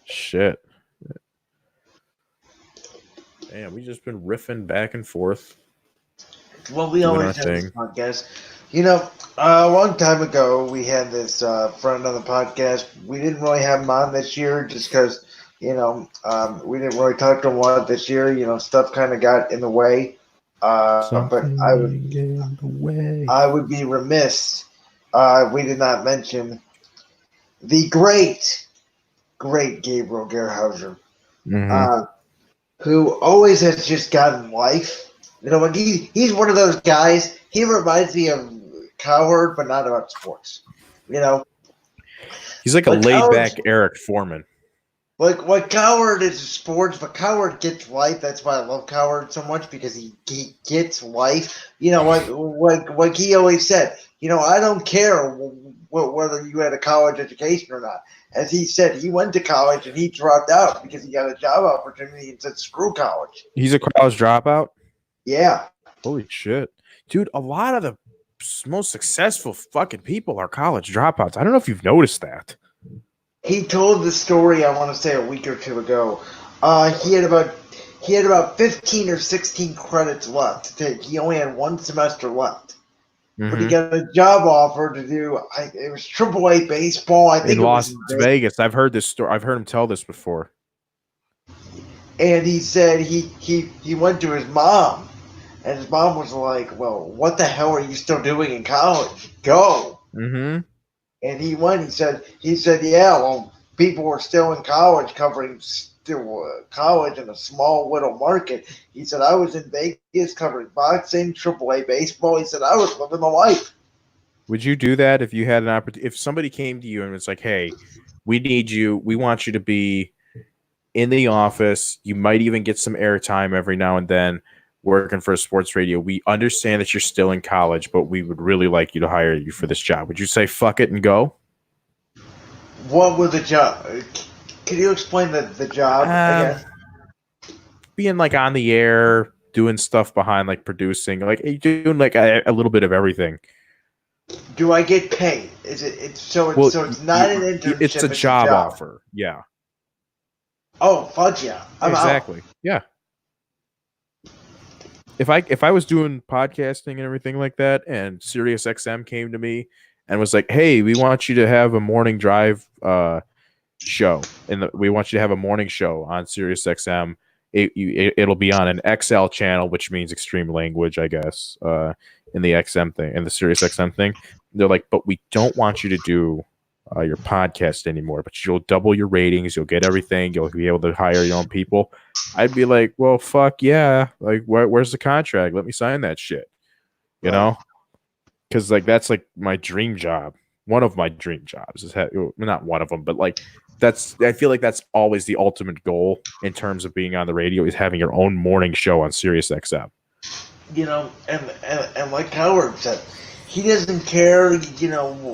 Shit. Damn, we just been riffing back and forth. It's what we Doing always our have this thing. podcast. You know, a long time ago, we had this friend on the podcast. We didn't really have him on this year just because, we didn't really talk to him a lot this year. Stuff kind of got in the way. But I would be remiss if we did not mention the great Gabriel Gerhauser, who always has just gotten life. Like he's one of those guys. He reminds me of Cowherd, but not about sports. He's like a laid-back Eric Foreman. Like Cowherd is sports, but Cowherd gets life. That's why I love Cowherd so much because he gets life. Like he always said. I don't care whether you had a college education or not. As he said, he went to college and he dropped out because he got a job opportunity and said, "Screw college." He's a college dropout? Yeah. Holy shit. Dude, a lot of the most successful fucking people are college dropouts. I don't know if you've noticed that. He told the story, I want to say a week or two ago. He had about 15 or 16 credits left to take. He only had one semester left. But he got a job offer to do. It was AAA baseball. I think in Las Vegas. I've heard this story. I've heard him tell this before. And he said he went to his mom, and his mom was like, "Well, what the hell are you still doing in college? Go!" Mm-hmm. And he went. He said, "Yeah, well, people were still in college, covering college in a small little market." He said, "I was in Vegas covering boxing, AAA baseball." He said, "I was living the life." Would you do that if you had an opportunity? If somebody came to you and was like, "Hey, we need you. We want you to be in the office. You might even get some airtime every now and then working for a sports radio. We understand that you're still in college, but we would really like you to hire you for this job." Would you say fuck it and go? What would the job? Can you explain the job again? Being like on the air, doing stuff behind, like producing, like doing like a little bit of everything. Do I get paid? Is it? So it's not an internship. It's a job offer. Yeah. Oh fuck yeah! Exactly. Out. Yeah. If I was doing podcasting and everything like that, and Sirius XM came to me and was like, "Hey, we want you to have a morning drive show, and we want you to have a morning show on Sirius XM. It'll be on an XL channel, which means extreme language, I guess, in the XM thing, in the Sirius XM thing." They're like, "But we don't want you to do your podcast anymore, but you'll double your ratings, you'll get everything, you'll be able to hire your own people." I'd be like, "Well, fuck yeah! Like, where's the contract? Let me sign that shit." You know, because like that's like my dream job. One of my dream jobs is not one of them, but like I feel like that's always the ultimate goal in terms of being on the radio is having your own morning show on Sirius XM. And like Howard said, he doesn't care,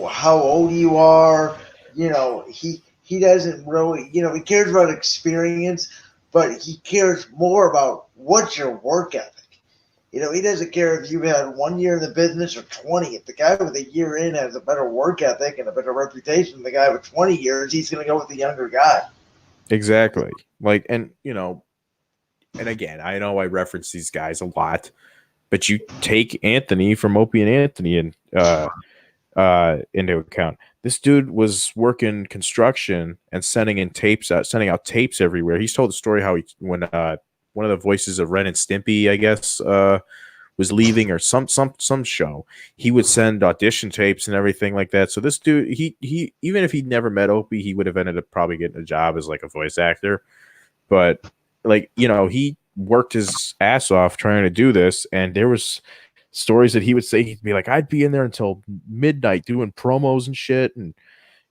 how old you are. He doesn't really, he cares about experience, but he cares more about what's your work ethic. He doesn't care if you had 1 year in the business or 20. If the guy with a year in has a better work ethic and a better reputation than the guy with 20 years, he's going to go with the younger guy. Exactly. Like, and again, I know I reference these guys a lot, but you take Anthony from Opie and Anthony into account. This dude was working construction and sending out tapes everywhere. He's told the story how when one of the voices of Ren and Stimpy, I guess, was leaving or some show, he would send audition tapes and everything like that. So this dude, he even if he'd never met Opie, he would have ended up probably getting a job as like a voice actor. But like, he worked his ass off trying to do this, and there was stories that he would say he'd be like, "I'd be in there until midnight doing promos and shit," and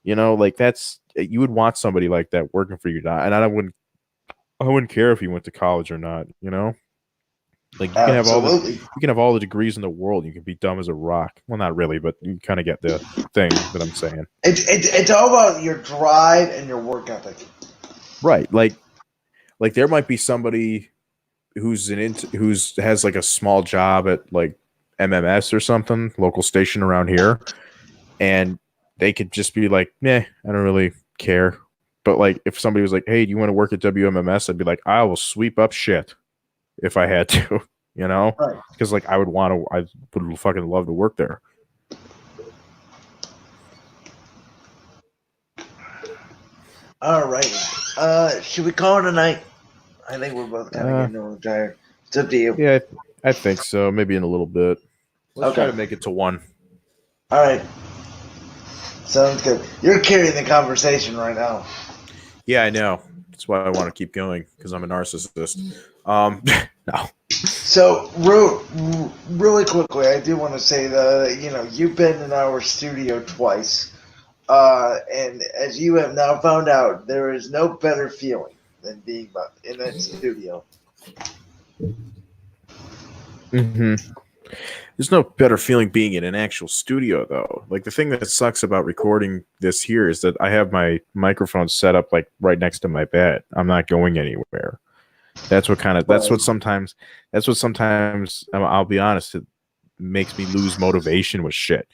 like that's you would want somebody like that working for you, and I wouldn't care if you went to college or not. You know, like you Absolutely. can have all the degrees in the world. You can be dumb as a rock. Well, not really, but you kind of get the thing that I'm saying. It's all about your drive and your work ethic. Right. Like there might be somebody who's has like a small job at like MMS or something, local station around here, and they could just be like, "Nah, I don't really care." But like, if somebody was like, "Hey, do you want to work at WMMS?" I'd be like, "I will sweep up shit if I had to," you know, Right. because like I would fucking love to work there. All right. Should we call it a night? I think we're both kind of getting a little tired. It's up to you. Yeah, I think so. Maybe in a little bit. Let's try Okay. to make it to 1. All right. Sounds good. You're carrying the conversation right now. Yeah, I know. That's why I want to keep going because I'm a narcissist. No. So, really quickly, I do want to say that you've been in our studio twice, and as you have now found out, there is no better feeling than being in that studio. Mm-hmm. There's no better feeling being in an actual studio, though. Like, the thing that sucks about recording this here is that I have my microphone set up like right next to my bed. I'm not going anywhere. That's what sometimes I'll be honest, it makes me lose motivation with shit.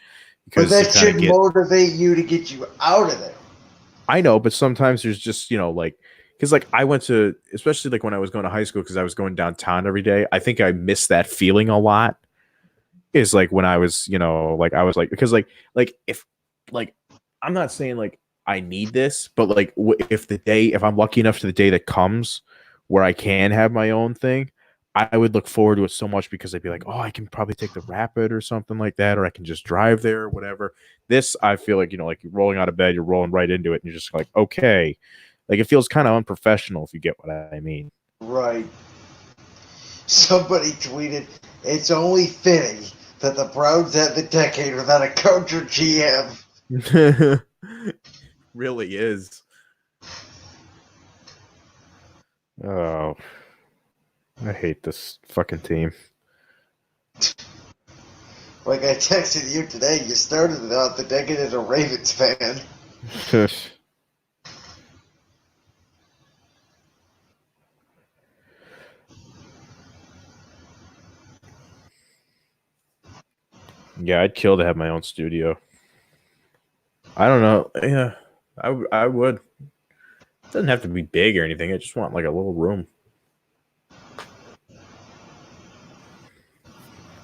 But that should motivate you to get you out of there. I know, but sometimes there's just, like, because like I went to, especially like when I was going to high school, because I was going downtown every day. I think I missed that feeling a lot. Is like when I was, like I was like, because like if like I'm not saying like I need this, but like if I'm lucky enough to the day that comes where I can have my own thing, I would look forward to it so much because I'd be like, oh, I can probably take the Rapid or something like that, or I can just drive there or whatever. This, I feel like, like you're rolling out of bed, you're rolling right into it, and you're just like, okay. Like it feels kind of unprofessional if you get what I mean. Right. Somebody tweeted, it's only fitting that the Browns had the decade without a coach or GM. Really is. Oh, I hate this fucking team. Like I texted you today, you started out the decade as a Ravens fan. Yeah, I'd kill to have my own studio. I don't know. Yeah, I would. It doesn't have to be big or anything. I just want like a little room.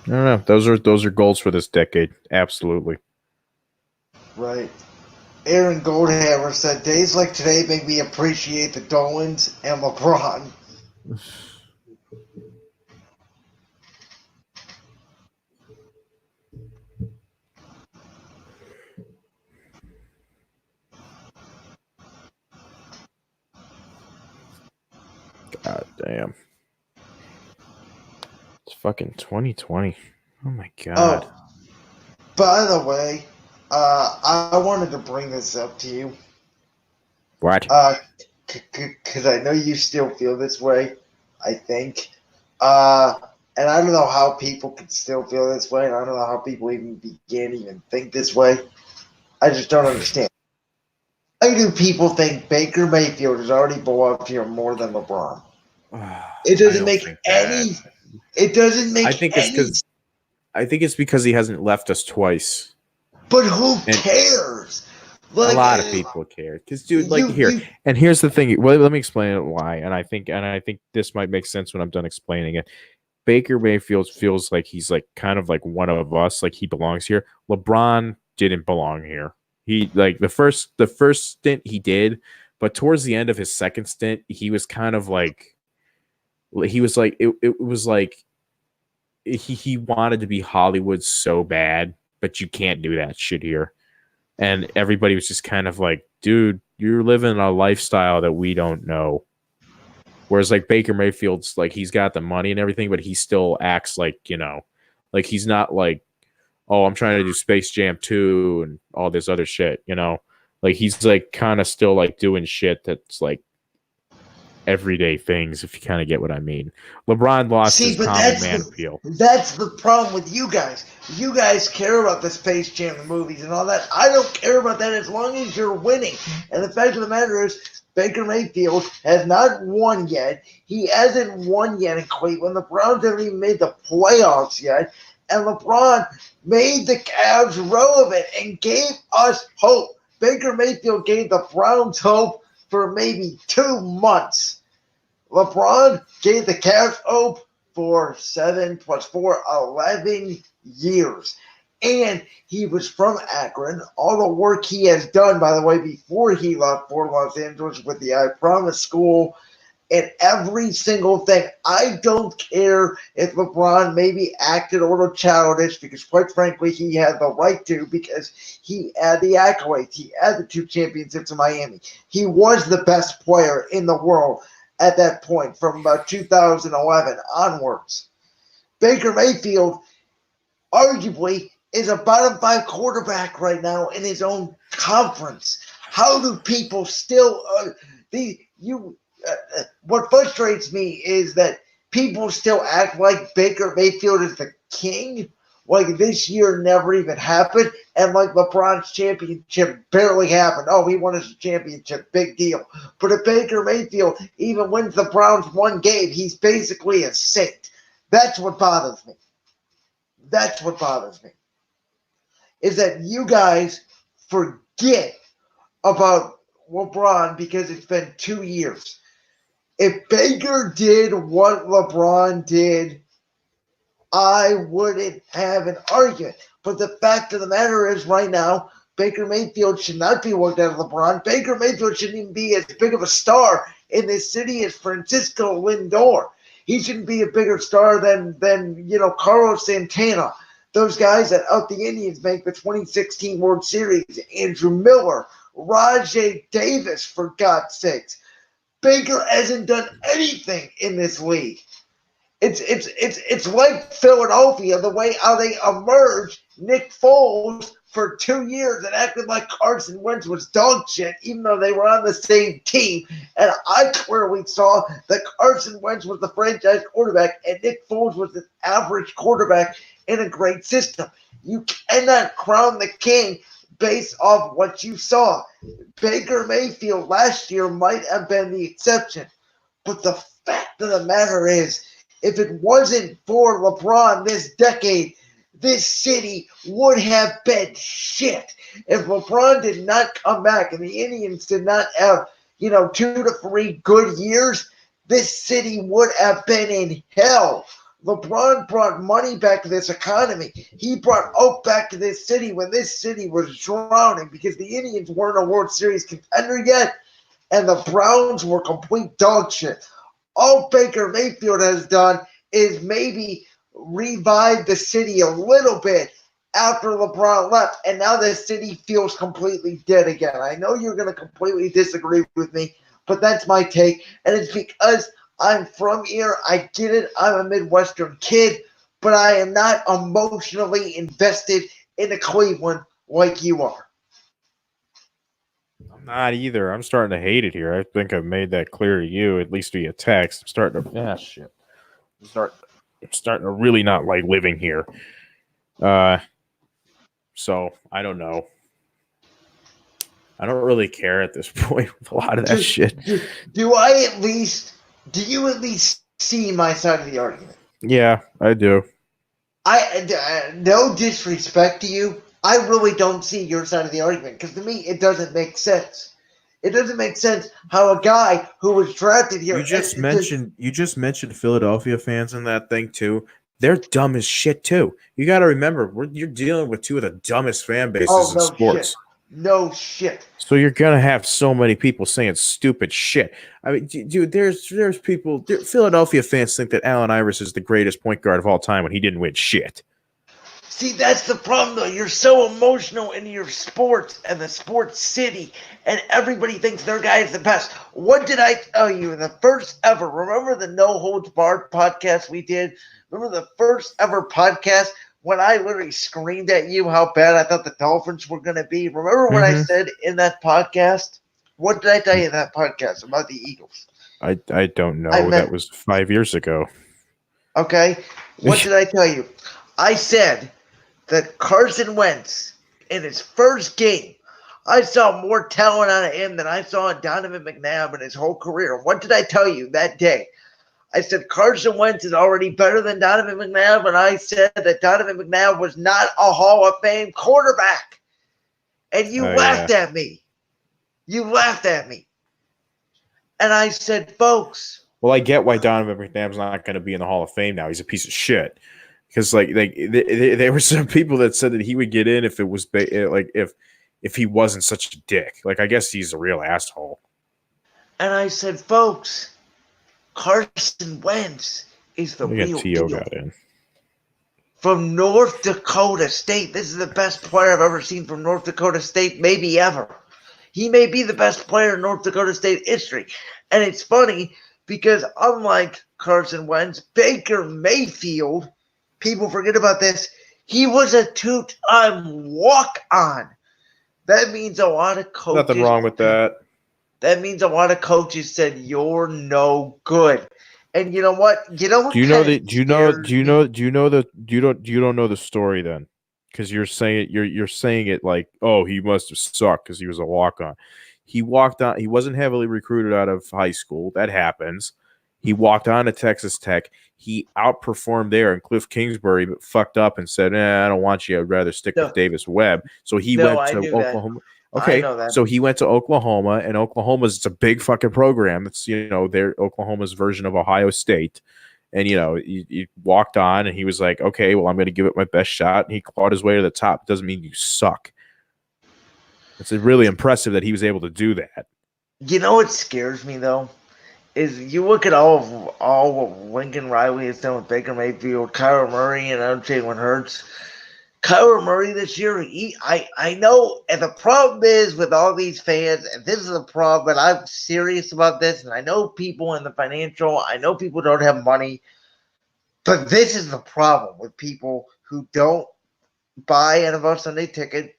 I don't know. Those are goals for this decade. Absolutely. Right. Aaron Goldhammer said, days like today make me appreciate the Dolans and LeBron. God damn. It's fucking 2020. Oh my god. Oh, by the way, I wanted to bring this up to you. What? Because I know you still feel this way, I think. And I don't know how people can still feel this way, and I don't know how people even think this way. I just don't understand. Why do people think Baker Mayfield is already below here more than LeBron? It doesn't make any. It doesn't make. I think it's because he hasn't left us twice. But who cares? Like, a lot of people care, because dude, and here's the thing. Well, let me explain why. And I think this might make sense when I'm done explaining it. Baker Mayfield feels like he's like kind of like one of us, like he belongs here. LeBron didn't belong here. He like the first stint he did, but towards the end of his second stint, he was kind of like he was like it was like he wanted to be Hollywood so bad, but you can't do that shit here. And everybody was just kind of like, dude, you're living a lifestyle that we don't know. Whereas like Baker Mayfield's like, he's got the money and everything, but he still acts like, like he's not like, oh, I'm trying to do Space Jam 2 and all this other shit, Like he's like kind of still like doing shit that's like everyday things, if you kind of get what I mean. LeBron lost See, his but common man appeal. that's the problem with you guys. You guys care about the Space Jam movies and all that. I don't care about that as long as you're winning. And the fact of the matter is, Baker Mayfield has not won yet. He hasn't won yet in Cleveland. The Browns haven't even made the playoffs yet. And LeBron made the Cavs relevant and gave us hope. Baker Mayfield gave the Browns hope for maybe 2 months. LeBron gave the Cavs hope for 7 plus 4, 11 years. And he was from Akron. All the work he has done, by the way, before he left for Los Angeles with the I Promise School and every single thing. I don't care if LeBron maybe acted a little childish because, quite frankly, he had the right to because he had the accolades. He had the 2 championships in Miami. He was the best player in the world at that point from about 2011 onwards. Baker Mayfield arguably is a bottom 5 quarterback right now in his own conference. How do people still what frustrates me is that people still act like Baker Mayfield is the king. Like this year never even happened, and like LeBron's championship barely happened. Oh, he won his championship, big deal. But if Baker Mayfield even wins the Browns 1 game, he's basically a saint. That's what bothers me. That's what bothers me. Is that you guys forget about LeBron because it's been 2 years. If Baker did what LeBron did, I wouldn't have an argument. But the fact of the matter is right now, Baker Mayfield should not be worked out of LeBron. Baker Mayfield shouldn't even be as big of a star in this city as Francisco Lindor. He shouldn't be a bigger star than Carlos Santana. Those guys that out the Indians make the 2016 World Series. Andrew Miller, Rajay Davis, for God's sakes. Baker hasn't done anything in this league. It's like Philadelphia, the way how they emerged Nick Foles for 2 years and acted like Carson Wentz was dog shit, even though they were on the same team. And I clearly saw that Carson Wentz was the franchise quarterback and Nick Foles was an average quarterback in a great system. You cannot crown the king based off what you saw. Baker Mayfield last year might have been the exception. But the fact of the matter is, if it wasn't for LeBron this decade, this city would have been shit. If LeBron did not come back and the Indians did not have, 2 to 3 good years, this city would have been in hell. LeBron brought money back to this economy. He brought hope back to this city when this city was drowning because the Indians weren't a World Series contender yet, and the Browns were complete dog shit. All Baker Mayfield has done is maybe revive the city a little bit after LeBron left, and now the city feels completely dead again. I know you're going to completely disagree with me, but that's my take, and it's because I'm from here. I get it. I'm a Midwestern kid, but I am not emotionally invested in the Cleveland like you are. I'm not either. I'm starting to hate it here. I think I've made that clear to you, at least via text. I'm starting to shit. I'm starting to really not like living here. So I don't know. I don't really care at this point with a lot of that shit. Do you at least see my side of the argument? Yeah, I do. No disrespect to you, I really don't see your side of the argument because to me it doesn't make sense. It doesn't make sense how a guy who was drafted here. You just mentioned Philadelphia fans in that thing too. They're dumb as shit too. You got to remember, you're dealing with 2 of the dumbest fan bases in sports. Shit. No shit. So you're gonna have so many people saying stupid shit. I mean, dude, there's people. Philadelphia fans think that Allen Iverson is the greatest point guard of all time when he didn't win shit. See, that's the problem, though. You're so emotional in your sports and the sports city, and everybody thinks their guy is the best. What did I tell you in the first ever? Remember the No Holds Barred podcast we did? Remember the first ever podcast when I literally screamed at you how bad I thought the Dolphins were going to be? Remember what I Mhm. said in that podcast? What did I tell you in that podcast about the Eagles? I don't know. I That meant, was 5 years ago. okay, what did I tell you? I said that Carson Wentz, in his first game, I saw more talent out of him than I saw in Donovan McNabb in his whole career. What did I tell you that day? I said Carson Wentz is already better than Donovan McNabb, and I said that Donovan McNabb was not a Hall of Fame quarterback. And you Oh yeah. laughed at me. You laughed at me. And I said, folks, Well, I get why Donovan McNabb's not going to be in the Hall of Fame now. He's a piece of shit. Because there were some people that said that he would get in if it was if he wasn't such a dick. Like I guess he's a real asshole. and I said, folks, Carson Wentz is the Again, real T.O. deal. got in. From North Dakota State. This is the best player I've ever seen from North Dakota State, maybe ever. He may be the best player in North Dakota State history. And it's funny because unlike Carson Wentz, Baker Mayfield, people forget about this, he was a two-time walk-on. That means a lot of coaches. Nothing wrong with that. That means a lot of coaches said you're no good. And you know what? You know what? Do you know the? kinda Do you know? scares Do you me? know? Do you know the? You don't know the story then, because you're saying it. You're saying it like, oh, he must have sucked because he was a walk on. He walked on. He wasn't heavily recruited out of high school. That happens. He walked on to Texas Tech. He outperformed there, and Cliff Kingsbury but fucked up and said, I don't want you. I'd rather stick No. with Davis Webb. So he No, went I to knew that. Oklahoma. I Okay, know that. so he went to Oklahoma, and Oklahoma's it's a big fucking program. It's their Oklahoma's version of Ohio State, and he walked on, and he was like, okay, well I'm going to give it my best shot, and he clawed his way to the top. Doesn't mean you suck. It's really impressive that he was able to do that. You know what scares me though is you look at all what Lincoln Riley has done with Baker Mayfield, Kyler Murray, and Jalen Hurts. Kyler Murray this year, I know, and the problem is with all these fans, and this is a problem, but I'm serious about this, and I know people in the financial, I know people don't have money, but this is the problem with people who don't buy NFL Sunday ticket,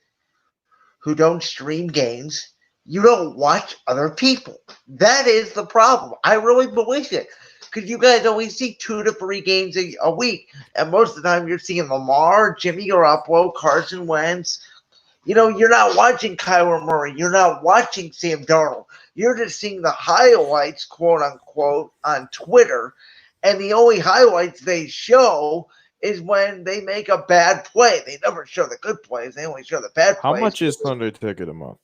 who don't stream games. You don't watch other people. That is the problem. I really believe it. Because you guys only see 2 to 3 games a week. And most of the time you're seeing Lamar, Jimmy Garoppolo, Carson Wentz. You're not watching Kyler Murray. You're not watching Sam Darnold. You're just seeing the highlights, quote unquote, on Twitter. And the only highlights they show is when they make a bad play. They never show the good plays. They only show the bad How plays. much is Sunday ticket a month?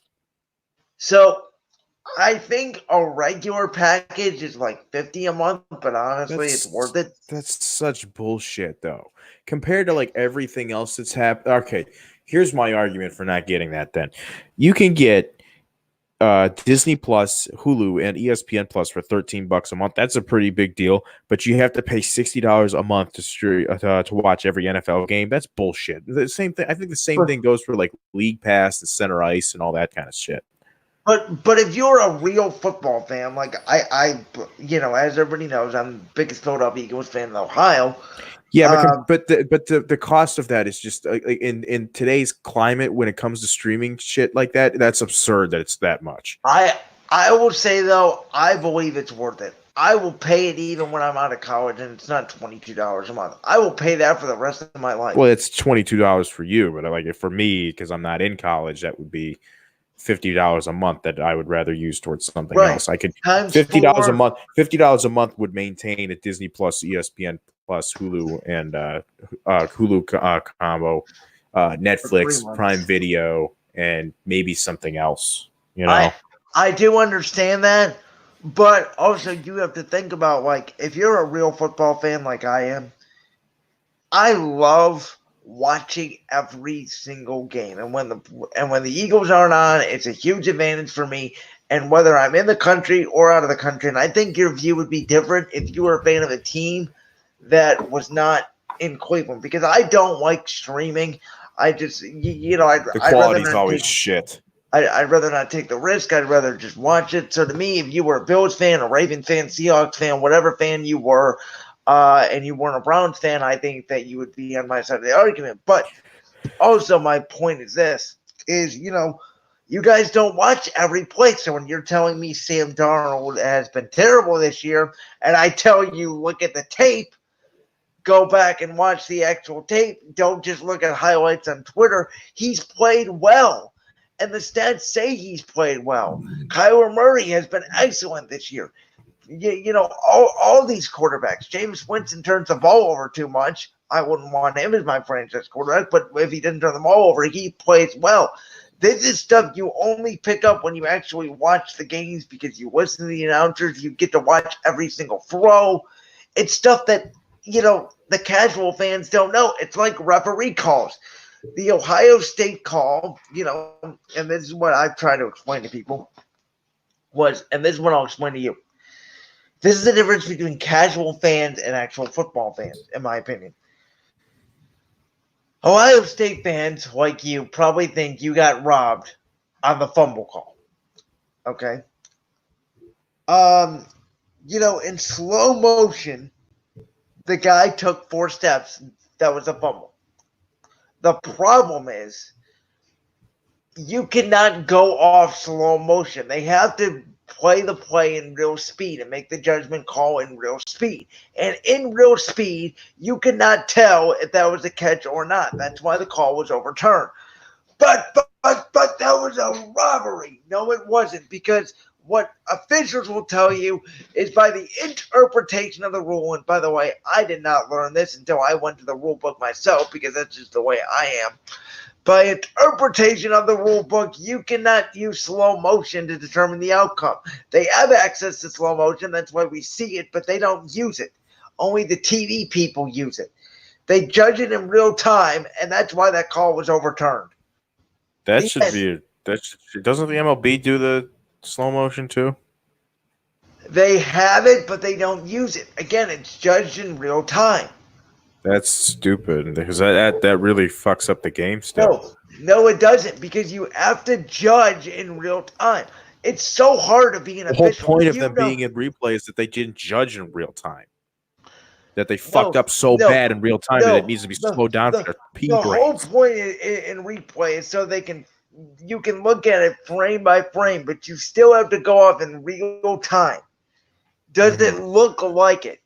So I think a regular package is like $50 a month, but honestly, it's worth it. That's such bullshit, though. Compared to like everything else that's happened. Okay, here's my argument for not getting that. Then you can get Disney Plus, Hulu, and ESPN Plus for $13 a month. That's a pretty big deal, but you have to pay $60 a month to watch every NFL game. That's bullshit. The same thing. I think the same thing goes for like League Pass and Center Ice and all that kind of shit. But if you're a real football fan, like I as everybody knows, I'm the biggest Philadelphia Eagles fan in Ohio. Yeah, but the cost of that is just in today's climate when it comes to streaming shit like that, that's absurd that it's that much. I will say though, I believe it's worth it. I will pay it even when I'm out of college, and it's not $22 a month. I will pay that for the rest of my life. Well, it's $22 for you, but like for me, because I'm not in college, that would be $50 a month that I would rather use towards something else. I could $50 a month. $50 a month would maintain a Disney Plus, ESPN Plus, Hulu, and Hulu combo, Netflix, Prime Video, and maybe something else. I do understand that, but also you have to think about, like, if you're a real football fan like I am, I love watching every single game, and when the Eagles aren't on, it's a huge advantage for me. And whether I'm in the country or out of the country, and I think your view would be different if you were a fan of a team that was not in Cleveland, because I don't like streaming. I just the quality's always shit. I'd rather not take the risk. I'd rather just watch it. So to me, if you were a Bills fan, a Raven fan, Seahawks fan, whatever fan you were, and you weren't a Browns fan, I think that you would be on my side of the argument. But also, my point is this: is you guys don't watch every play. So when you're telling me Sam Darnold has been terrible this year, and I tell you look at the tape, go back and watch the actual tape. Don't just look at highlights on Twitter. He's played well, and the stats say he's played well. Kyler Murray has been excellent this year. All these quarterbacks. James Winston turns the ball over too much. I wouldn't want him as my franchise quarterback, but if he doesn't turn the ball over, he plays well. This is stuff you only pick up when you actually watch the games because you listen to the announcers. You get to watch every single throw. It's stuff that, the casual fans don't know. It's like referee calls. The Ohio State call, and this is what I've tried to explain to people, and this is what I'll explain to you. This is the difference between casual fans and actual football fans, in my opinion. Ohio State fans, like you, probably think you got robbed on the fumble call. Okay? In slow motion, the guy took 4 steps. That was a fumble. The problem is you cannot go off slow motion. They have to play the play in real speed and make the judgment call in real speed. And in real speed, you cannot tell if that was a catch or not. That's why the call was overturned. But that was a robbery. No, it wasn't, because what officials will tell you is by the interpretation of the rule. And by the way, I did not learn this until I went to the rule book myself, because that's just the way I am. By interpretation of the rule book, you cannot use slow motion to determine the outcome. They have access to slow motion. That's why we see it, but they don't use it. Only the TV people use it. They judge it in real time, and that's why that call was overturned. That should be doesn't the MLB do the slow motion too? They have it, but they don't use it. Again, it's judged in real time. That's stupid, because that really fucks up the game still. No, it doesn't, because you have to judge in real time. It's so hard to be an official. The whole point of them being in replay is that they didn't judge in real time. That they fucked up so bad in real time that it needs to be slowed down for their pea brains. The whole point in replay is so you can look at it frame by frame, but you still have to go off in real time. Does it look like it?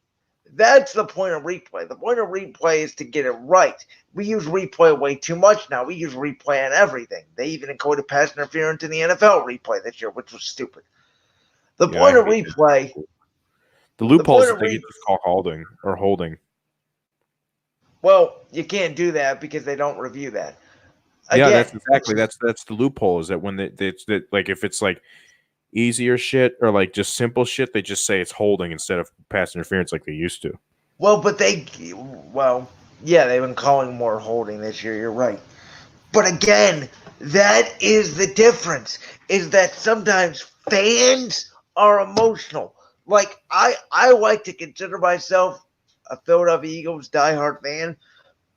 That's the point of replay. The point of replay is to get it right. We use replay way too much now. We use replay on everything. They even included pass interference in the NFL replay this year, which was stupid. The point of replay... The loophole is that they just call holding. Well, you can't do that because they don't review that. Again, that's the loophole, is that when like if it's like easier shit or like just simple shit, they just say it's holding instead of pass interference like they used to. Well, but they've been calling more holding this year. You're right. But again, that is the difference, is that sometimes fans are emotional. Like, I like to consider myself a Philadelphia Eagles diehard fan,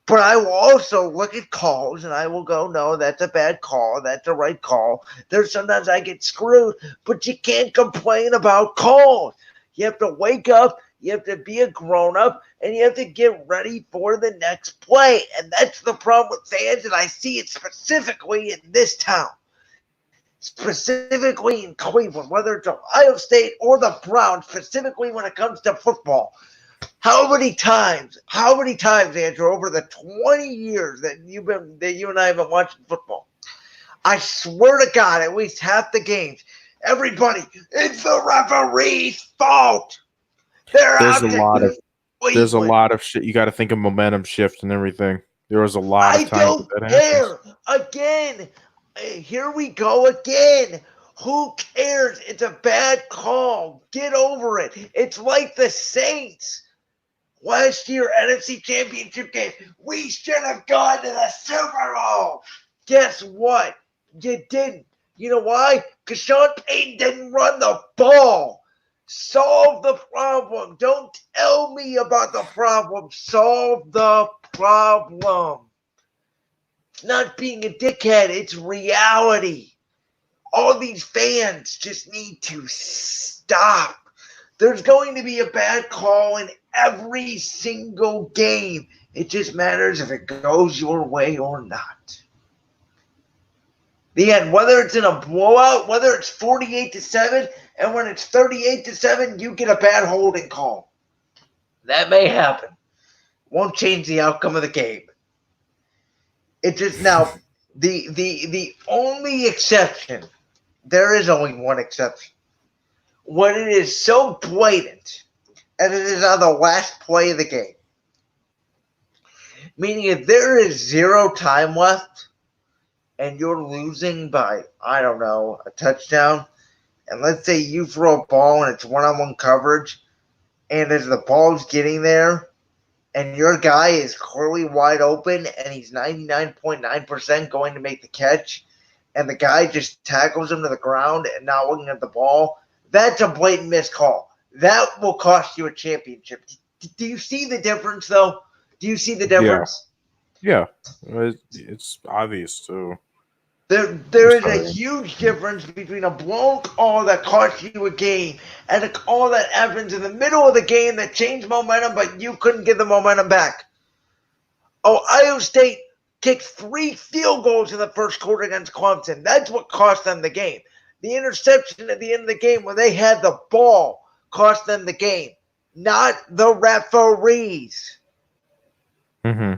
but I will also look at calls and I will go, no, that's a bad call. That's the right call. There's sometimes I get screwed, but you can't complain about calls. You have to wake up, you have to be a grown-up, and you have to get ready for the next play. And that's the problem with fans, and I see it specifically in this town. Specifically in Cleveland, whether it's Ohio State or the Browns, specifically when it comes to football. How many times, Andrew, over the 20 years that you and I have been watching football, I swear to God, at least half the games, everybody, it's the referee's fault. There's a lot of shit. You got to think of momentum shift and everything. There was a lot of times that happens. Again, here we go again. Who cares? It's a bad call. Get over it. It's like the Saints. Last year, NFC Championship game. We should have gone to the Super Bowl. Guess what? You didn't. You know why? Because Sean Payton didn't run the ball. Solve the problem. Don't tell me about the problem. Solve the problem. It's not being a dickhead. It's reality. All these fans just need to stop. There's going to be a bad call in every single game. It just matters if it goes your way or not. The end, whether it's in a blowout, whether it's 48-7, and when it's 38-7, you get a bad holding call. That may happen. Won't change the outcome of the game. It just now the only exception, there is only one exception. When it is so blatant and it is on the last play of the game. Meaning if there is 0 time left and you're losing by, I don't know, a touchdown, and let's say you throw a ball and it's one-on-one coverage, and as the ball's getting there, and your guy is clearly wide open and he's 99.9% going to make the catch, and the guy just tackles him to the ground and not looking at the ball, that's a blatant missed call. That will cost you a championship. Do you see the difference, though? Do you see the difference? Yeah. It's obvious, too. There is a huge difference between a blown call that cost you a game and a call that happens in the middle of the game that changed momentum, but you couldn't get the momentum back. Ohio State kicked 3 field goals in the first quarter against Clemson. That's what cost them the game. The interception at the end of the game when they had the ball cost them the game, not the referees. Mm-hmm.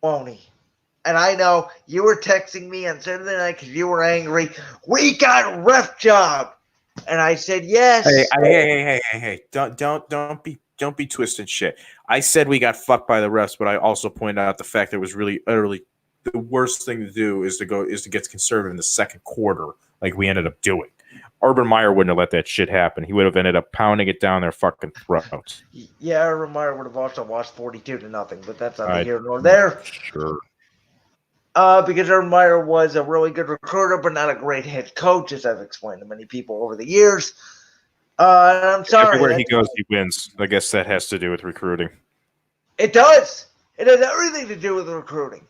Won't he? And I know you were texting me on Saturday night because you were angry. We got ref job, and I said yes. Hey! Don't be twisting shit. I said we got fucked by the refs, but I also pointed out the fact that it was really utterly the worst thing to do is to get conservative in the second quarter, like we ended up doing. Urban Meyer wouldn't have let that shit happen. He would have ended up pounding it down their fucking throats. Yeah, Urban Meyer would have also lost 42-0, but that's neither here nor there. Sure. Because Urban Meyer was a really good recruiter, but not a great head coach, as I've explained to many people over the years. And I'm sorry. Everywhere he goes, he wins. I guess that has to do with recruiting. It does. It has everything to do with recruiting.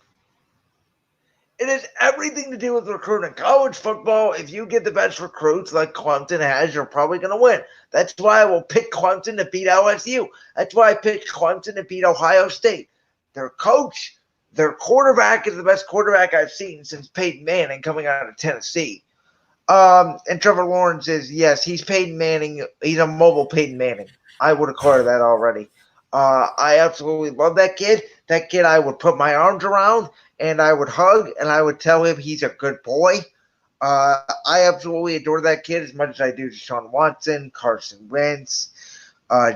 It has everything to do with recruiting. College football, if you get the best recruits like Clemson has, you're probably going to win. That's why I will pick Clemson to beat LSU. That's why I picked Clemson to beat Ohio State. Their coach, their quarterback is the best quarterback I've seen since Peyton Manning coming out of Tennessee. And Trevor Lawrence is, yes, he's Peyton Manning. He's a mobile Peyton Manning. I would declare that already. I absolutely love that kid. That kid I would put my arms around and I would hug and I would tell him he's a good boy. I absolutely adore that kid as much as I do Deshaun Watson, Carson Wentz.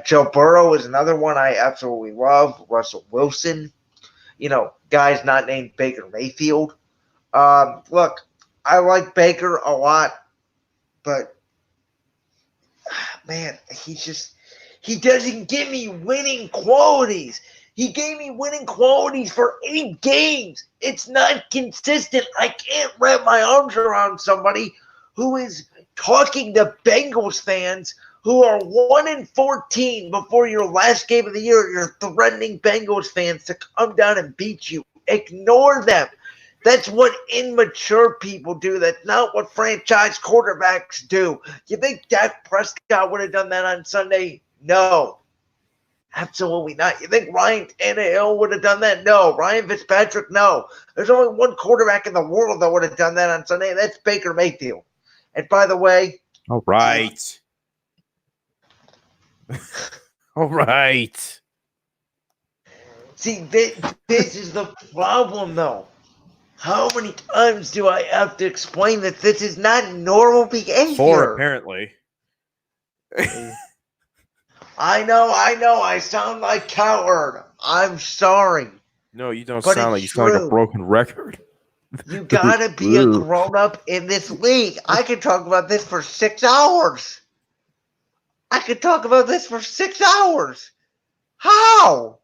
Joe Burrow is another one I absolutely love. Russell Wilson. You know, guys not named Baker Mayfield. Look, I like Baker a lot, but man, he doesn't give me winning qualities. He gave me winning qualities for 8 games. It's not consistent. I can't wrap my arms around somebody who is talking to Bengals fans who are 1-14 before your last game of the year. You're threatening Bengals fans to come down and beat you. Ignore them. That's what immature people do. That's not what franchise quarterbacks do. You think Dak Prescott would have done that on Sunday? No. Absolutely not. You think Ryan Tannehill would have done that? No. Ryan Fitzpatrick? No. There's only one quarterback in the world that would have done that on Sunday, and that's Baker Mayfield. And by the way... All right. All right. See, this is the problem, though. How many times do I have to explain that this is not normal behavior? 4, apparently. I know. I sound like coward. I'm sorry. No, you don't But sound like it's you sound like a true. broken record. You gotta be a grown-up in this league. I could talk about this for 6 hours. How?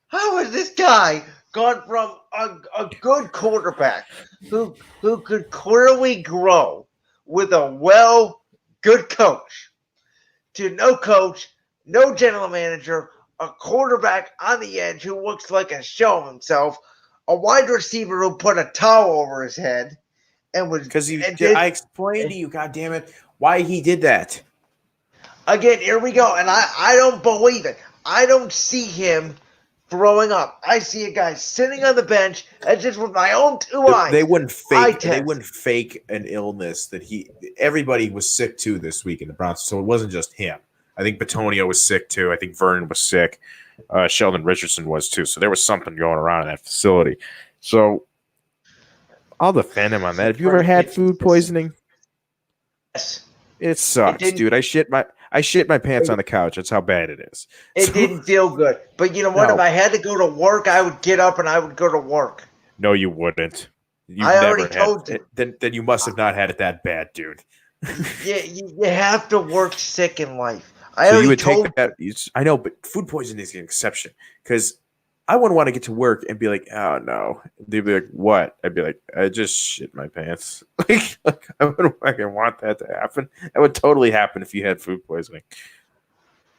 How has this guy gone from a good quarterback who could clearly grow with a good coach to no coach, no general manager, a quarterback on the edge who looks like a shell of himself, a wide receiver who put a towel over his head and was Because I explained to you, goddammit, why he did that. Again, here we go, and I don't believe it. I don't see him throwing up. I see a guy sitting on the bench, and just with my own two eyes. They wouldn't eye fake. They test. wouldn't fake an illness that everybody was sick too this week in the Browns. So it wasn't just him. I think Batonio was sick too. I think Vernon was sick. Sheldon Richardson was too. So there was something going around in that facility. So I'll defend him on that. Have you ever had food poisoning? Yes. It sucks, dude. I shit my pants on the couch. That's how bad it is. It didn't feel good. But you know what? No. If I had to go to work, I would get up and I would go to work. No, you wouldn't. You've I never already told you. Then you must have not had it that bad, dude. Yeah, you have to work sick in life. So you would take that. I know, but food poisoning is an exception because I wouldn't want to get to work and be like, "Oh no," they'd be like, "What?" I'd be like, "I just shit my pants." like I wouldn't fucking want that to happen. That would totally happen if you had food poisoning.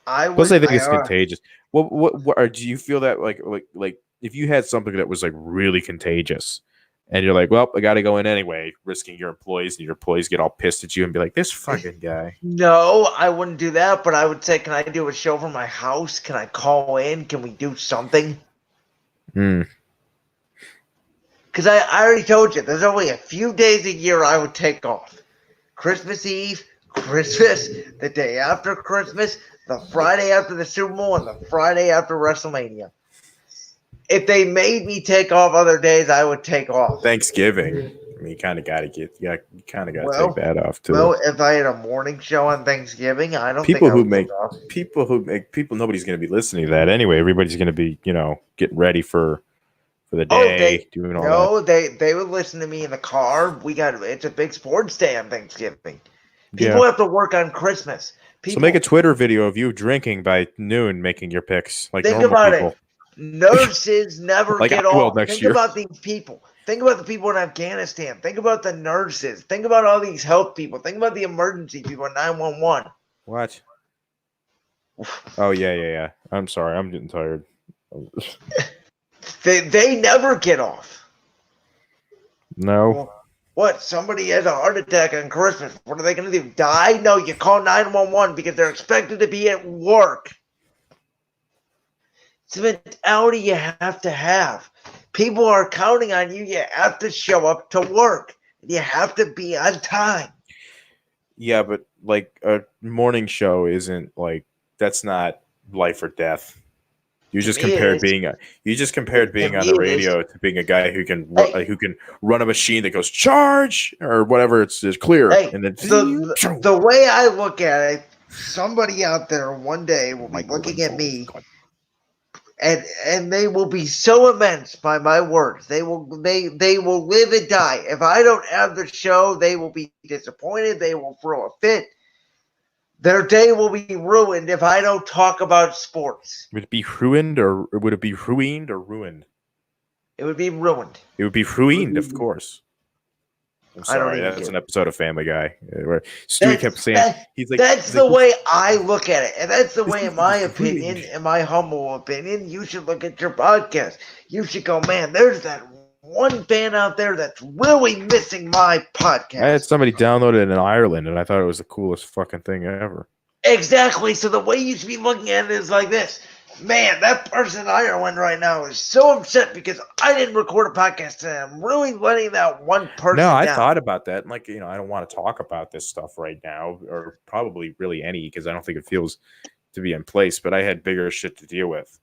Plus, I think it's contagious. What do you feel that like if you had something that was like really contagious? And you're like, well, I got to go in anyway, risking your employees, and your employees get all pissed at you and be like, this fucking guy. No, I wouldn't do that, but I would say, can I do a show from my house? Can I call in? Can we do something? Because I already told you, there's only a few days a year I would take off. Christmas Eve, Christmas, the day after Christmas, the Friday after the Super Bowl, and the Friday after WrestleMania. If they made me take off other days, I would take off. Thanksgiving. I mean, you kind of got to take that off too. Well, if I had a morning show on Thanksgiving, I don't people think nobody's going to be listening to that anyway. Everybody's going to be, getting ready for the day, doing all that. They would listen to me in the car. It's a big sports day on Thanksgiving. People have to work on Christmas. So make a Twitter video of you drinking by noon, making your picks like think normal about people. It. Nurses never like get off. Think about these people. Think about the people in Afghanistan. Think about the nurses. Think about all these health people. Think about the emergency people at 911. What? Oh, yeah. I'm sorry. I'm getting tired. They never get off. No. Well, what? Somebody has a heart attack on Christmas. What are they going to do? Die? No, you call 911 because they're expected to be at work. It's a mentality you have to have. People are counting on you. You have to show up to work. You have to be on time. Yeah, but like a morning show isn't that's not life or death. You just compared being on the radio to being a guy who can run a machine that goes charge or whatever. It's clear. Hey, and then the way I look at it, somebody out there one day will be looking at me. And they will be so immense by my words. They will live and die. If I don't have the show, they will be disappointed. They will throw a fit. Their day will be ruined if I don't talk about sports. Would it be ruined or would it be ruined or ruined? It would be ruined. It would be ruined, of course. I'm sorry, that's an episode of Family Guy where Stewie kept saying that's the way I look at it. And that's the way, in my opinion, in my humble opinion, you should look at your podcast. You should go, man, there's that one fan out there that's really missing my podcast. I had somebody download it in Ireland, and I thought it was the coolest fucking thing ever. Exactly. So the way you should be looking at it is like this. Man, that person in Ireland right now is so upset because I didn't record a podcast and I'm really letting that one person down. I thought about that. And I don't want to talk about this stuff right now, or probably really any, because I don't think it feels to be in place. But I had bigger shit to deal with,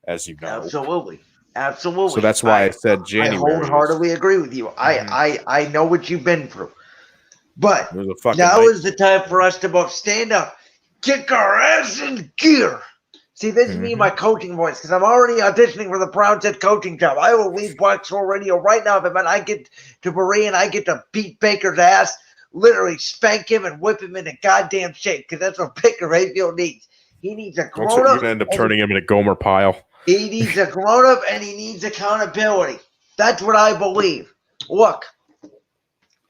as you know. Absolutely. So that's why I said January. I wholeheartedly agree with you. I know what you've been through. But now is the time for us to both stand up, kick our ass in gear. See, this is me in my coaching voice because I'm already auditioning for the Browns head coaching job. I will leave Black Soul Radio right now if it meant I get to Berea and I get to beat Baker's ass, literally spank him and whip him into goddamn shape because that's what Baker Mayfield needs. He needs a grown-up. You're going to end up turning him in a Gomer pile. He needs a grown-up and he needs accountability. That's what I believe. Look,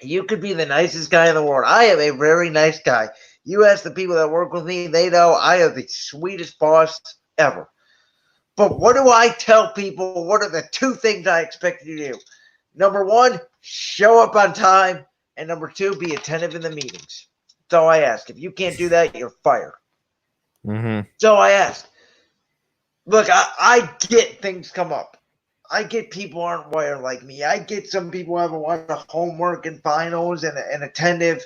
you could be the nicest guy in the world. I am a very nice guy. You ask the people that work with me, they know I am the sweetest boss ever. But what do I tell people? What are the two things I expect you to do? Number one, show up on time. And number two, be attentive in the meetings. That's all I ask. If you can't do that, you're fired. Mm-hmm. So I ask. look, I get things come up. I get people aren't wired like me. I get some people have a lot of homework and finals and attentive.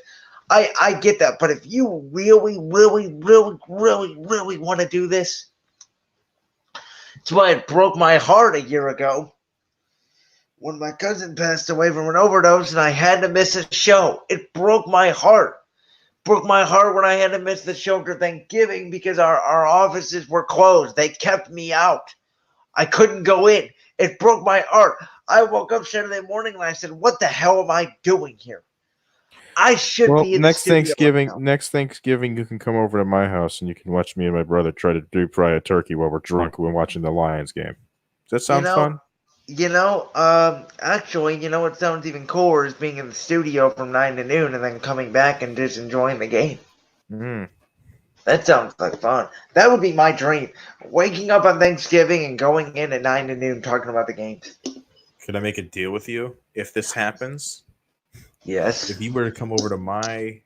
I get that. But if you really want to do this, that's why it broke my heart a year ago when my cousin passed away from an overdose and I had to miss a show. It broke my heart. Broke my heart when I had to miss the show for Thanksgiving because our offices were closed. They kept me out. I couldn't go in. It broke my heart. I woke up Saturday morning and I said, what the hell am I doing here? I should be in the studio right now. Next Thanksgiving, you can come over to my house and you can watch me and my brother try to deep fry a turkey while we're drunk when watching the Lions game. Does that sound fun? Actually, what sounds even cooler is being in the studio from 9 to noon and then coming back and just enjoying the game. Mm. That sounds like fun. That would be my dream. Waking up on Thanksgiving and going in at 9 to noon talking about the games. Could I make a deal with you if this happens? Yes. If you were to come over to my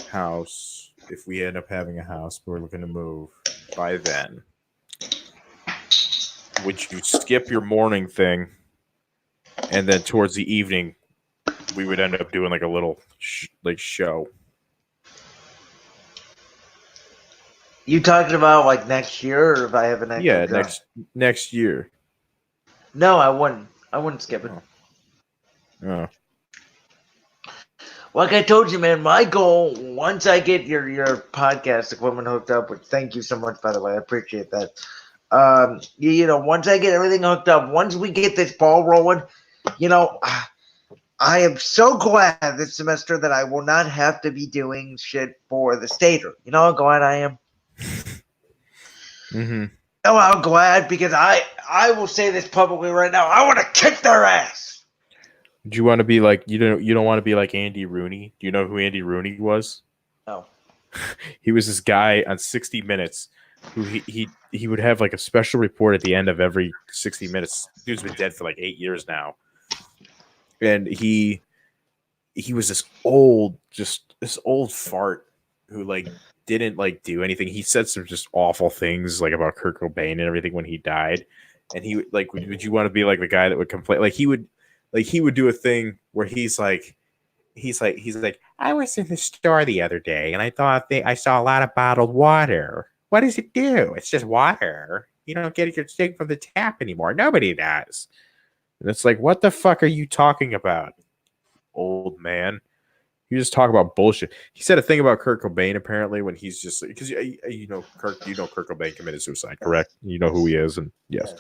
house, if we end up having a house, but we're looking to move by then, would you skip your morning thing and then towards the evening we would end up doing like a little show? You talking about like next year, or if I have an extra job? next year. No, I wouldn't skip it. Oh. Like I told you, man, my goal, once I get your podcast equipment hooked up, which thank you so much, by the way, I appreciate that. Once I get everything hooked up, once we get this ball rolling, I am so glad this semester that I will not have to be doing shit for the Stater. You know how glad I am? Mm-hmm. Oh, I'm glad because I will say this publicly right now. I want to kick their ass. Do you want to be like you don't want to be like Andy Rooney? Do you know who Andy Rooney was? No. He was this guy on 60 Minutes who he would have like a special report at the end of every 60 Minutes. Dude's been dead for like 8 years now. And he was this old fart who like didn't like do anything. He said some just awful things like about Kurt Cobain and everything when he died. And he like, would you want to be like the guy that would complain? Like he would do a thing where he's like, I was in the store the other day and I thought I saw a lot of bottled water. What does it do? It's just water. You don't get your drink from the tap anymore. Nobody does. And it's like, what the fuck are you talking about, old man? You just talk about bullshit. He said a thing about Kurt Cobain apparently when he's just because Kurt Cobain committed suicide, correct? You know who he is, and yes.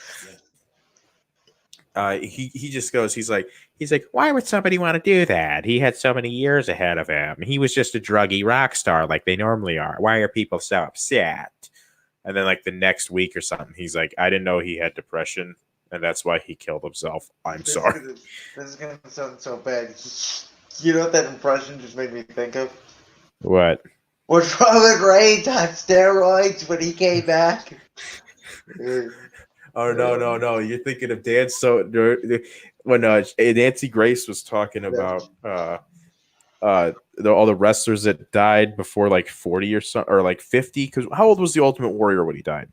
He just goes. He's like, why would somebody want to do that? He had so many years ahead of him. He was just a druggy rock star like they normally are. Why are people so upset? And then like the next week or something, he's like, I didn't know he had depression, and that's why he killed himself. I'm sorry. This is gonna sound so bad. You know what that impression just made me think of? What? Was Robert Reigns on steroids when he came back? Oh no! You're thinking of Dan. So when Nancy Grace was talking about all the wrestlers that died before like 40 or something, or like 50. Because how old was the Ultimate Warrior when he died?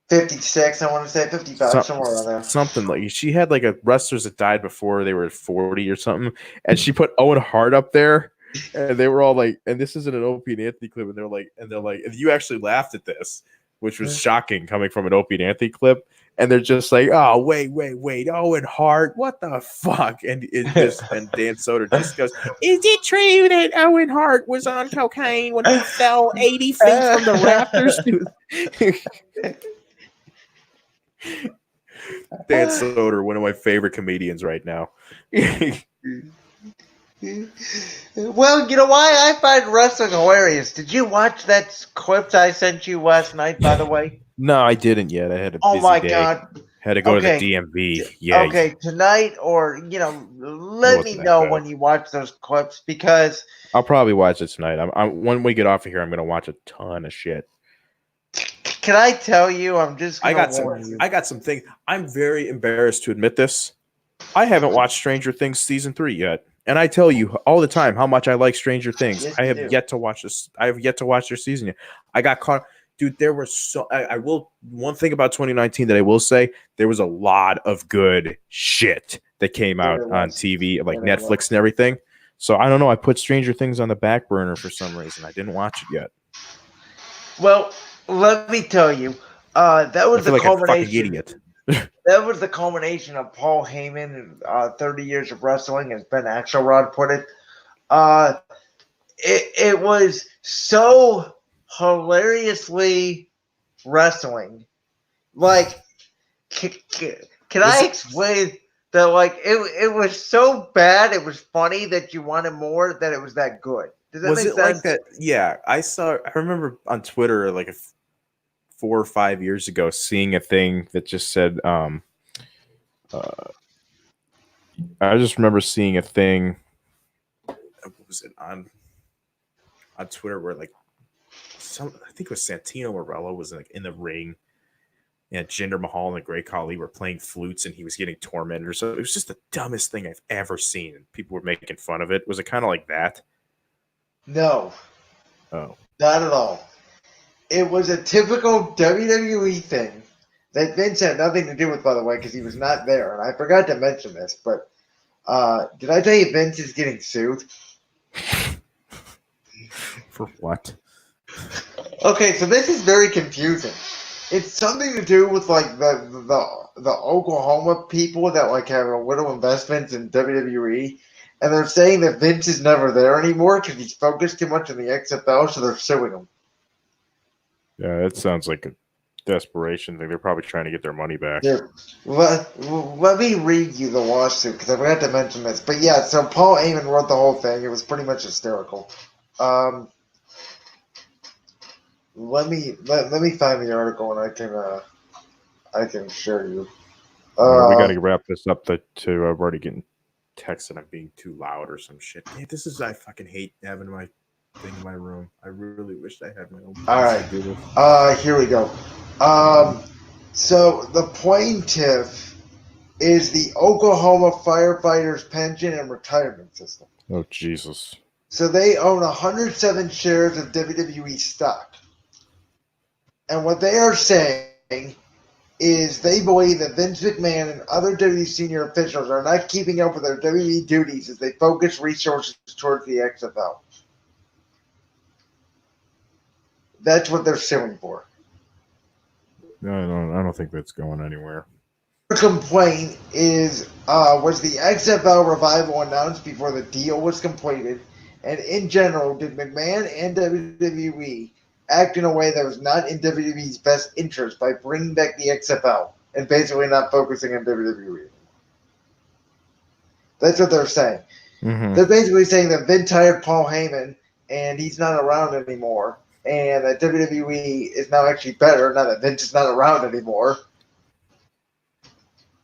56. I want to say 55, somewhere around there. Something like she had like a wrestlers that died before they were 40 or something, and she put Owen Hart up there, and they were all like, and this isn't an Opie and Anthony clip, and they're like, and you actually laughed at this, which was shocking coming from an Opie and Anthony clip. And they're just like, oh, wait, Owen Hart, what the fuck? And and Dan Soder just goes, is it true that Owen Hart was on cocaine when he fell 80 feet from the rafters? Dan Soder, one of my favorite comedians right now. Well, you know why I find wrestling hilarious? Did you watch that clip I sent you last night, by the way? No, I didn't yet. I had a busy day. God. Had to go to the DMV. Yeah. Okay, tonight or, let me know when you watch those clips because... I'll probably watch it tonight. When we get off of here, I'm going to watch a ton of shit. Can I tell you? I'm just I got some things. I'm very embarrassed to admit this. I haven't watched Stranger Things season 3 yet. And I tell you all the time how much I like Stranger Things. Yes, I have yet to watch this. I have yet to watch their season yet. I got caught. Dude, there were I will, one thing about 2019 that I will say, there was a lot of good shit that came out on TV, like Netflix and everything. So I don't know. I put Stranger Things on the back burner for some reason. I didn't watch it yet. Well, let me tell you, that I was feel the like a fucking culmination. idiot. That was the culmination of Paul Heyman, 30 years of wrestling, as Ben Axelrod put it. It was so hilariously wrestling. Like, can I explain that? Like, it was so bad, it was funny that you wanted more, that it was that good. Does that Was make it sense? like that? Yeah, I remember on Twitter like 4 or 5 years ago seeing a thing that just said, I just remember seeing a thing. what was it on Twitter where like I think it was Santino Morello was like in the ring, and Jinder Mahal and the Great Khali were playing flutes, and he was getting tormented or so. It was just the dumbest thing I've ever seen, and people were making fun of it. Was it kind of like that? No, Oh, not at all. It was a typical WWE thing that Vince had nothing to do with, by the way, because he was not there. And I forgot to mention this, but did I tell you Vince is getting sued? for what? Okay, so this is very confusing. It's something to do with like the Oklahoma people that like have a little investments in WWE, and they're saying that Vince is never there anymore because he's focused too much on the XFL, so they're suing him. Yeah, that sounds like a desperation thing. They're probably trying to get their money back. Here, let me read you the lawsuit because I forgot to mention this. But yeah, so Paul Heyman wrote the whole thing. It was pretty much hysterical. Let me find the article and I can show you. We got to wrap this up. We're already getting Text that I'm being too loud or some shit. Yeah, I fucking hate having my thing in my room. I really wish I had my own place All right. to do this. Here we go. So the plaintiff is the Oklahoma Firefighters Pension and Retirement System. Oh, Jesus. So they own 107 shares of WWE stock. And what they are saying is they believe that Vince McMahon and other WWE senior officials are not keeping up with their WWE duties as they focus resources towards the XFL. That's what they're suing for. No, I don't think that's going anywhere. The complaint is was the XFL revival announced before the deal was completed, and in general, did McMahon and WWE act in a way that was not in WWE's best interest by bringing back the XFL and basically not focusing on WWE? That's what they're saying. Mm-hmm. They're basically saying that Vince hired Paul Heyman and he's not around anymore, and that WWE is now actually better now that Vince is not around anymore.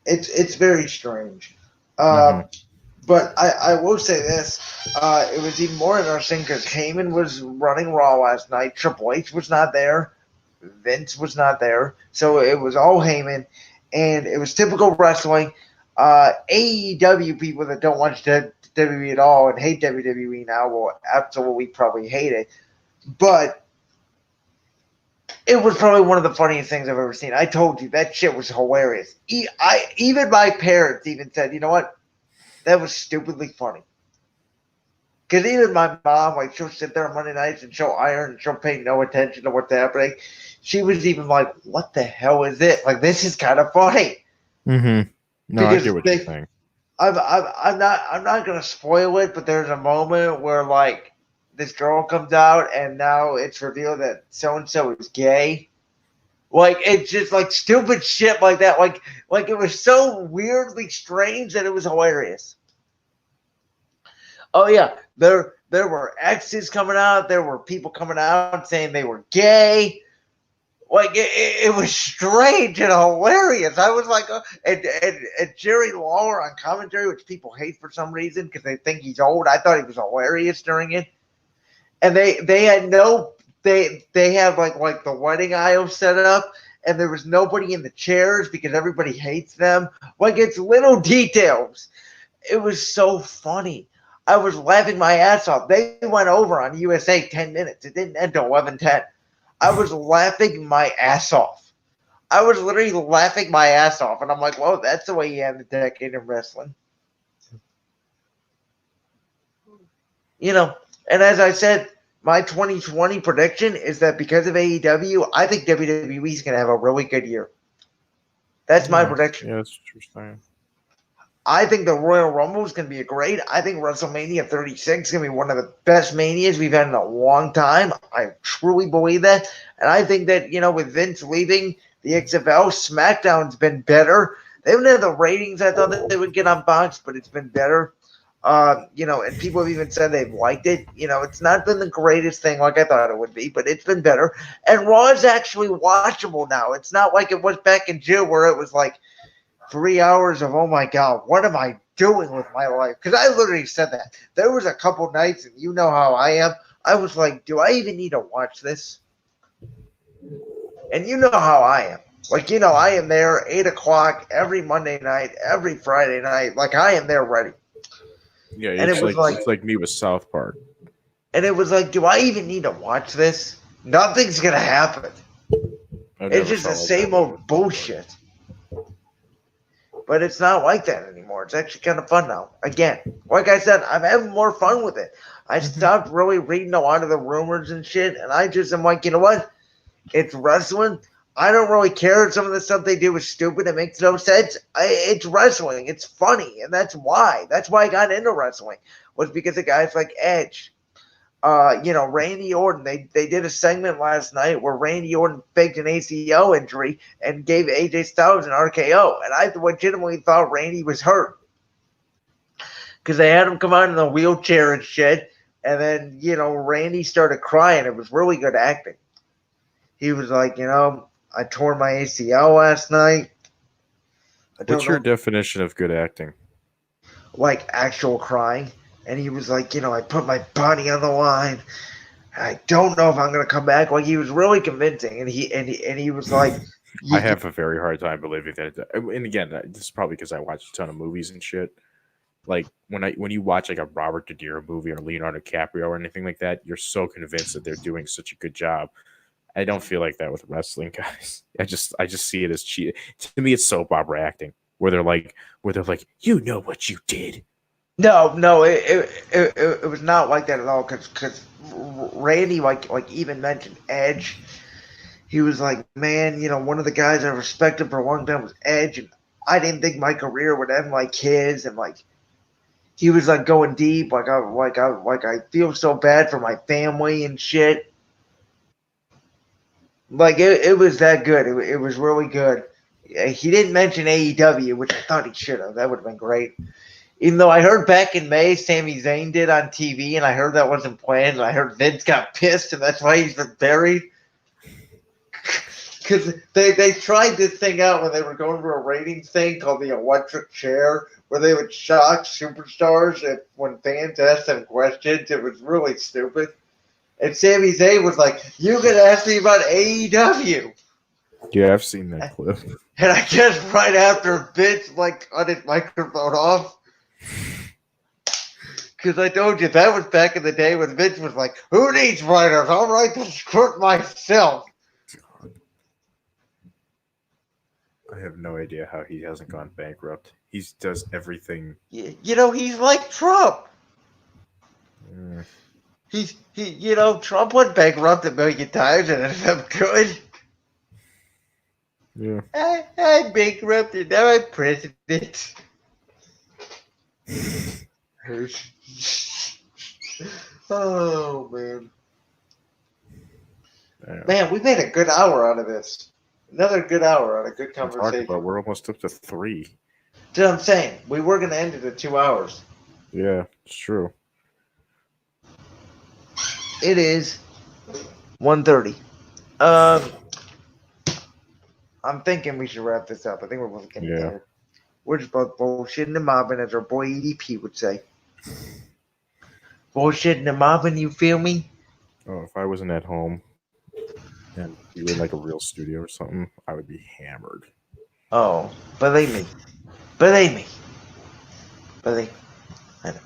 It's very strange. But I will say this. It was even more interesting because Heyman was running Raw last night. Triple H was not there. Vince was not there. So it was all Heyman. And it was typical wrestling. AEW people that don't watch WWE at all and hate WWE now will absolutely probably hate it. But it was probably one of the funniest things I've ever seen. I told you, that shit was hilarious. Even my parents even said, you know what? That was stupidly funny. Because even my mom, like, she'll sit there on Monday nights and she'll iron and she'll pay no attention to what's happening. She was even like, what the hell is it? Like, this is kind of funny. Mm-hmm. No, I get what you're saying. I'm not going to spoil it, but there's a moment where, like, this girl comes out and now it's revealed that so-and-so is gay. Like, it's just, like, stupid shit like that. Like it was so weirdly strange that it was hilarious. Oh, yeah. There were exes coming out. There were people coming out saying they were gay. Like, it was strange and hilarious. I was like, and Jerry Lawler on commentary, which people hate for some reason because they think he's old. I thought he was hilarious during it. And they had they have like the wedding aisle set up, and there was nobody in the chairs because everybody hates them. Like, it's little details. It was so funny. I was laughing my ass off. They went over on USA 10 minutes. It didn't end till 11:10. I was laughing my ass off. I was literally laughing my ass off, and I'm like, "Well, that's the way you end the decade in wrestling." You know, and as I said, my 2020 prediction is that because of AEW, I think WWE is going to have a really good year. That's my prediction. Yeah, that's interesting. I think the Royal Rumble is going to be a great. I think WrestleMania 36 is going to be one of the best manias we've had in a long time. I truly believe that. And I think that, with Vince leaving the XFL, SmackDown's been better. They haven't had the ratings I thought that they would get on Fox, but it's been better. And people have even said they've liked it. It's not been the greatest thing like I thought it would be, but it's been better. And Raw is actually watchable now. It's not like it was back in June where it was like 3 hours of, oh my God, what am I doing with my life? Because I literally said that. There was a couple nights, and you know how I am. I was like, do I even need to watch this? And you know how I am. Like, I am there 8 o'clock every Monday night, every Friday night. Like, I am there ready. Yeah, And it's like me with South Park. And it was like, do I even need to watch this? Nothing's going to happen. It's just the same old bullshit. But it's not like that anymore. It's actually kind of fun now. Again, like I said, I'm having more fun with it. I stopped really reading a lot of the rumors and shit, and I just am like, you know what? It's wrestling. I don't really care if some of the stuff they do is stupid. It makes no sense. It's wrestling. It's funny, and that's why. That's why I got into wrestling, was because of guys like Edge. Randy Orton, they did a segment last night where Randy Orton faked an ACL injury and gave AJ Styles an RKO. And I legitimately thought Randy was hurt because they had him come out in a wheelchair and shit. And then, Randy started crying. It was really good acting. He was like, I tore my ACL last night. What's your definition of good acting? Like actual crying. And he was like, I put my body on the line. I don't know if I'm going to come back. Like, he was really convincing. And he was like, I have a very hard time believing that. And again, this is probably because I watch a ton of movies and shit. Like when you watch like a Robert De Niro movie or Leonardo DiCaprio or anything like that, you're so convinced that they're doing such a good job. I don't feel like that with wrestling guys. I just see it as cheat. To me, it's soap opera acting where they're like, you know what you did. No, it was not like that at all. Because Randy, like even mentioned Edge. He was like, man, one of the guys I respected for a long time was Edge, and I didn't think my career would end like his, and like he was like going deep, like I feel so bad for my family and shit. Like it was that good. It was really good. He didn't mention AEW, which I thought he should have. That would have been great. Even though I heard back in May, Sami Zayn did on TV, and I heard that wasn't planned, and I heard Vince got pissed, and that's why he's been buried. Because they tried this thing out when they were going through a ratings thing called the electric chair, where they would shock superstars when fans asked them questions. It was really stupid. And Sami Zayn was like, you can ask me about AEW. Yeah, I've seen that clip. And I guess right after Vince cut his microphone off, because I told you that was back in the day when Vince was like, who needs writers? I'll write the script myself. I have no idea how he hasn't gone bankrupt. He does everything. He's like Trump. Trump went bankrupt a million times and ended up good. Yeah. I'm bankrupt and now I'm president. Oh, man. Man, we made a good hour out of this. Another good hour on a good conversation. We're almost up to 3. That's what I'm saying. We were going to end it at 2 hours. Yeah, it's true. It is 1:30. I'm thinking we should wrap this up. I think we're both getting tired. We're just both bullshitting and mobbing, as our boy EDP would say. Bullshitting and mobbing, you feel me? Oh, if I wasn't at home and you were in like a real studio or something, I would be hammered. Oh, believe me. Believe me. I know.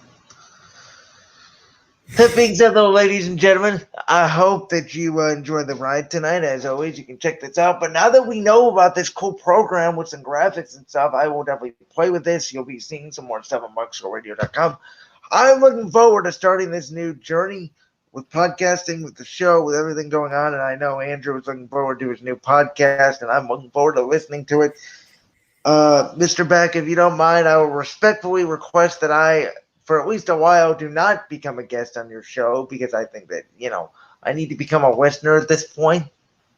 That being said, though, ladies and gentlemen, I hope that you enjoy the ride tonight. As always, you can check this out. But now that we know about this cool program with some graphics and stuff, I will definitely play with this. You'll be seeing some more stuff on MuxRadio.com. I'm looking forward to starting this new journey with podcasting, with the show, with everything going on. And I know Andrew is looking forward to his new podcast, and I'm looking forward to listening to it. Mr. Beck, if you don't mind, I will respectfully request that for at least a while, do not become a guest on your show because I think that, I need to become a listener at this point.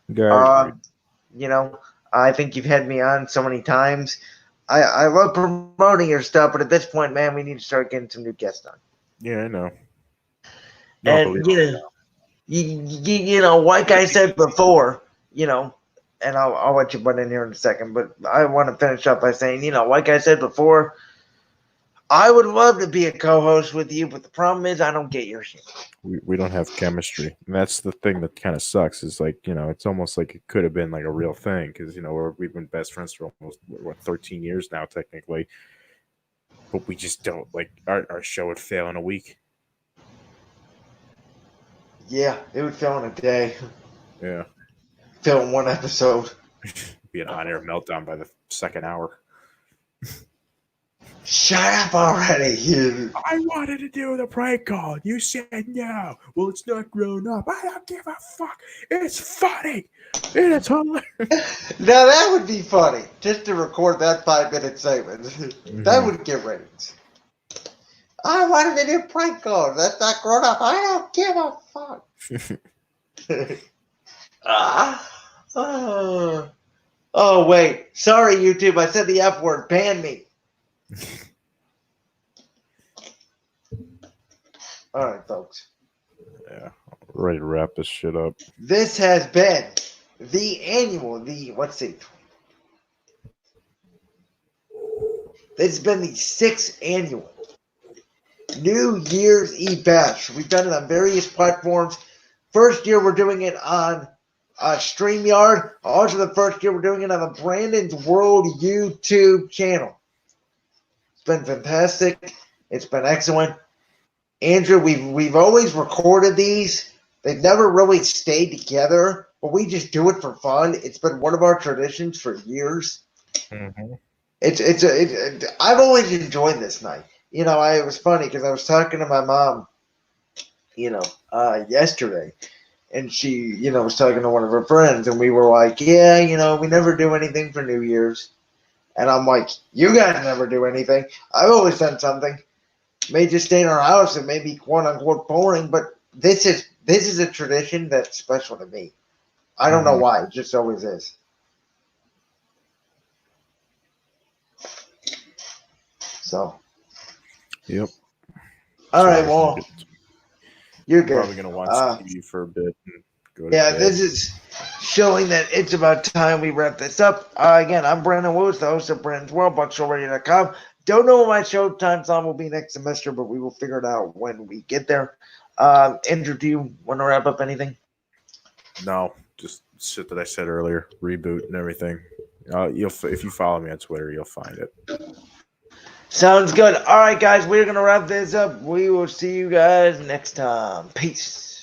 You know, I think you've had me on so many times. I love promoting your stuff, but at this point, man, we need to start getting some new guests on. Yeah, I know. And, like I said before, and I'll let you butt in here in a second, but I want to finish up by saying, like I said before, I would love to be a co-host with you, but the problem is I don't get your shit. We don't have chemistry. And that's the thing that kind of sucks is like, it's almost like it could have been like a real thing because, we've been best friends for almost, 13 years now, technically. But we just don't, like, our show would fail in a week. Yeah, it would fail in a day. Yeah. Fail in one episode. Be an on-air meltdown by the second hour. Shut up already, you. I wanted to do the prank call. You said no. Well, it's not grown up. I don't give a fuck. It's funny. And it's hilarious. Now that would be funny. Just to record that 5-minute segment. That would get ratings. I wanted to do prank calls. That's not grown up. I don't give a fuck. Oh, wait. Sorry, YouTube. I said the F word. Ban me. All right, folks. Yeah, ready to wrap this shit up. This has been the annual, let's see. This has been the 6th annual New Year's Eve Bash. We've done it on various platforms. First year we're doing it on StreamYard. Also the first year we're doing it on the Brandon's World YouTube channel. It's been fantastic. It's been excellent. Andrew, we've always recorded these. They've never really stayed together, but we just do it for fun. It's been one of our traditions for years. Mm-hmm. I've always enjoyed this night. It was funny because I was talking to my mom, yesterday, and she, was talking to one of her friends, and we were like, yeah, we never do anything for New Year's. And I'm like, you guys never do anything. I've always done something. May just stay in our house and maybe quote unquote boring, but this is a tradition that's special to me. I don't know why, it just always is. So. Yep. All right, well, you're good. Probably gonna watch TV for a bit. And go to bed. This is showing that it's about time we wrap this up. Again, I'm Brandon Lewis, the host of Brandon's World, BuckShowRadio.com. Don't know what my show time slot will be next semester, but we will figure it out when we get there. Andrew, do you want to wrap up anything? No, just shit that I said earlier. Reboot and everything. If you follow me on Twitter, you'll find it. Sounds good. All right, guys, we're going to wrap this up. We will see you guys next time. Peace.